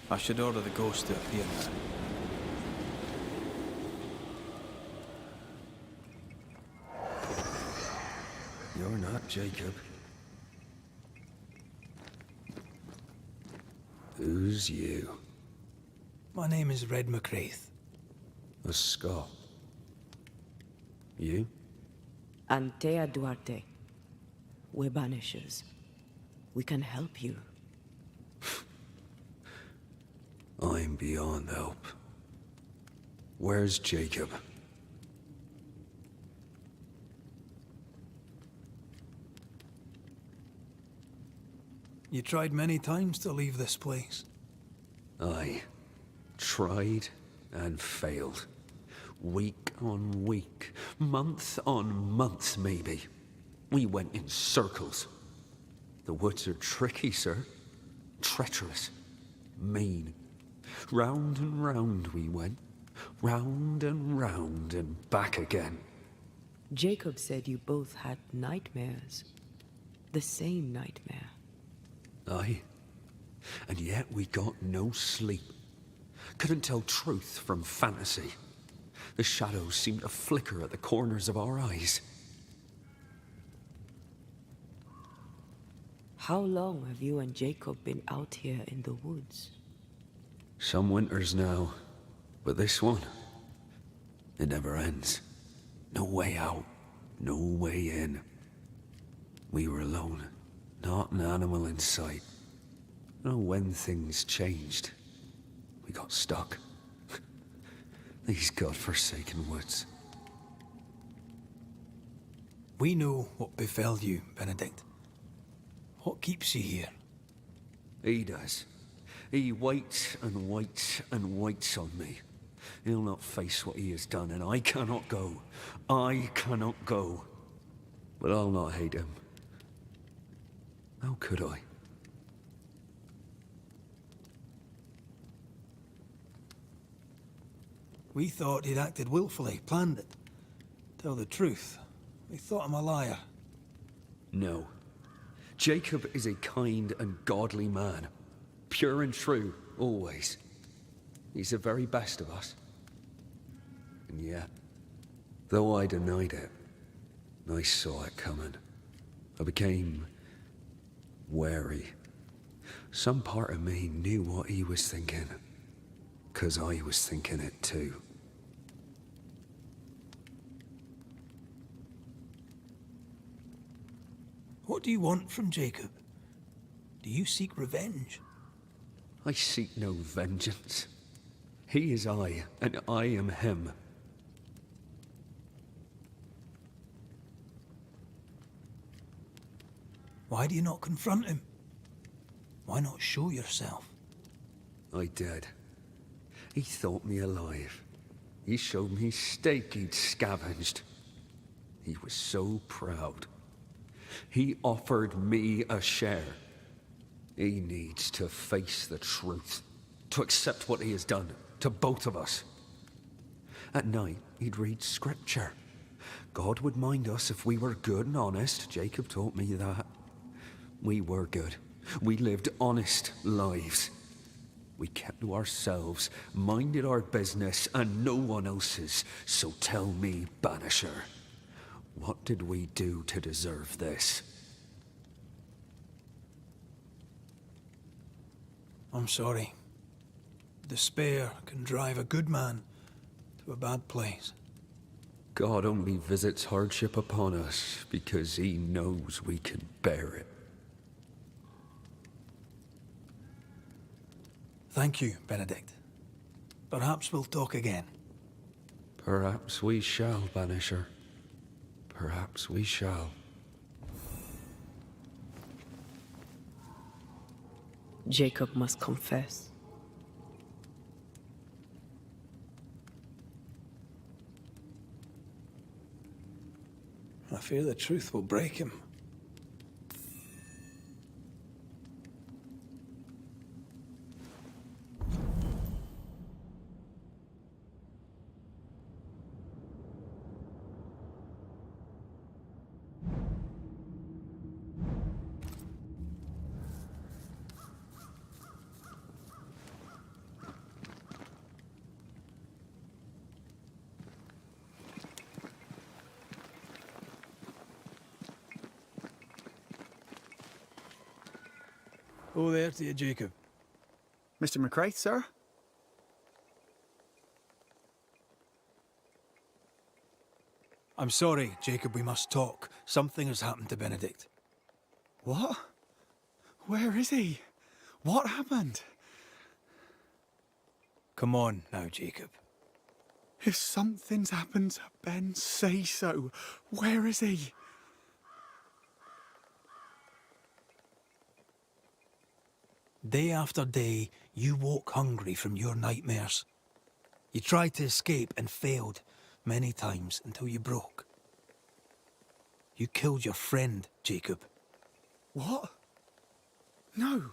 I should order the ghost to appear now. You're not Jacob. Who's you? My name is Red McCraith. A Scot. You? Antea Duarte. We're Banishers. We can help you. I'm beyond help. Where's Jacob? You tried many times to leave this place. I tried and failed. Week on week, month on month, maybe. We went in circles. The woods are tricky, sir. Treacherous. Mean. Round and round we went. Round and back again. Jacob said you both had nightmares. The same nightmare. Aye. And yet we got no sleep. Couldn't tell truth from fantasy. The shadows seemed to flicker at the corners of our eyes. How long have you and Jacob been out here in the woods? Some winters now, but this one, it never ends. No way out, no way in. We were alone, not an animal in sight. I don't know when things changed. We got stuck. These godforsaken woods. We know what befell you, Benedict. What keeps you here? He does. He waits and waits and waits on me. He'll not face what he has done, and I cannot go. I cannot go. But I'll not hate him. How could I? We thought he'd acted willfully, planned it. Tell the truth, we thought him a liar. No. Jacob is a kind and godly man. Pure and true, always. He's the very best of us. And yet, though I denied it, I saw it coming. I became wary. Some part of me knew what he was thinking, 'cause I was thinking it too. What do you want from Jacob? Do you seek revenge? I seek no vengeance. He is I, and I am him. Why do you not confront him? Why not show yourself? I did. He thought me alive. He showed me steak he'd scavenged. He was so proud. He offered me a share. He needs to face the truth, to accept what he has done to both of us. At night, he'd read scripture. God would mind us if we were good and honest. Jacob taught me that. We were good. We lived honest lives. We kept to ourselves, minded our business and no one else's. So tell me, Banisher, what did we do to deserve this? I'm sorry. Despair can drive a good man to a bad place. God only visits hardship upon us because he knows we can bear it. Thank you, Benedict. Perhaps we'll talk again. Perhaps we shall, Banisher. Perhaps we shall. Jacob must confess. I fear the truth will break him. Oh, there to you, Jacob. Mr. McCraith, sir? I'm sorry, Jacob, we must talk. Something has happened to Benedict. What? Where is he? What happened? Come on now, Jacob. If something's happened to Ben, say so. Where is he? Day after day, you woke hungry from your nightmares. You tried to escape and failed many times until you broke. You killed your friend, Jacob. What? No.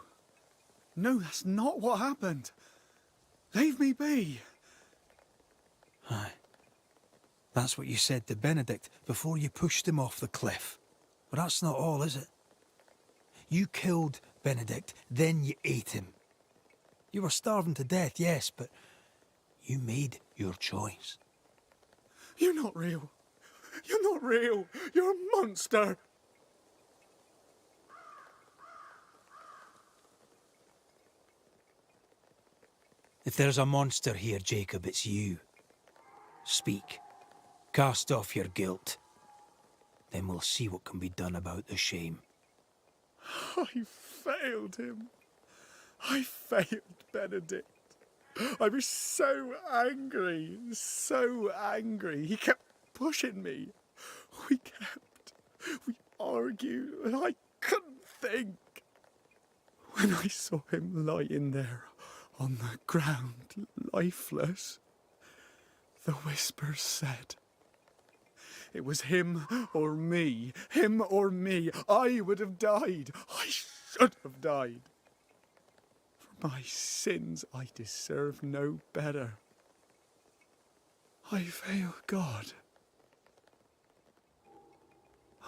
No, that's not what happened. Leave me be. Aye. That's what you said to Benedict before you pushed him off the cliff. But that's not all, is it? You killed Benedict, then you ate him. You were starving to death, yes, but you made your choice. You're not real. You're not real. You're a monster. If there's a monster here, Jacob, it's you. Speak. Cast off your guilt. Then we'll see what can be done about the shame. I failed him. I failed Benedict. I was so angry, so angry. He kept pushing me. We argued, and I couldn't think. When I saw him lying there on the ground, lifeless, the whispers said, it was him or me, him or me. I would have died. I should have died. For my sins, I deserve no better. I failed God.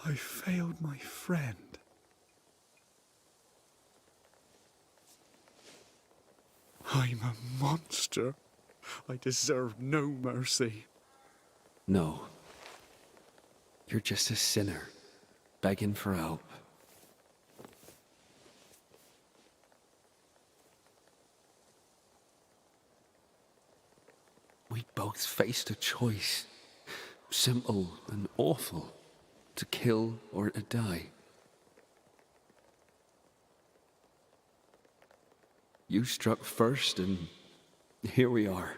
I failed my friend. I'm a monster. I deserve no mercy. No. You're just a sinner, begging for help. We both faced a choice, simple and awful, to kill or to die. You struck first, and here we are.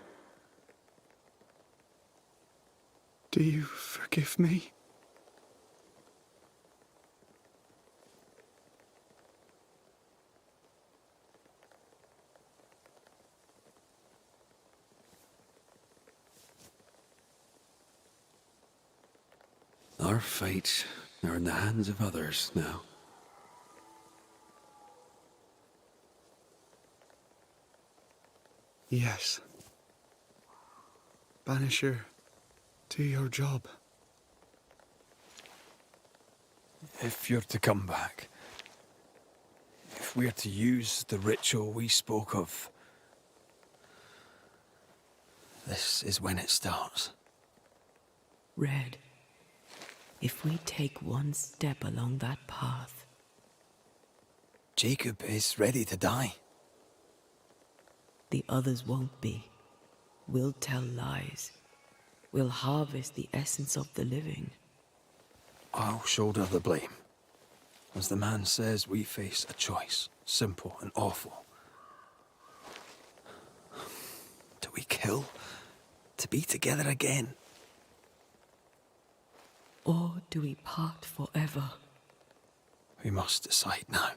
Do you forgive me? Our fates are in the hands of others now. Yes. Banisher, do your job. If you're to come back, if we're to use the ritual we spoke of, this is when it starts. Red, if we take one step along that path... Jacob is ready to die. The others won't be. We'll tell lies. We'll harvest the essence of the living. I'll shoulder the blame. As the man says, we face a choice, simple and awful. Do we kill to be together again? Or do we part forever? We must decide now.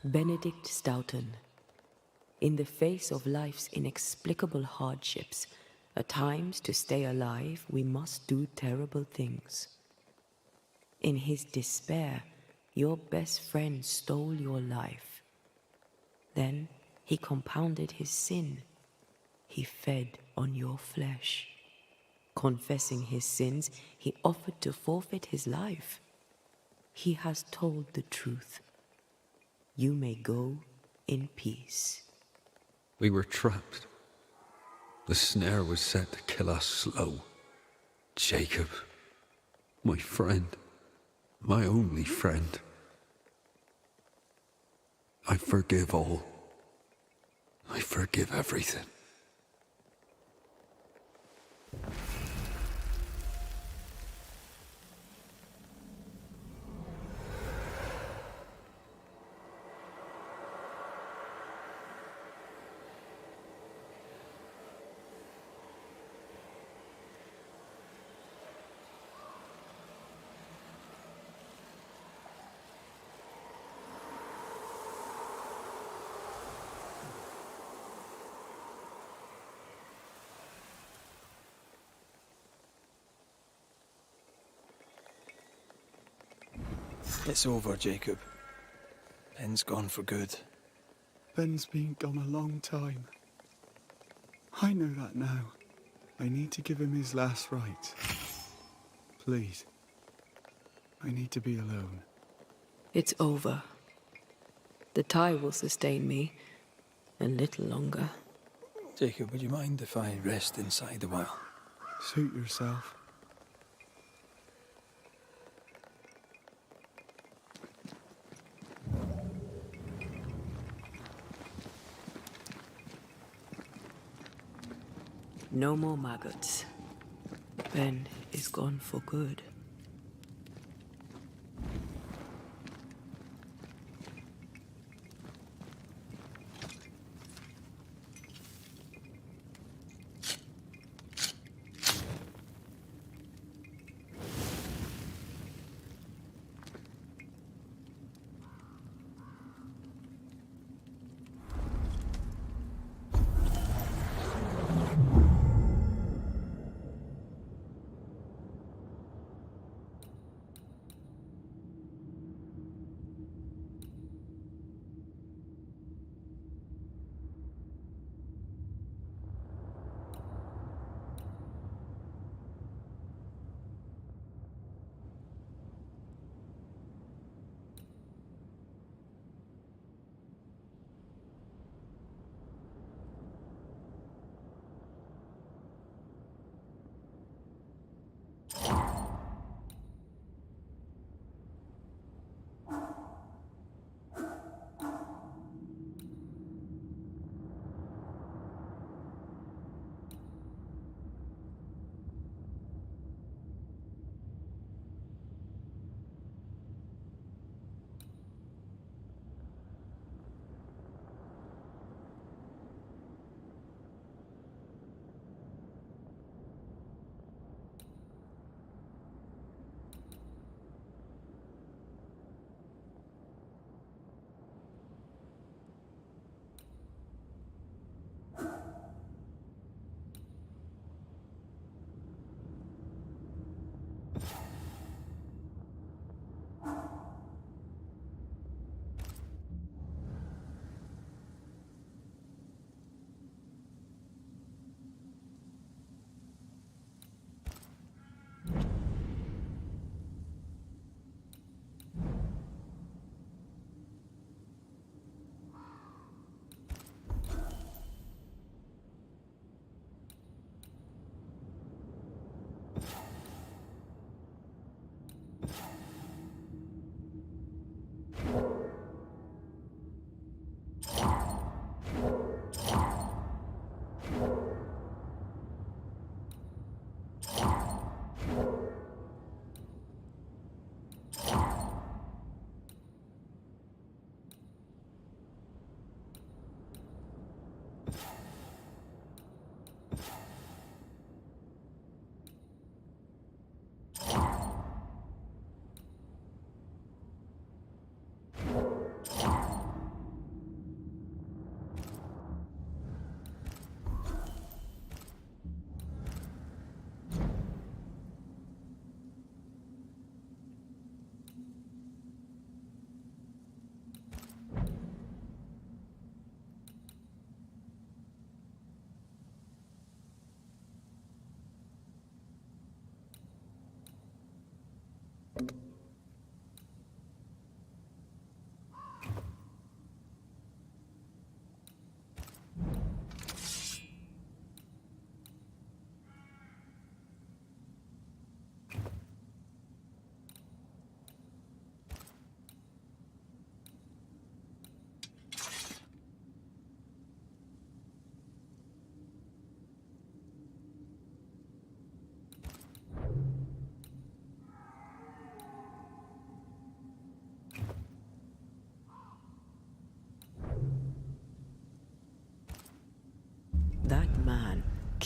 Benedict Stoughton. In the face of life's inexplicable hardships, at times to stay alive, we must do terrible things. In his despair, your best friend stole your life. Then he compounded his sin. He fed on your flesh. Confessing his sins, he offered to forfeit his life. He has told the truth. You may go in peace. We were trapped. The snare was set to kill us slow. Jacob, my friend, my only friend. I forgive all. I forgive everything. It's over, Jacob. Ben's gone for good. Ben's been gone a long time. I know that now. I need to give him his last rites. Please. I need to be alone. It's over. The tie will sustain me a little longer. Jacob, would you mind if I rest inside a while? Suit yourself. No more maggots. Ben is gone for good.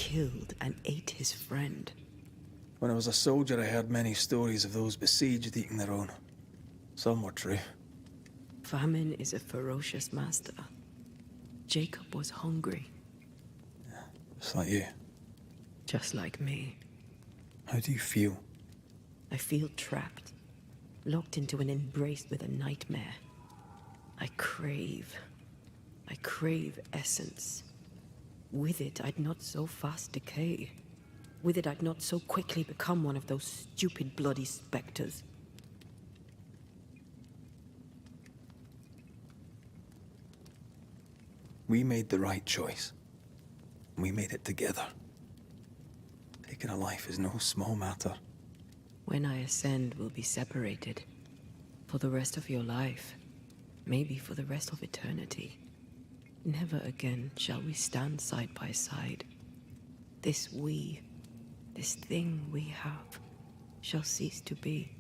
killed and ate his friend. When I was a soldier, I heard many stories of those besieged eating their own. Some were true. Famine is a ferocious master. Jacob was hungry. Just like you. Just like me. How do you feel? I feel trapped, locked into an embrace with a nightmare. I crave essence. With it, I'd not so fast decay. With it, I'd not so quickly become one of those stupid bloody spectres. We made the right choice. We made it together. Taking a life is no small matter. When I ascend, we'll be separated. For the rest of your life. Maybe for the rest of eternity. Never again shall we stand side by side. This thing we have, shall cease to be.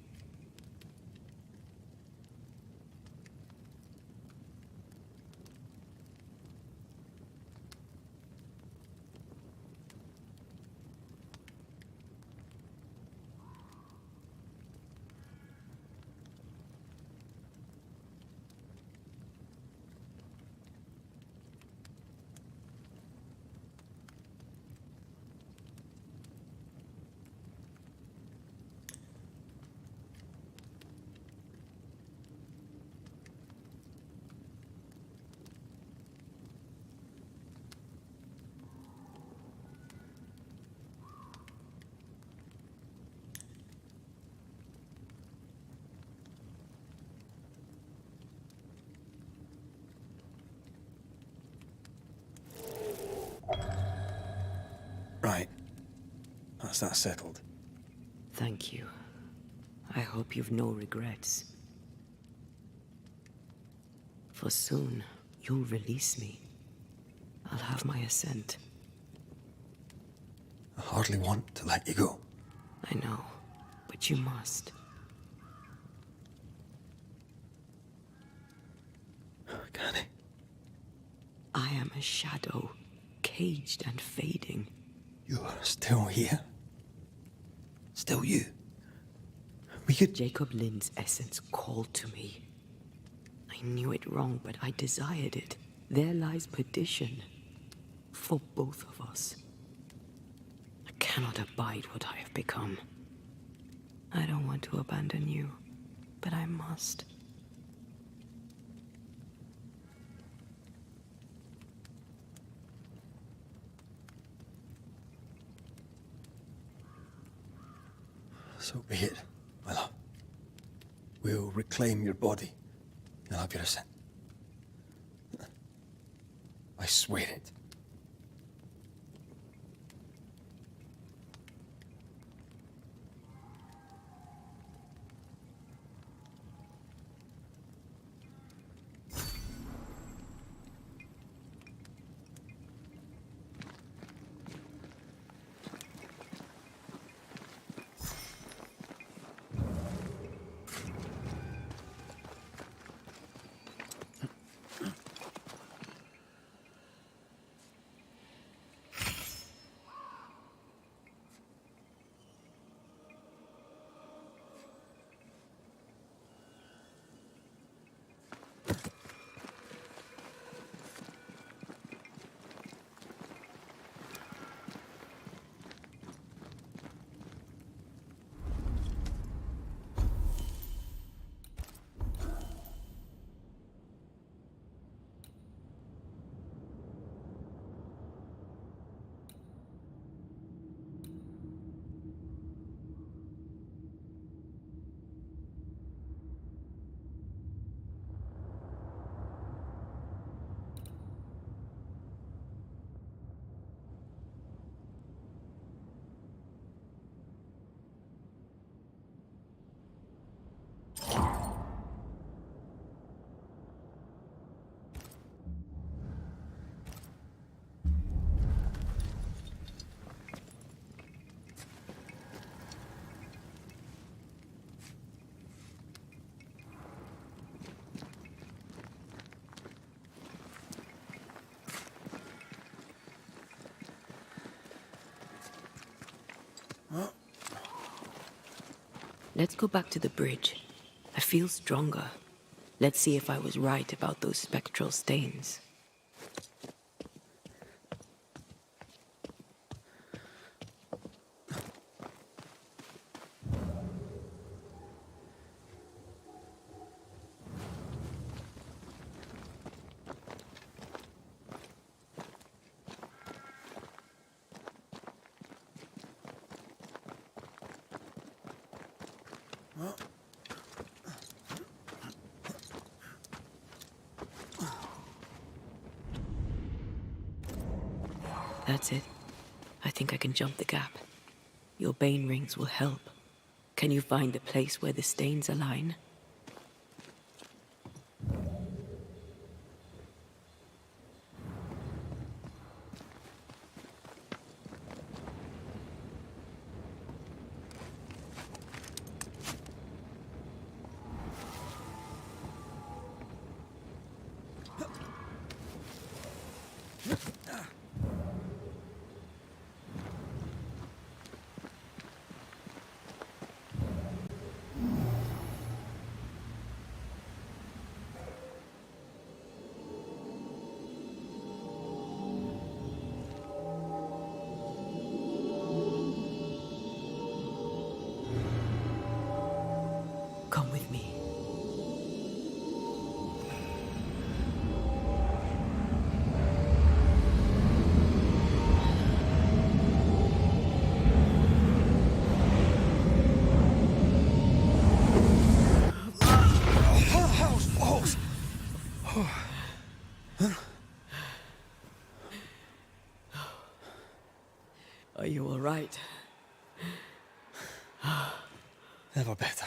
Right. That's that settled. Thank you. I hope you've no regrets. For soon, you'll release me. I'll have my ascent. I hardly want to let you go. I know, but you must. Can I? I am a shadow, caged and fading. You are still here? Still you? We could... Jacob Lind's essence called to me. I knew it wrong, but I desired it. There lies perdition. For both of us. I cannot abide what I have become. I don't want to abandon you, but I must. So be it, my love. We'll reclaim your body. You'll have your ascent. I swear it. Let's go back to the bridge. I feel stronger. Let's see if I was right about those spectral stains. That's it. I think I can jump the gap. Your bane rings will help. Can you find the place where the stains align? Come with me. Are you all right? Never better.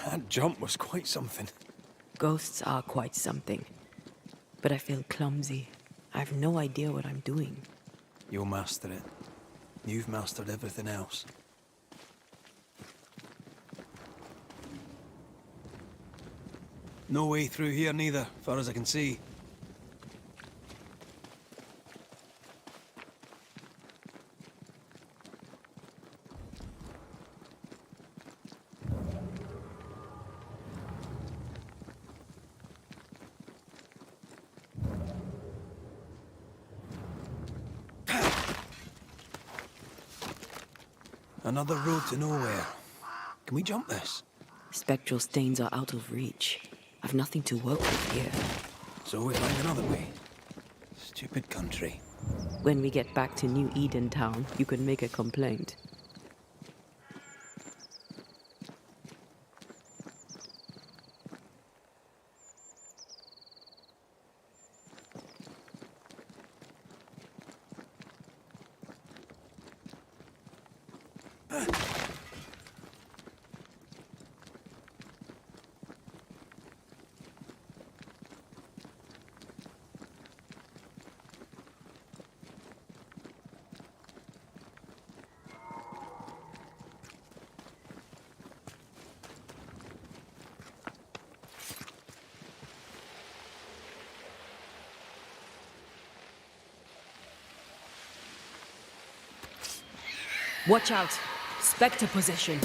That jump was quite something. Ghosts are quite something. But I feel clumsy. I have no idea what I'm doing. You'll master it. You've mastered everything else. No way through here neither, far as I can see. Another road to nowhere. Can we jump this? Spectral stains are out of reach. I've nothing to work with here. So we find another way. Stupid country. When we get back to New Eden Town, you can make a complaint. Watch out! Spectre possession!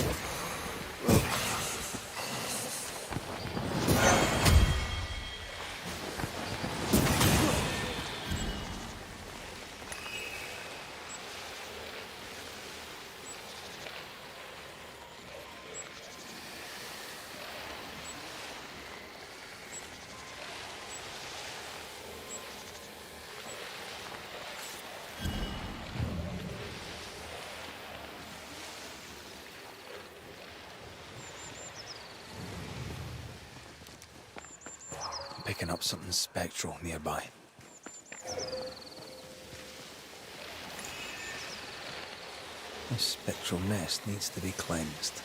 Picking up something spectral nearby. This spectral nest needs to be cleansed.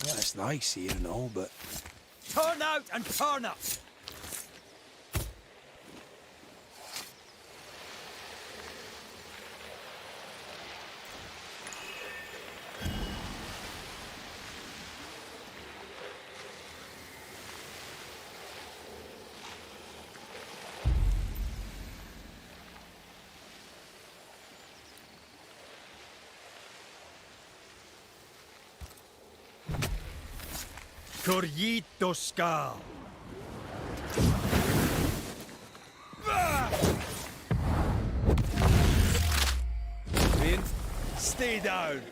Yeah, it's nice here and all, but... Turn out and turn up! Corrito Skal. Wind, stay down.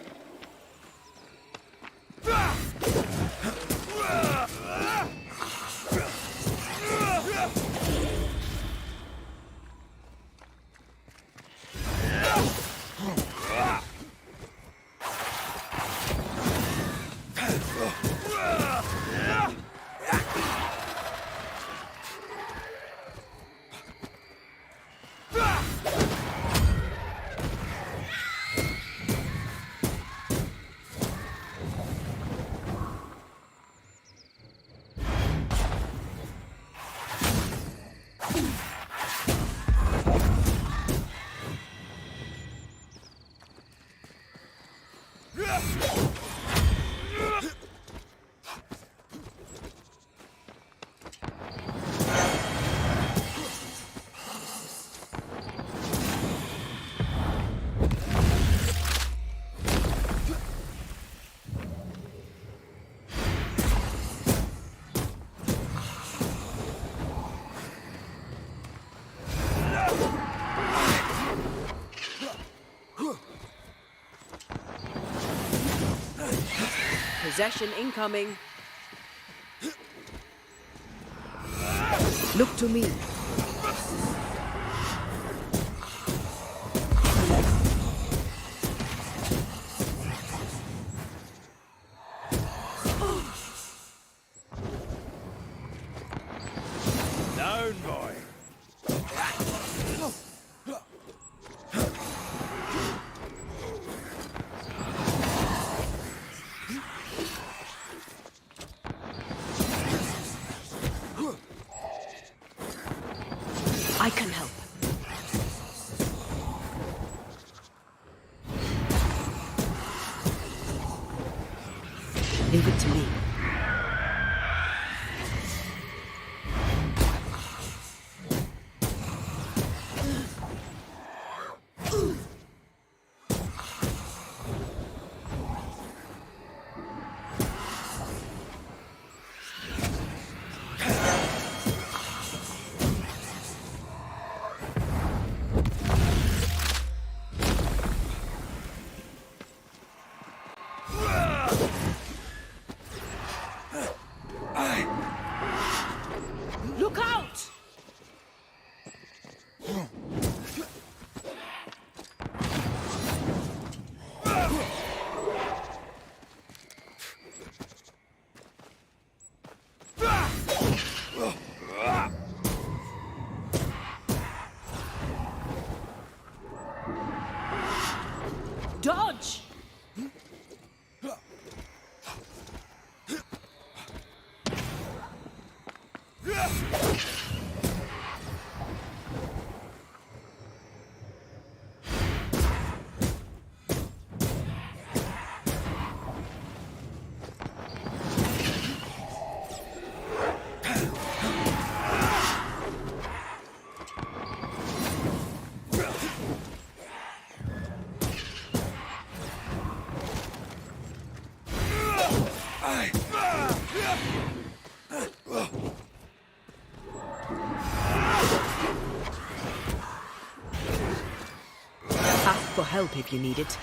Possession incoming. Look to me. Leave it to me. Look out! Dodge! Ask for help if you need it.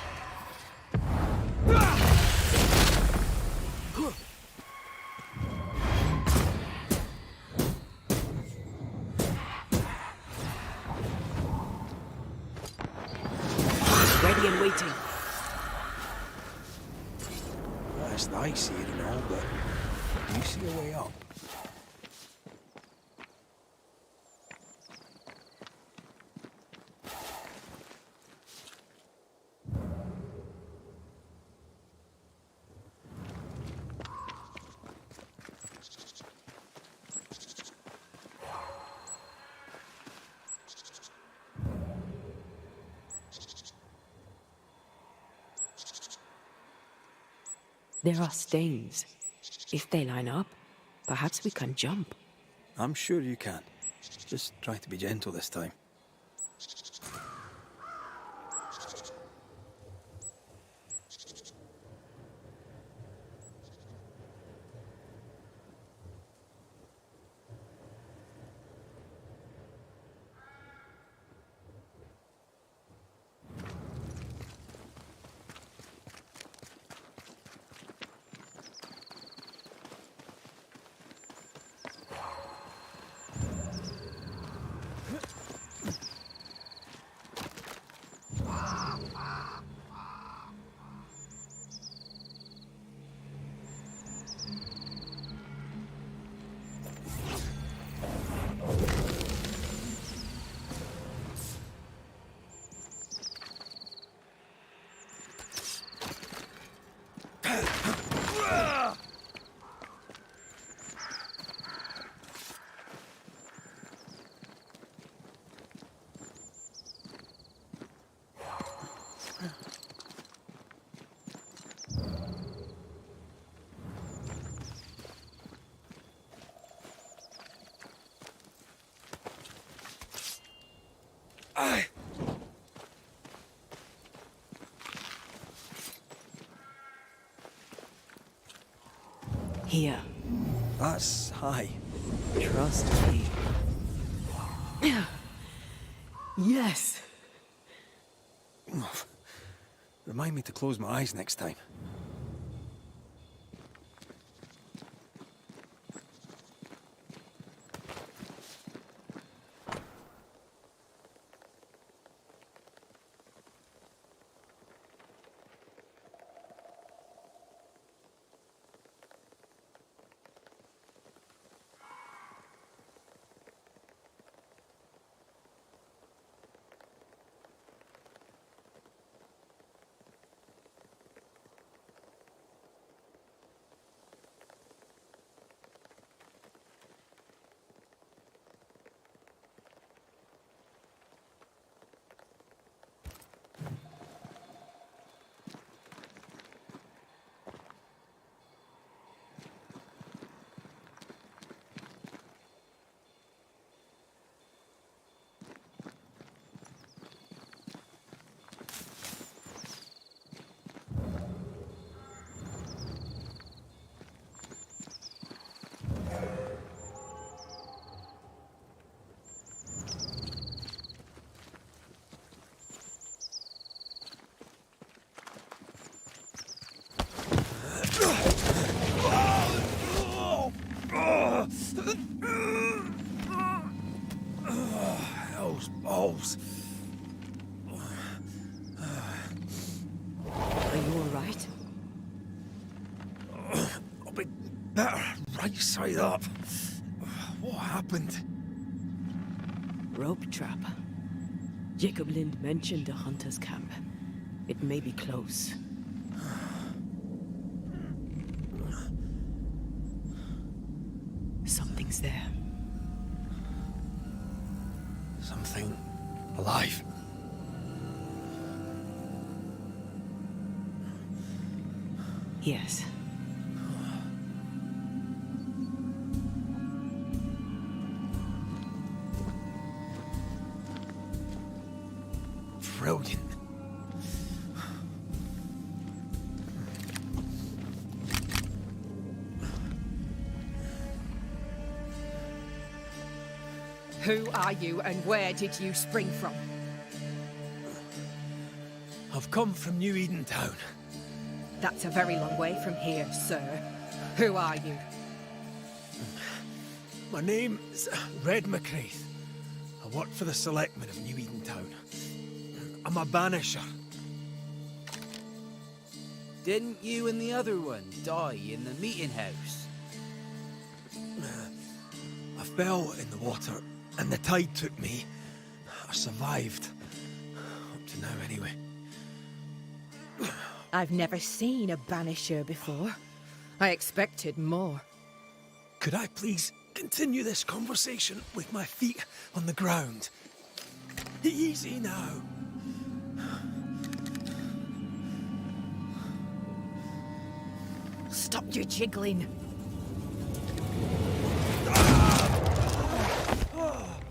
Ready and waiting. Well, it's nice here and all, but do you see a way up? There are stains. If they line up, perhaps we can jump. I'm sure you can. Just try to be gentle this time. Here. That's high. Trust me. Yes. Remind me to close my eyes next time. better right side up. What happened? Rope trap. Jacob Lind mentioned a hunter's camp. It may be close. Something's there. Something alive. Yes. Brilliant. Who are you and where did you spring from? I've come from New Eden Town. That's a very long way from here, sir. Who are you? My name's Red McCraith. I work for the selectmen of New Eden Town. I'm a banisher. Didn't you and the other one die in the meeting house? I fell in the water and the tide took me. I survived. Up to now, anyway. I've never seen a banisher before. I expected more. Could I please continue this conversation with my feet on the ground? Easy now. Stop your jiggling.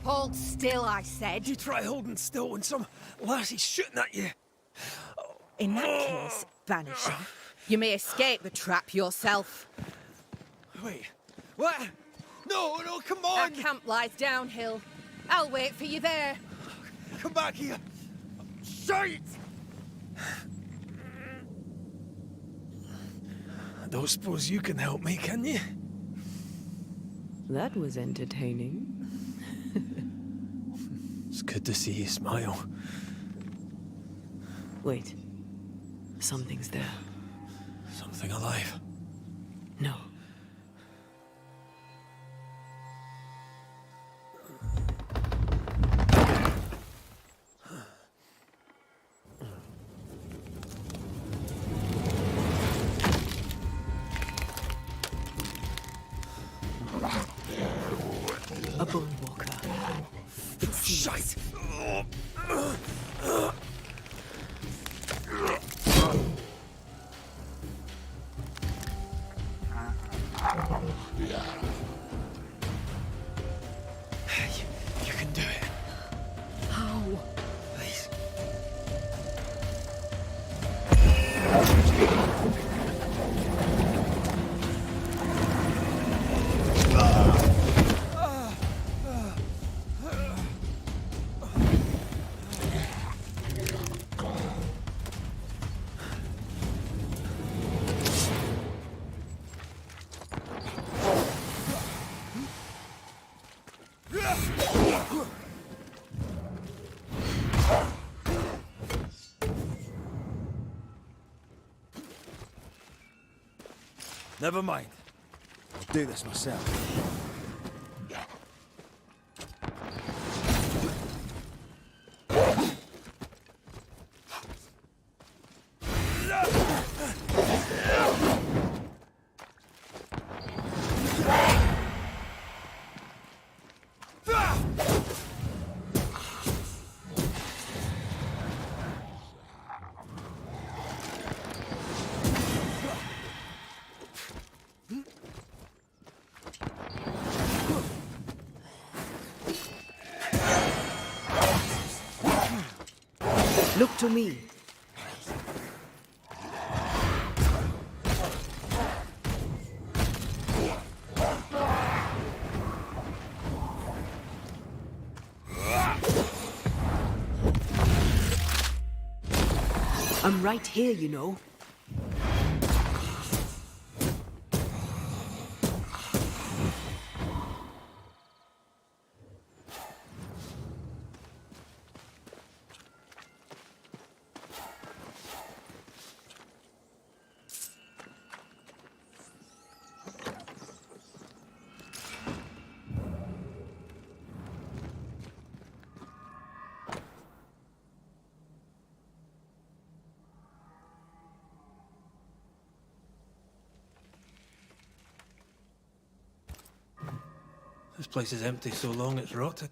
Hold still, I said. You try holding still when some lassie's shooting at you. In that case, Banisher, you may escape the trap yourself. Wait, what? No, come on! Our camp lies downhill. I'll wait for you there. Come back here. Shite! I don't suppose you can help me, can you? That was entertaining. It's good to see you smile. Wait. Something's there. Something alive? No. A bone walker. It's shite! You can do it. How? Please. Never mind. I'll do this myself. Look to me. I'm right here, you know. This place is empty so long it's rotted.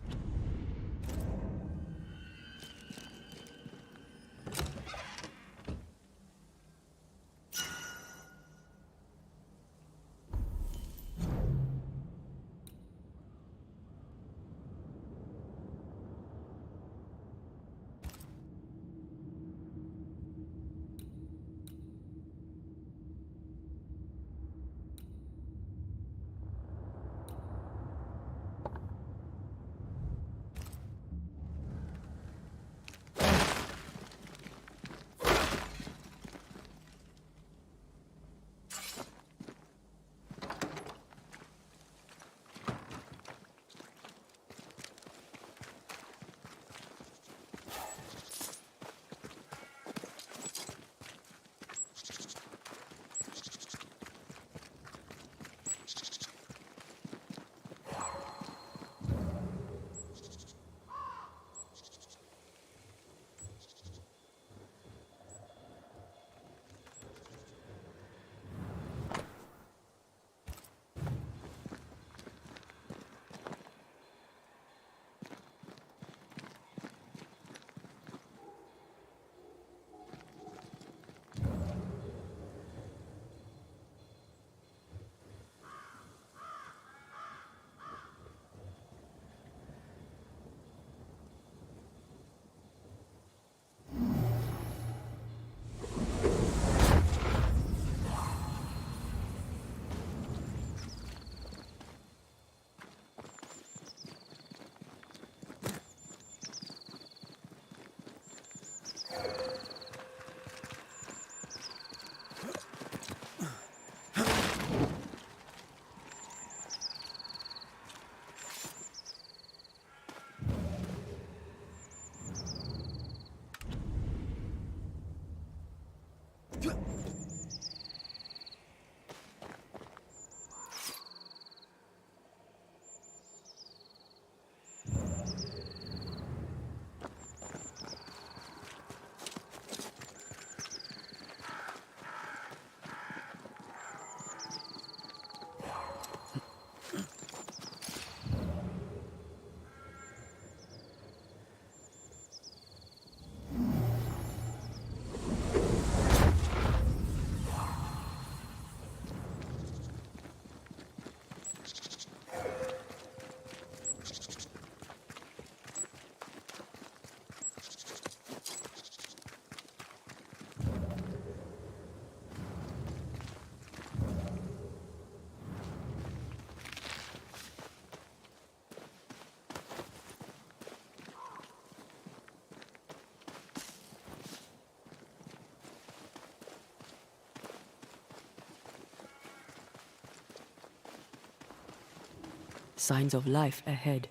Signs of life ahead.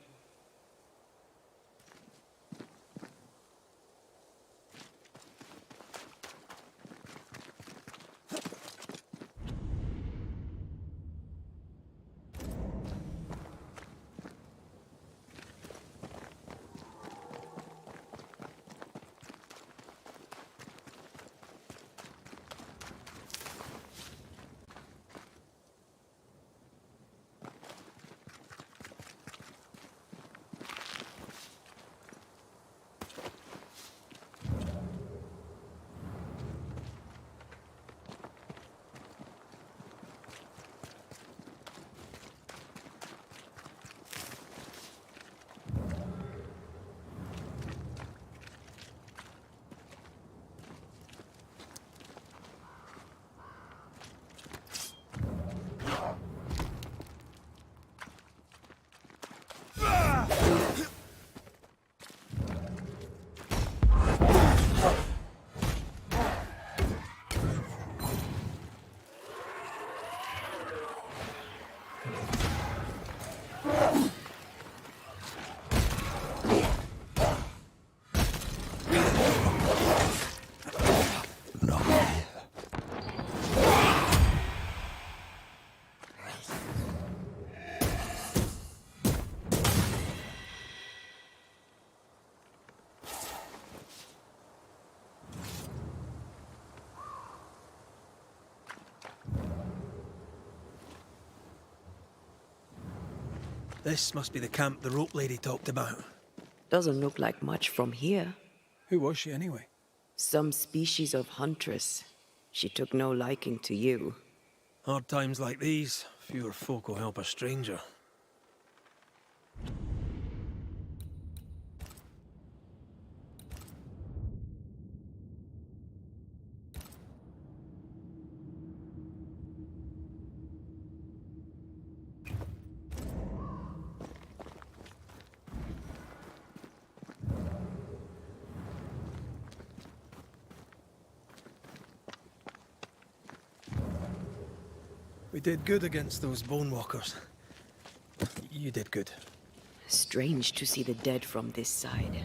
This must be the camp the rope lady talked about. Doesn't look like much from here. Who was she anyway? Some species of huntress. She took no liking to you. Hard times like these, fewer folk will help a stranger. We did good against those bone walkers. You did good. Strange to see the dead from this side.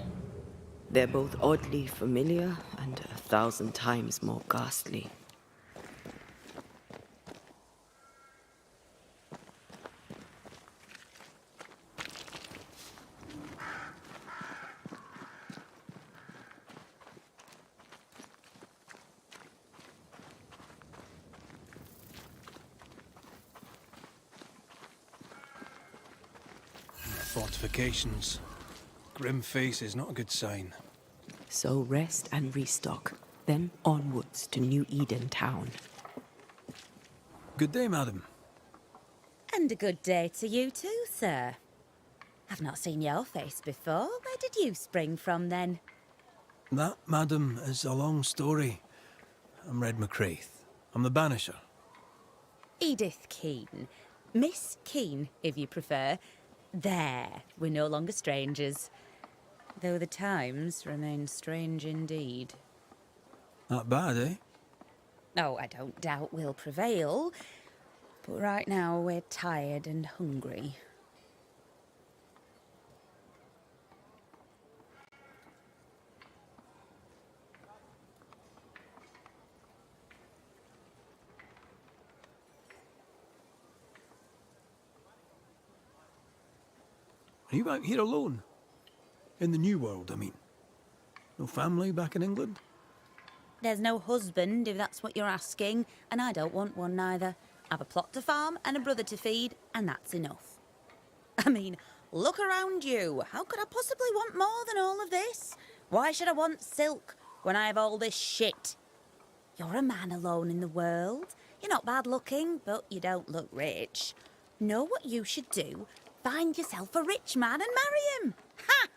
They're both oddly familiar and 1,000 times more ghastly. Fortifications. Grim face is not a good sign. So rest and restock, then onwards to New Eden town. Good day, madam. And a good day to you too, sir. I've not seen your face before. Where did you spring from, then? That, madam, is a long story. I'm Red McCraith. I'm the Banisher. Edith Keane. Miss Keane, if you prefer. There, we're no longer strangers. Though the times remain strange indeed. Not bad, eh? Oh, I don't doubt we'll prevail. But right now we're tired and hungry. Are you out here alone? In the New World, I mean. No family back in England? There's no husband, if that's what you're asking, and I don't want one neither. I've a plot to farm and a brother to feed, and that's enough. I mean, look around you. How could I possibly want more than all of this? Why should I want silk when I have all this shit? You're a man alone in the world. You're not bad looking, but you don't look rich. Know what you should do? Find yourself a rich man and marry him. Ha!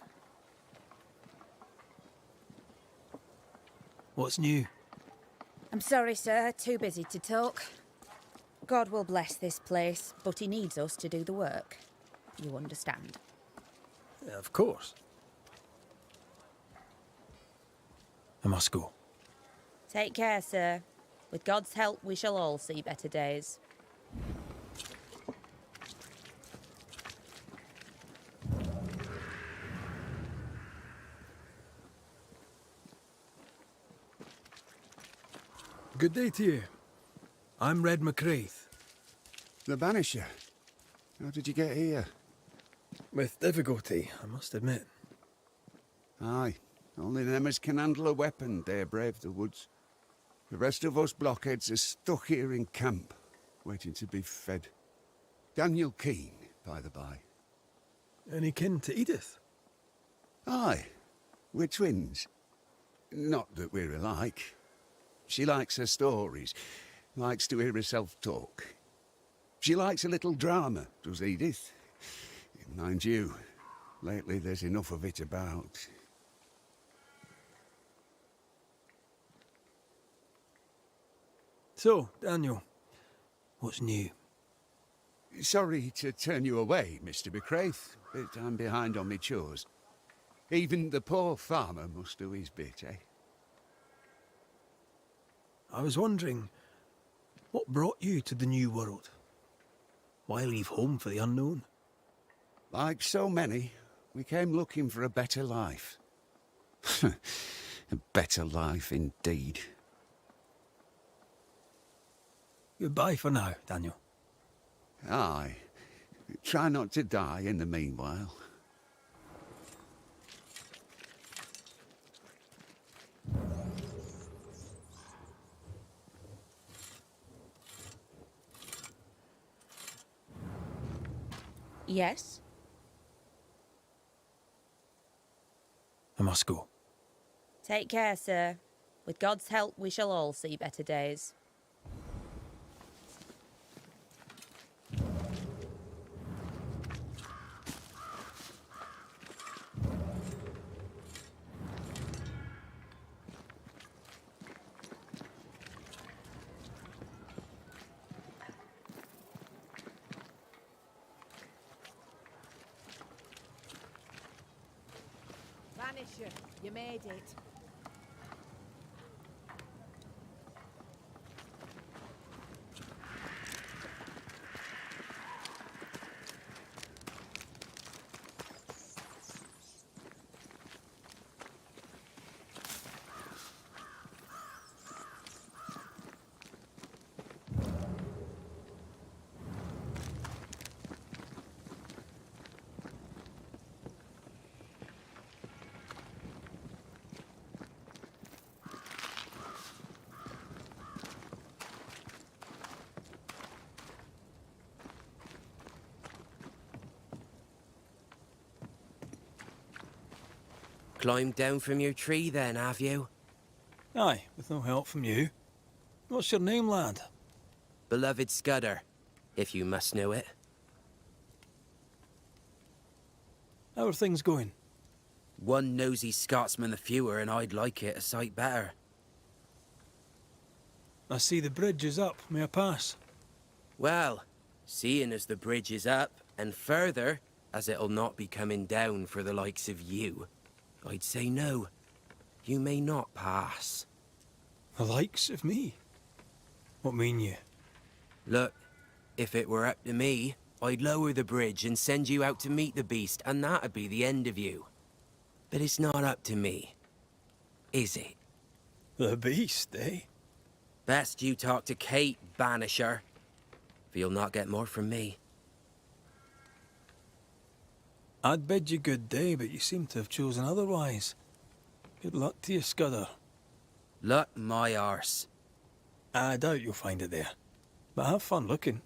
What's new? I'm sorry, sir. Too busy to talk. God will bless this place, but he needs us to do the work. You understand? Yeah, of course. I must go. Take care, sir. With God's help, we shall all see better days. Good day to you. I'm Red McCraith. The Banisher. How did you get here? With difficulty, I must admit. Aye. Only them as can handle a weapon dare brave the woods. The rest of us blockheads are stuck here in camp, waiting to be fed. Daniel Keane, by the by. Any kin to Edith? Aye. We're twins. Not that we're alike. She likes her stories, likes to hear herself talk. She likes a little drama, does Edith. Mind you, lately there's enough of it about. So, Daniel, what's new? Sorry to turn you away, Mr. McCraith, but I'm behind on my chores. Even the poor farmer must do his bit, eh? I was wondering, what brought you to the New World? Why leave home for the unknown? Like so many, we came looking for a better life. A better life indeed. Goodbye for now, Daniel. Aye. Try not to die in the meanwhile. Yes? I must go. Take care, sir. With God's help, we shall all see better days. Banisher, you made it. Climbed down from your tree then, have you? Aye, with no help from you. What's your name, lad? Beloved Scudder, if you must know it. How are things going? One nosy Scotsman the fewer, and I'd like it a sight better. I see the bridge is up. May I pass? Well, seeing as the bridge is up, and further, as it'll not be coming down for the likes of you, I'd say no. You may not pass. The likes of me? What mean you? Look, if it were up to me, I'd lower the bridge and send you out to meet the beast, and that'd be the end of you. But it's not up to me, is it? The beast, eh? Best you talk to Kate, Banisher. For you'll not get more from me. I'd bid you good day, but you seem to have chosen otherwise. Good luck to you, Scudder. Luck my arse. I doubt you'll find it there. But have fun looking.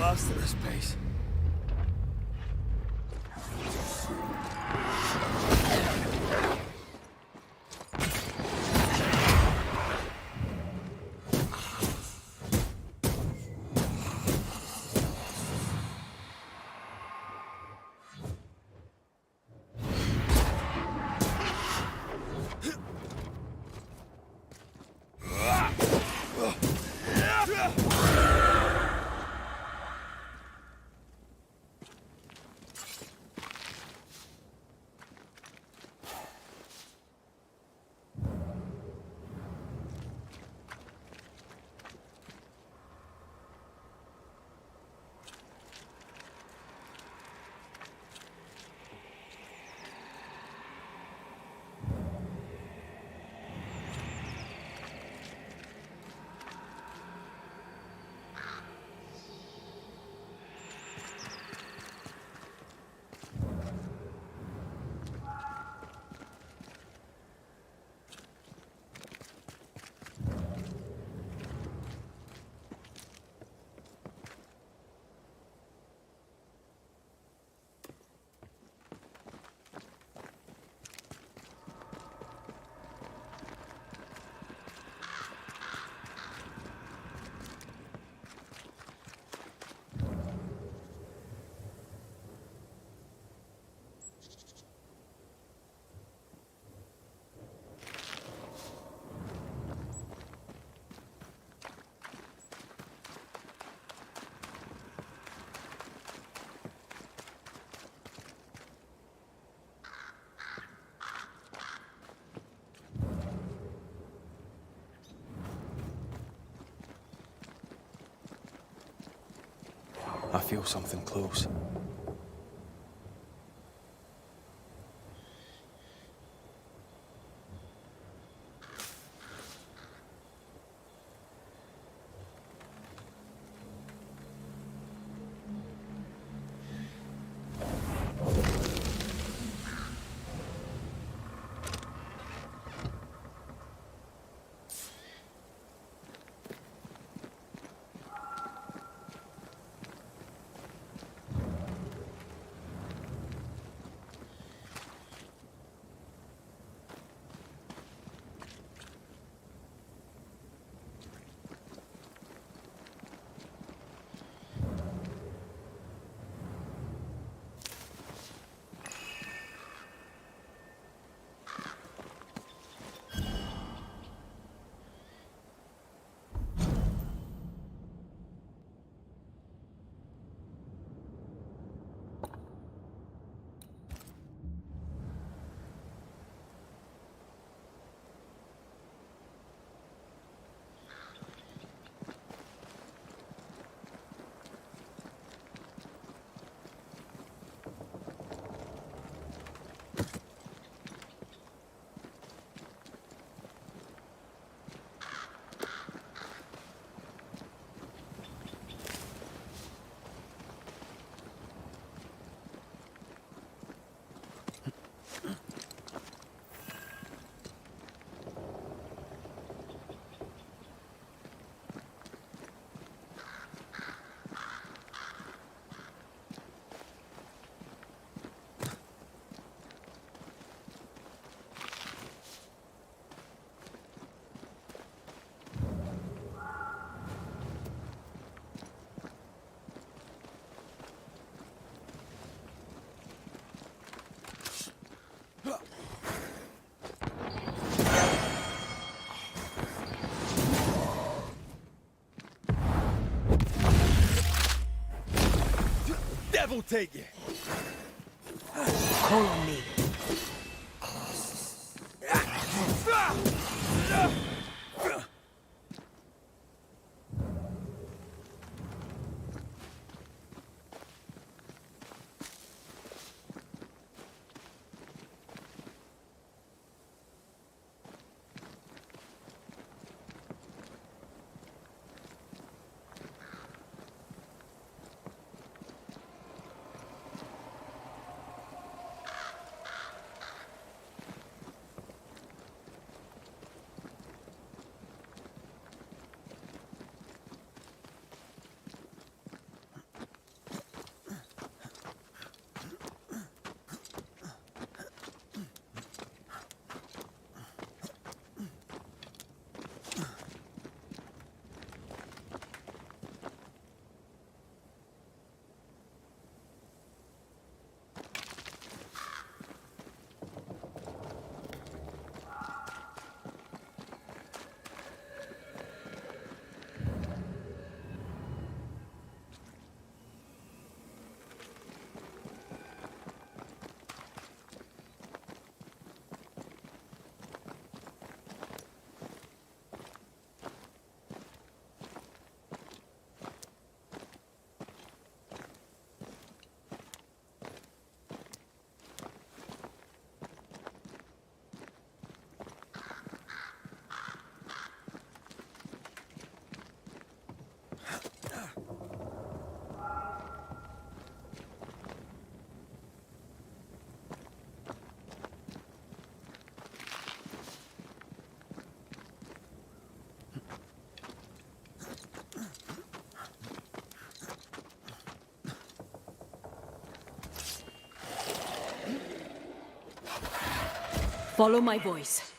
Last of this place. I feel something close. Devil take you! Call on me. Follow my voice.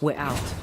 We're out.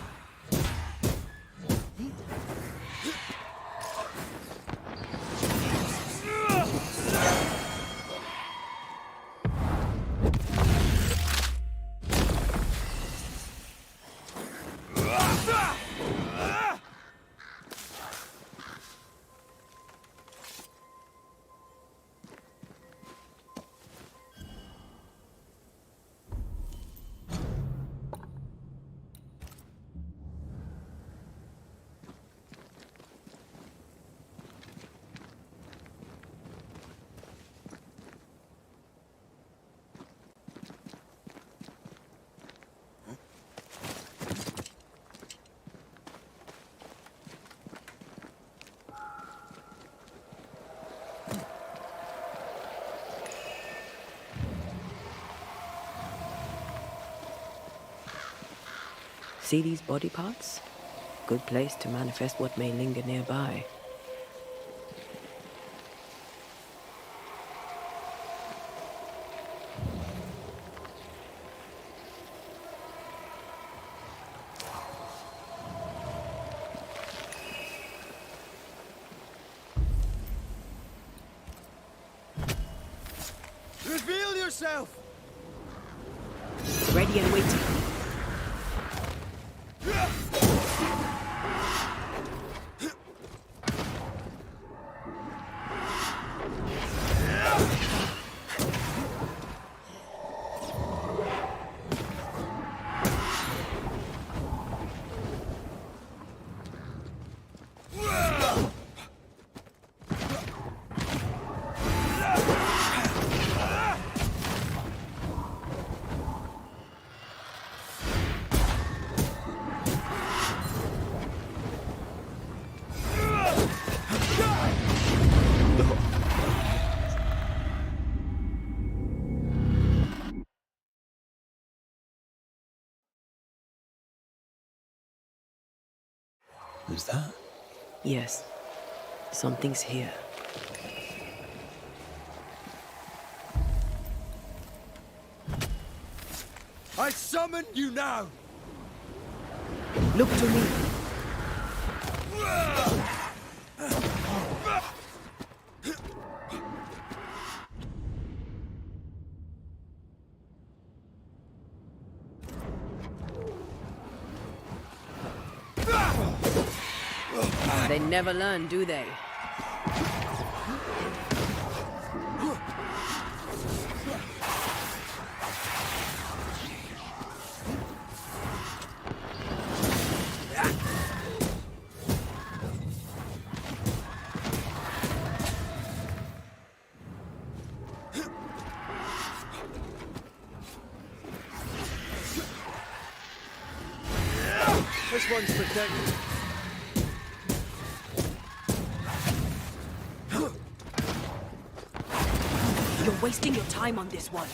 See these body parts? Good place to manifest what may linger nearby. Reveal yourself! Ready and waiting. Is that? Yes. Something's here. I summon you now! Look to me. They never learn, do they? This one's protected. You're wasting your time on this one.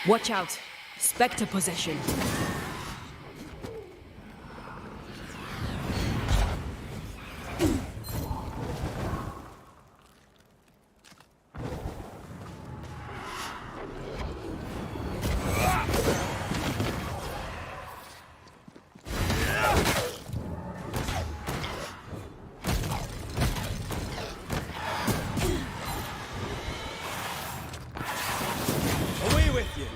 Watch out. Spectre possession. Away with you!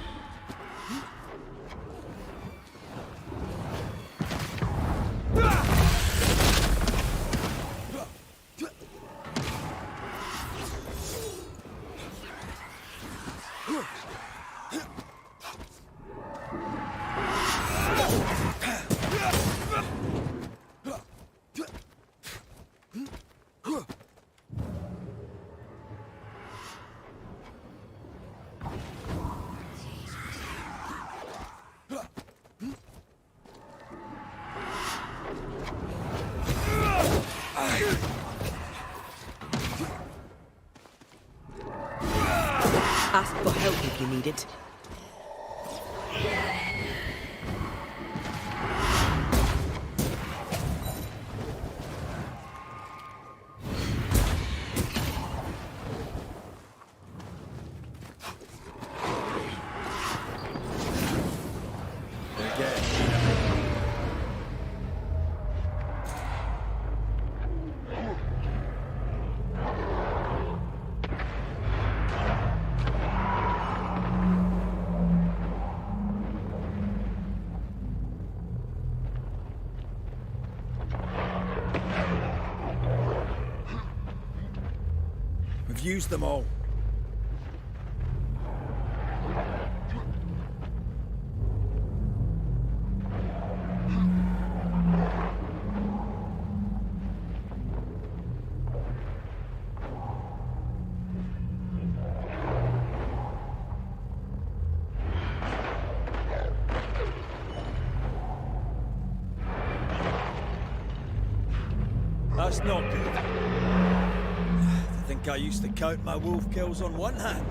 Ask for help if you need it. used them all. That's not good. I think I used to count my wolf kills on one hand.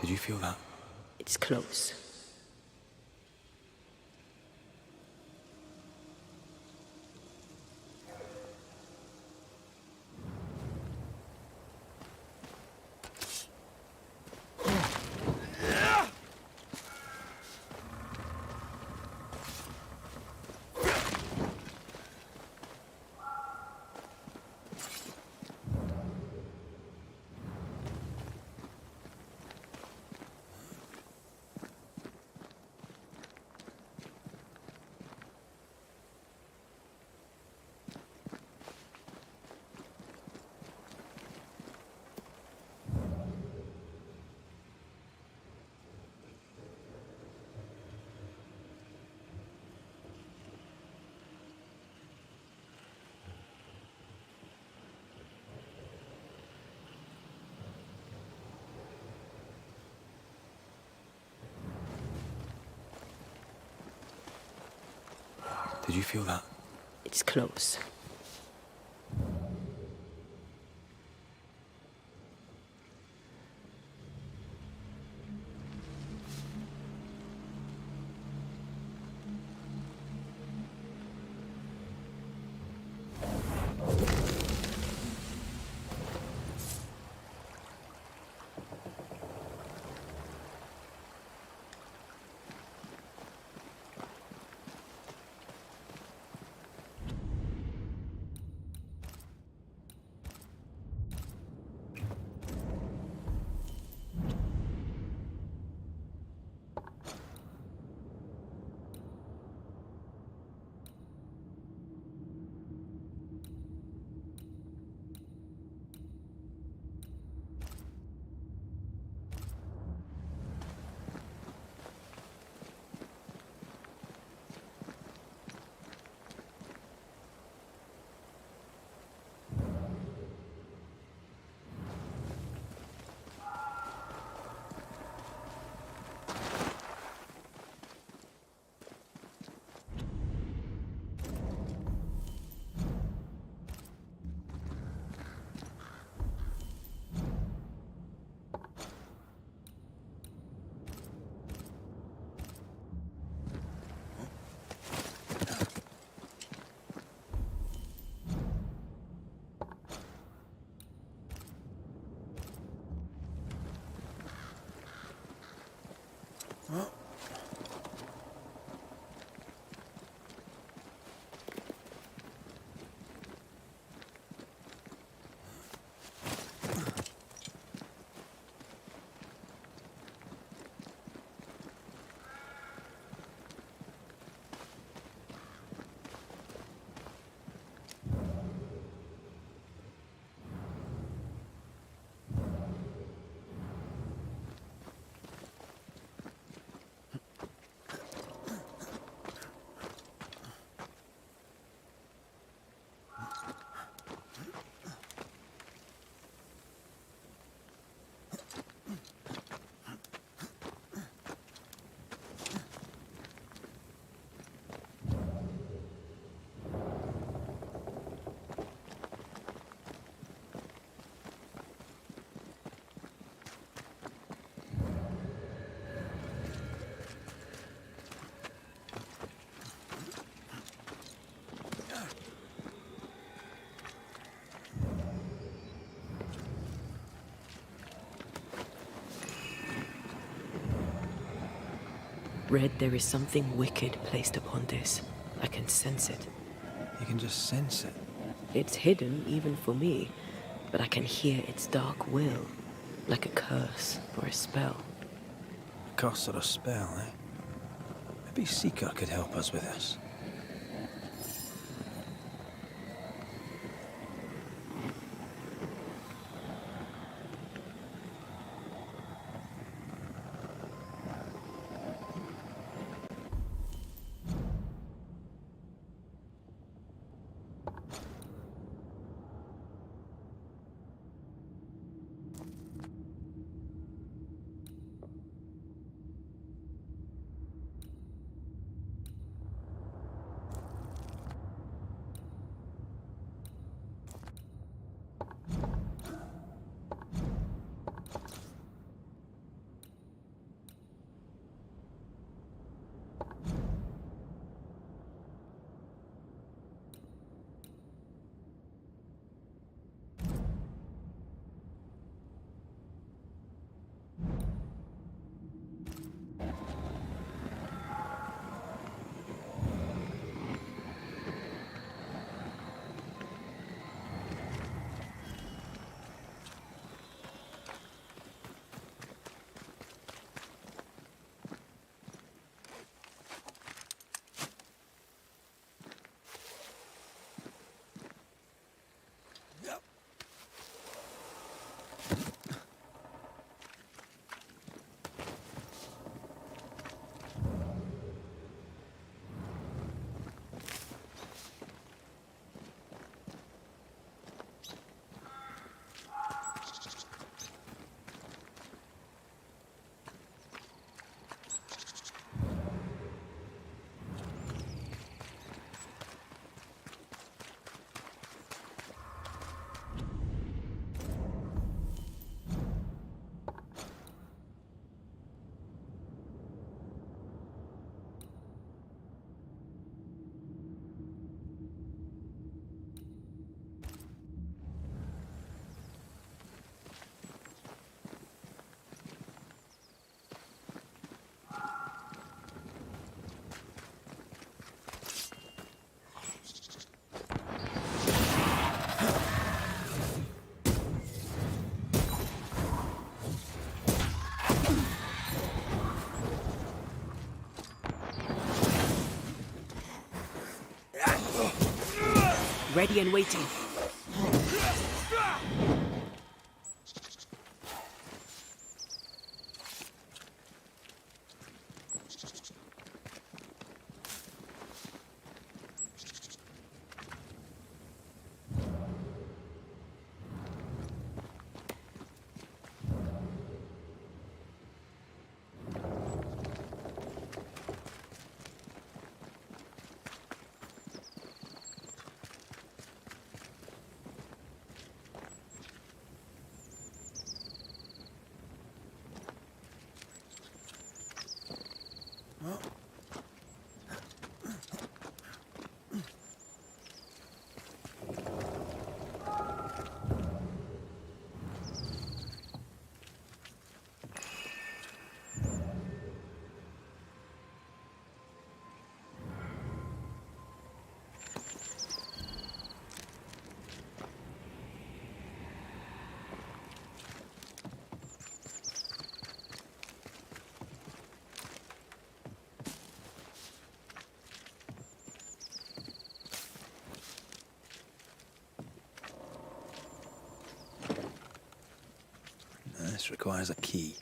Did you feel that? It's close. Did you feel that? It's close. Red, there is something wicked placed upon this. I can sense it. You can just sense it. It's hidden, even for me, but I can hear its dark will, like a curse or a spell. A curse or a spell, eh? Maybe Seeker could help us with this. Ready and waiting. This requires a key.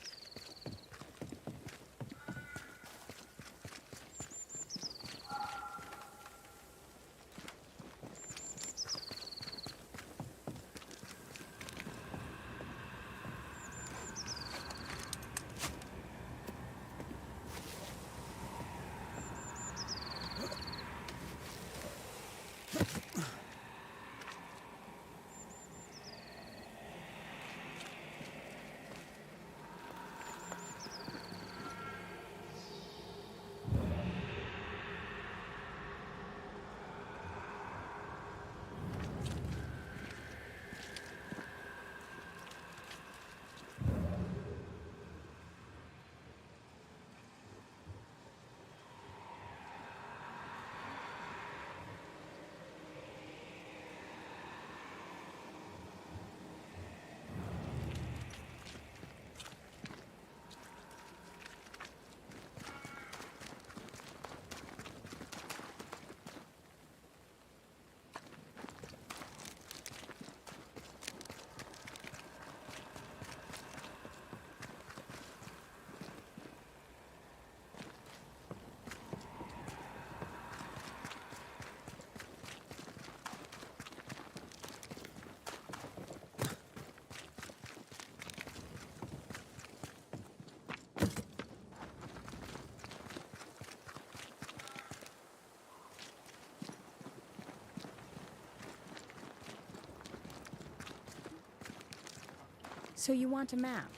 So you want a map?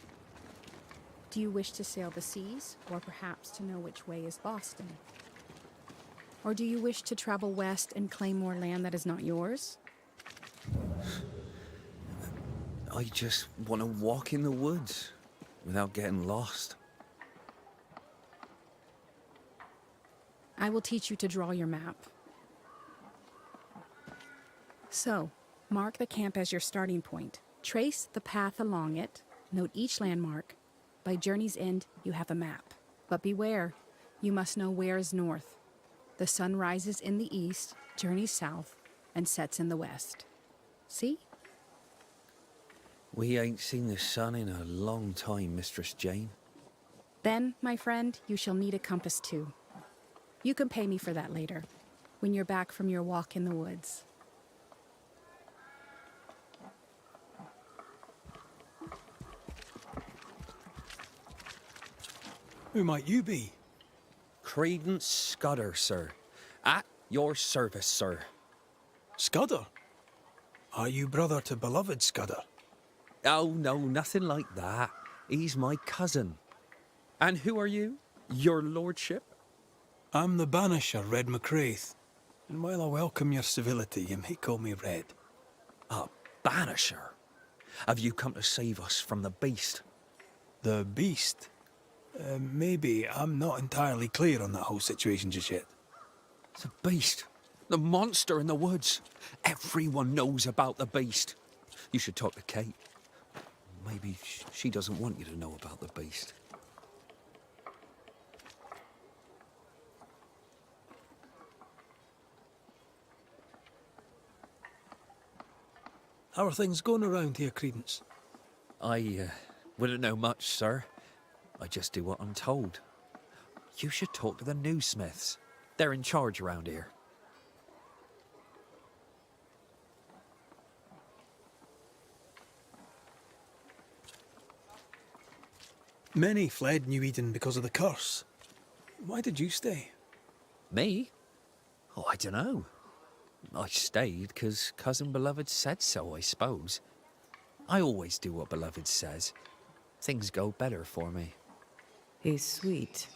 Do you wish to sail the seas, or perhaps to know which way is Boston? Or do you wish to travel west and claim more land that is not yours? I just want to walk in the woods without getting lost. I will teach you to draw your map. So, mark the camp as your starting point. Trace the path along it. Note each landmark. By journey's end, you have a map. But beware, you must know where is north. The sun rises in the east, journeys south, and sets in the west. See? We ain't seen the sun in a long time, Mistress Jane. Then, my friend, you shall need a compass too. You can pay me for that later, when you're back from your walk in the woods. Who might you be? Credence Scudder, sir. At your service, sir. Scudder? Are you brother to beloved Scudder? Oh, no, nothing like that. He's my cousin. And who are you? Your lordship? I'm the Banisher, Red McCraith. And while I welcome your civility, you may call me Red. A Banisher? Have you come to save us from the beast? The beast? Maybe. I'm not entirely clear on that whole situation just yet. The beast? The monster in the woods? Everyone knows about the beast. You should talk to Kate. Maybe she doesn't want you to know about the beast. How are things going around here, Credence? I wouldn't know much, sir. I just do what I'm told. You should talk to the newsmiths. They're in charge around here. Many fled New Eden because of the curse. Why did you stay? Me? Oh, I don't know. I stayed because Cousin Beloved said so, I suppose. I always do what Beloved says. Things go better for me. He's sweet,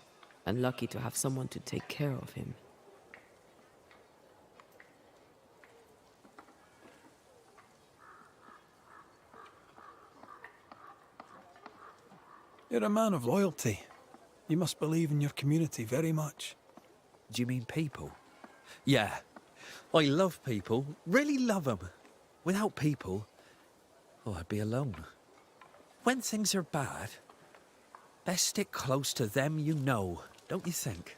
and lucky to have someone to take care of him. You're a man of loyalty. You must believe in your community very much. Do you mean people? Yeah. I love people. Really love them. Without people, I'd be alone. When things are bad, best stick close to them you know, don't you think?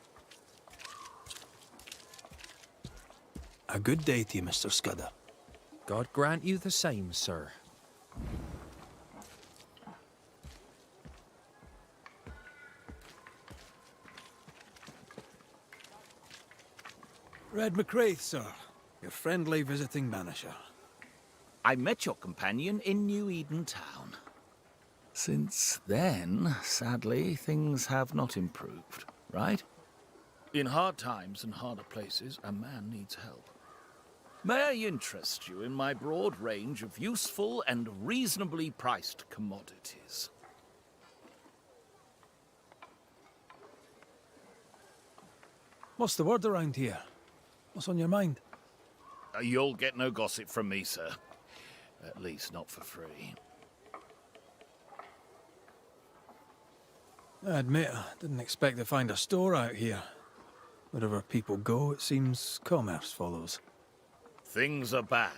A good day to you, Mr. Scudder. God grant you the same, sir. Red McCraith, sir. Your friendly visiting banisher. I met your companion in New Eden Town. Since then, sadly, things have not improved, right? In hard times and harder places, a man needs help. May I interest you in my broad range of useful and reasonably priced commodities? What's the word around here? What's on your mind? You'll get no gossip from me, sir. At least not for free. I admit, I didn't expect to find a store out here. Wherever people go, it seems commerce follows. Things are bad,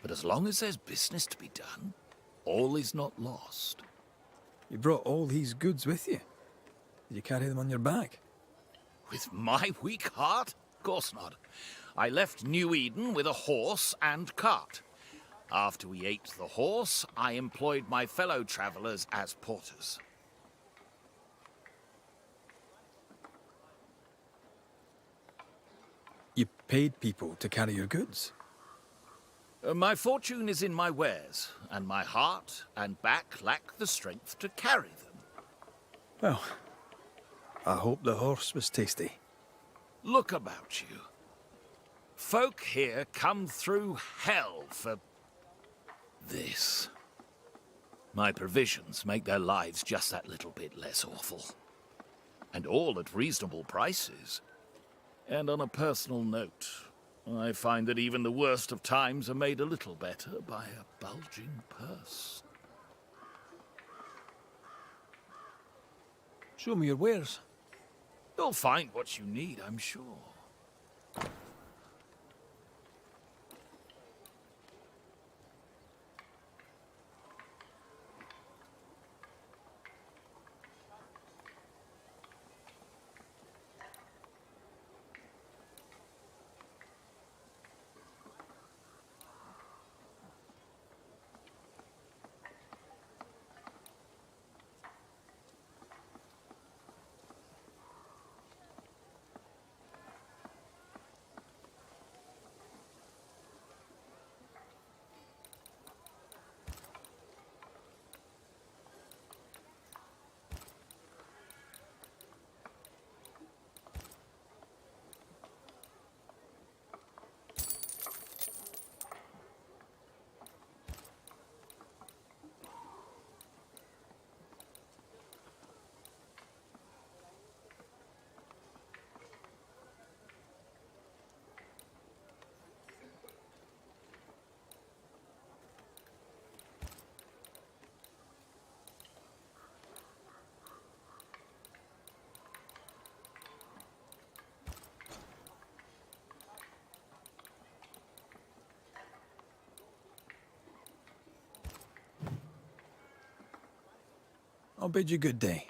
but as long as there's business to be done, all is not lost. You brought all these goods with you. Did you carry them on your back? With my weak heart? Of course not. I left New Eden with a horse and cart. After we ate the horse, I employed my fellow travelers as porters. You paid people to carry your goods? My fortune is in my wares, and my heart and back lack the strength to carry them. Well, I hope the horse was tasty. Look about you. Folk here come through hell for this. My provisions make their lives just that little bit less awful. And all at reasonable prices. And on a personal note, I find that even the worst of times are made a little better by a bulging purse. Show me your wares. You'll find what you need, I'm sure. I'll bid you good day.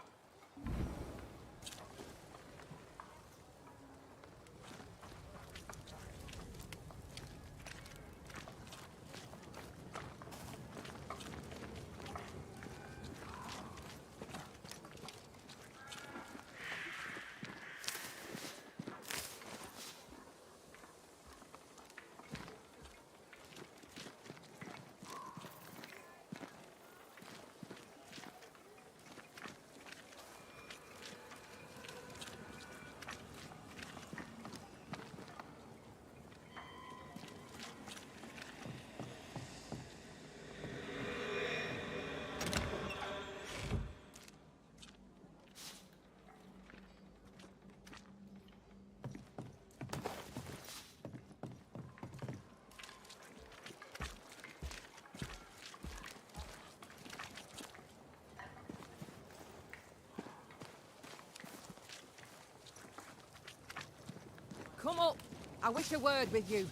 Come up. I wish a word with you.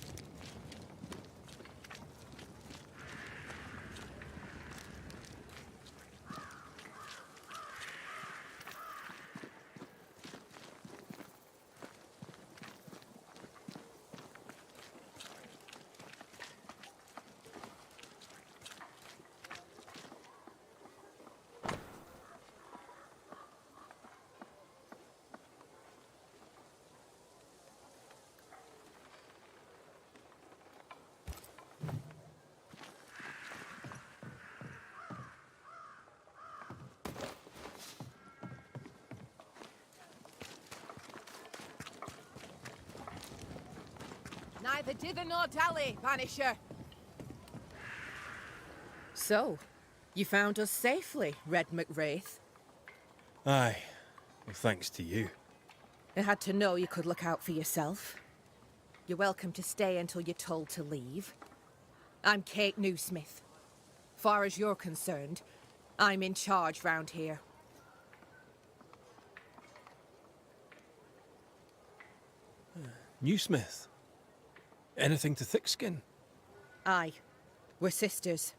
Neither dither nor dally, Banisher. So, you found us safely, Red McWraith. Aye. Well, thanks to you. I had to know you could look out for yourself. You're welcome to stay until you're told to leave. I'm Kate Newsmith. Far as you're concerned, I'm in charge round here. Newsmith. Anything to Thickskin? Aye. We're sisters.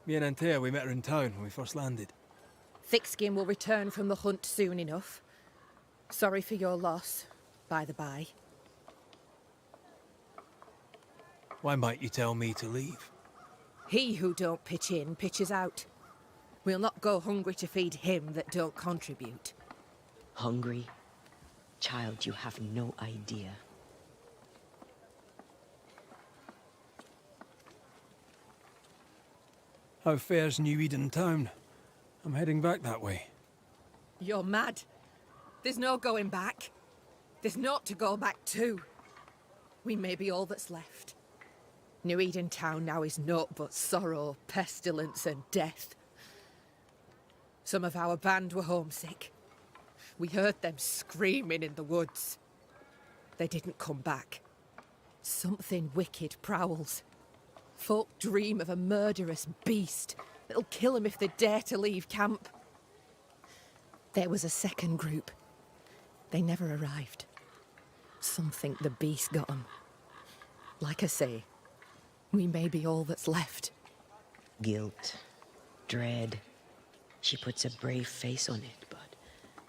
Me and Antea, we met her in town when we first landed. Thickskin will return from the hunt soon enough. Sorry for your loss, by the by. Why might you tell me to leave? He who don't pitch in, pitches out. We'll not go hungry to feed him that don't contribute. Hungry? Child, you have no idea. How fares New Eden town? I'm heading back that way. You're mad. There's no going back. There's naught to go back to. We may be all that's left. New Eden town now is naught but sorrow, pestilence and death. Some of our band were homesick. We heard them screaming in the woods. They didn't come back. Something wicked prowls. Folk dream of a murderous beast that'll kill them if they dare to leave camp. There was a second group. They never arrived. Some think the beast got them. Like I say, we may be all that's left. Guilt, dread. She puts a brave face on it, but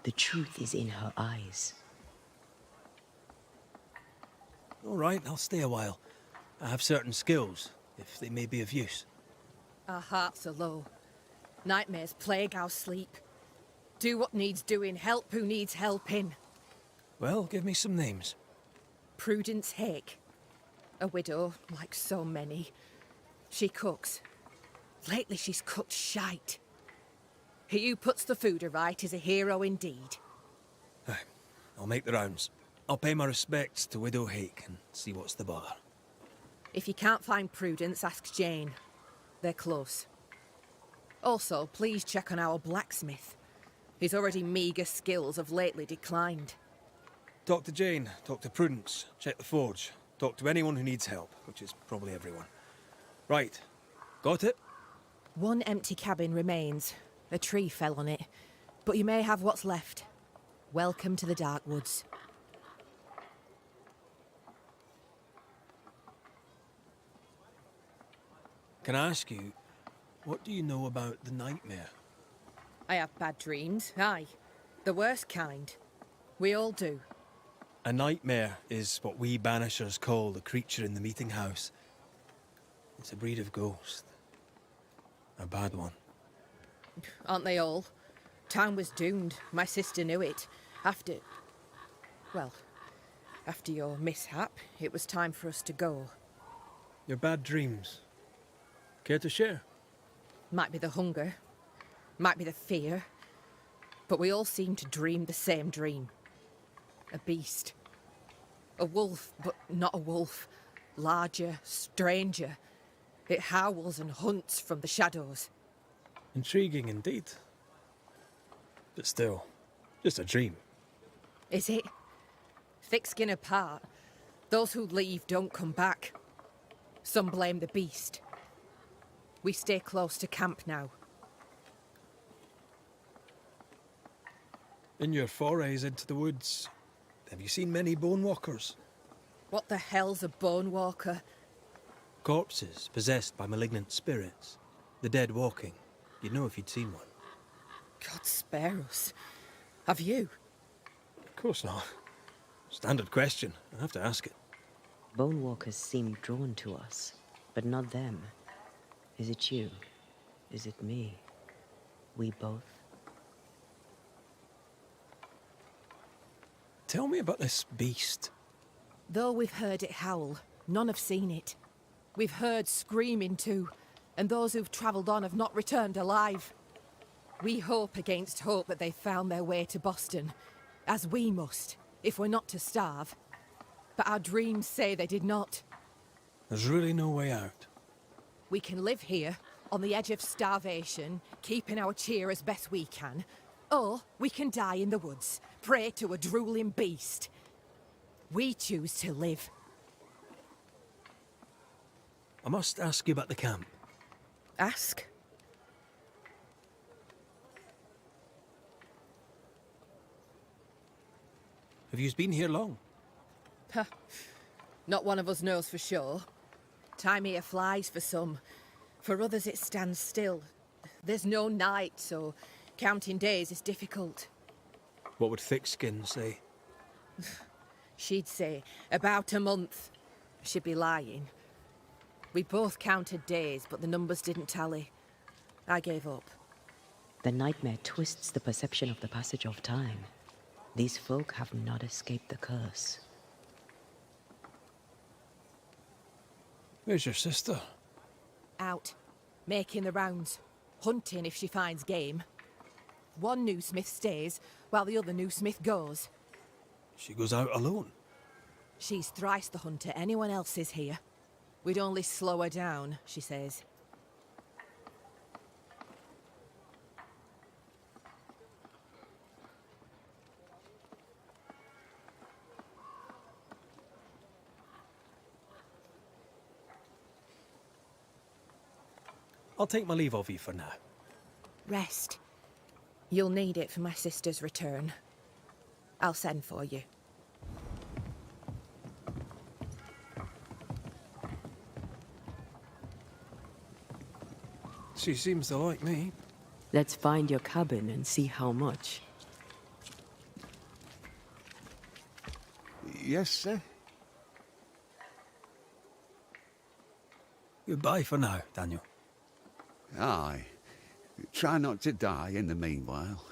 the truth is in her eyes. All right, I'll stay a while. I have certain skills, if they may be of use. Our hearts are low. Nightmares plague our sleep. Do what needs doing, help who needs helping. Well, give me some names. Prudence Hake. A widow, like so many. She cooks. Lately she's cooked shite. He who puts the food aright is a hero indeed. Aye, I'll make the rounds. I'll pay my respects to Widow Hake and see what's the bother. If you can't find Prudence, ask Jane. They're close. Also, please check on our blacksmith. His already meagre skills have lately declined. Talk to Jane, talk to Prudence, check the forge, talk to anyone who needs help, which is probably everyone. Right, got it? One empty cabin remains. A tree fell on it, but you may have what's left. Welcome to the Dark Woods. Can I ask you, what do you know about the nightmare? I have bad dreams, aye. The worst kind. We all do. A nightmare is what we Banishers call the creature in the meeting house. It's a breed of ghost. A bad one. Aren't they all? Town was doomed. My sister knew it. After your mishap, it was time for us to go. Your bad dreams. Care to share? Might be the hunger. Might be the fear. But we all seem to dream the same dream. A beast. A wolf, but not a wolf. Larger, stranger. It howls and hunts from the shadows. Intriguing indeed. But still, just a dream. Is it? Thick skin apart, those who leave don't come back. Some blame the beast. We stay close to camp now. In your forays into the woods, have you seen many bone walkers? What the hell's a bone walker? Corpses possessed by malignant spirits. The dead walking. You'd know if you'd seen one. God spare us. Have you? Of course not. Standard question. I have to ask it. Bone walkers seem drawn to us, but not them. Is it you? Is it me? We both? Tell me about this beast. Though we've heard it howl, none have seen it. We've heard screaming too, and those who've travelled on have not returned alive. We hope against hope that they found their way to Boston, as we must, if we're not to starve. But our dreams say they did not. There's really no way out. We can live here, on the edge of starvation, keeping our cheer as best we can. Or we can die in the woods, prey to a drooling beast. We choose to live. I must ask you about the camp. Ask? Have you been here long? Huh. Not one of us knows for sure. Time here flies for some. For others it stands still. There's no night, so counting days is difficult. What would Thickskin say? She'd say about a month. She'd be lying. We both counted days, but the numbers didn't tally. I gave up. The nightmare twists the perception of the passage of time. These folk have not escaped the curse. Where's your sister? Out. Making the rounds. Hunting if she finds game. One new smith stays, while the other new smith goes. She goes out alone? She's thrice the hunter anyone else is here. We'd only slow her down, she says. I'll take my leave of you for now. Rest. You'll need it for my sister's return. I'll send for you. She seems to like me. Let's find your cabin and see how much. Yes, sir? Goodbye for now, Daniel. Aye. Try not to die in the meanwhile.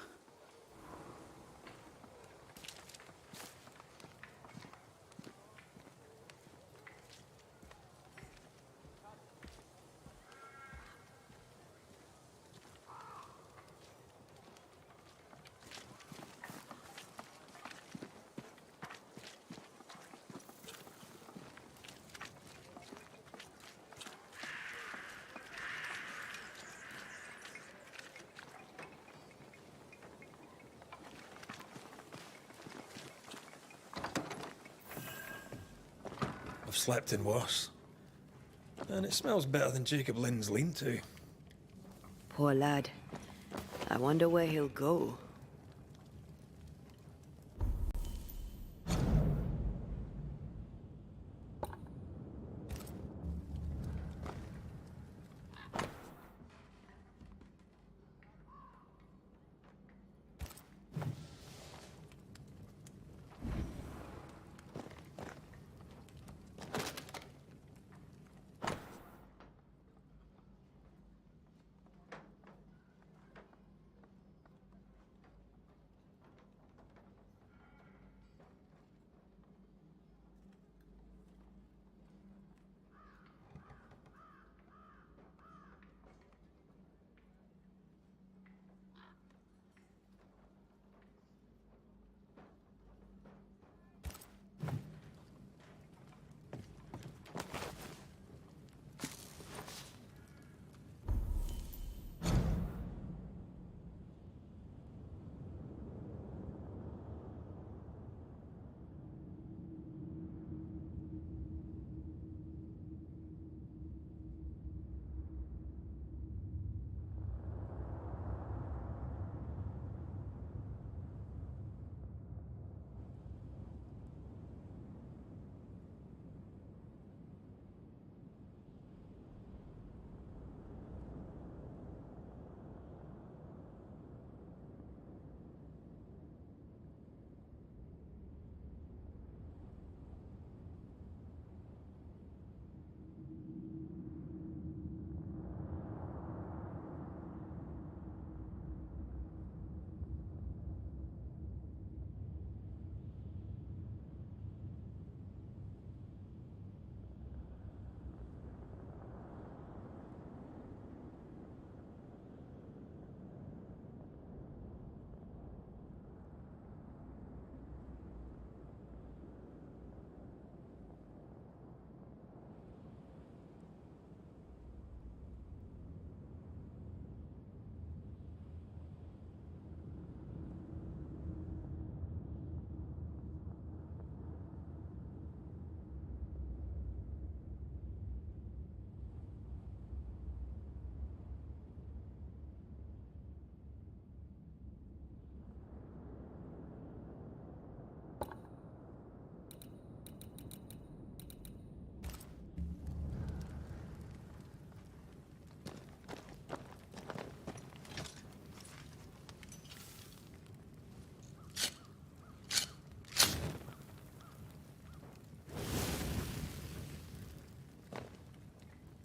I've slept in worse. And it smells better than Jacob Lynn's lean-to. Poor lad. I wonder where he'll go.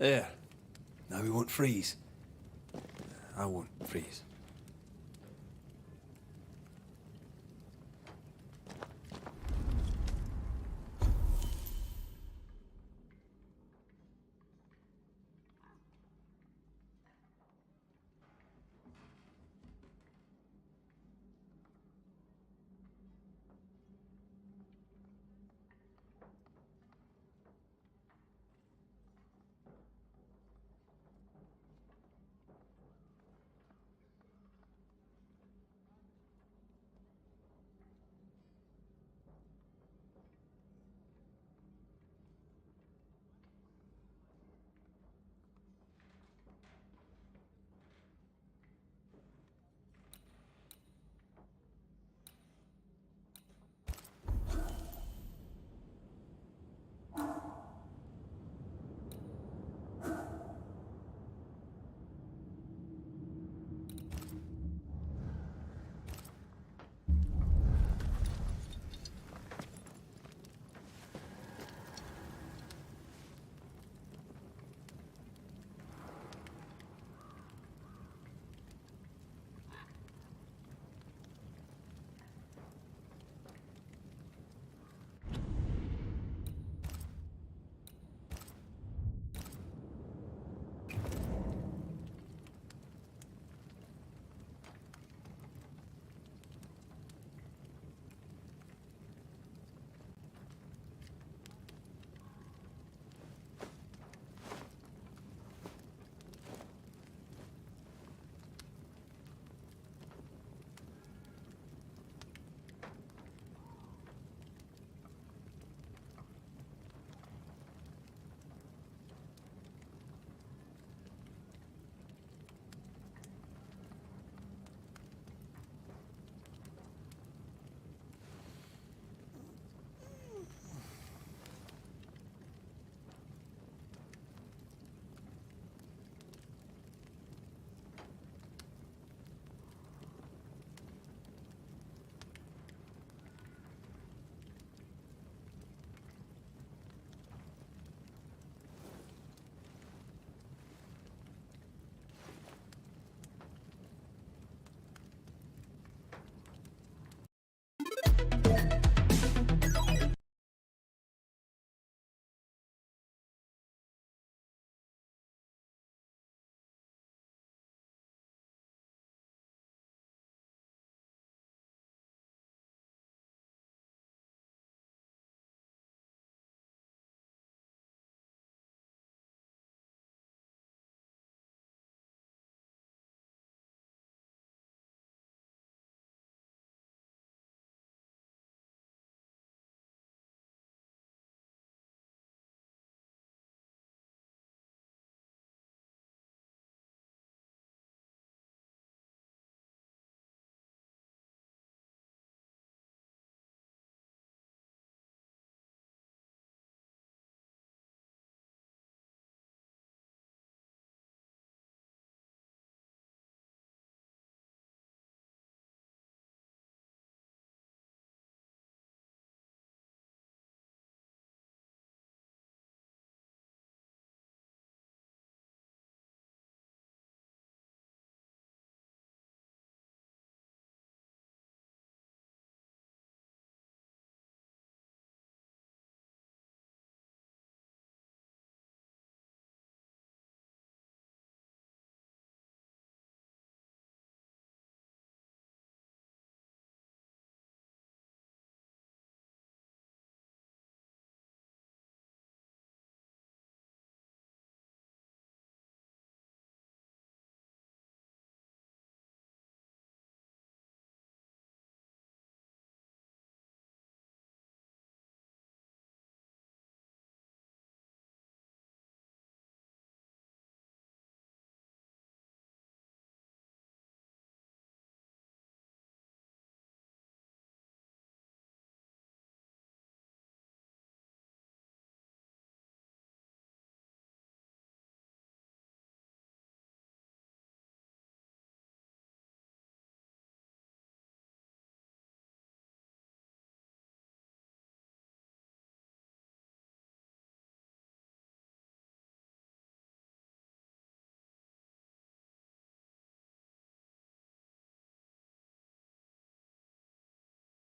There. Now we won't freeze. I won't freeze.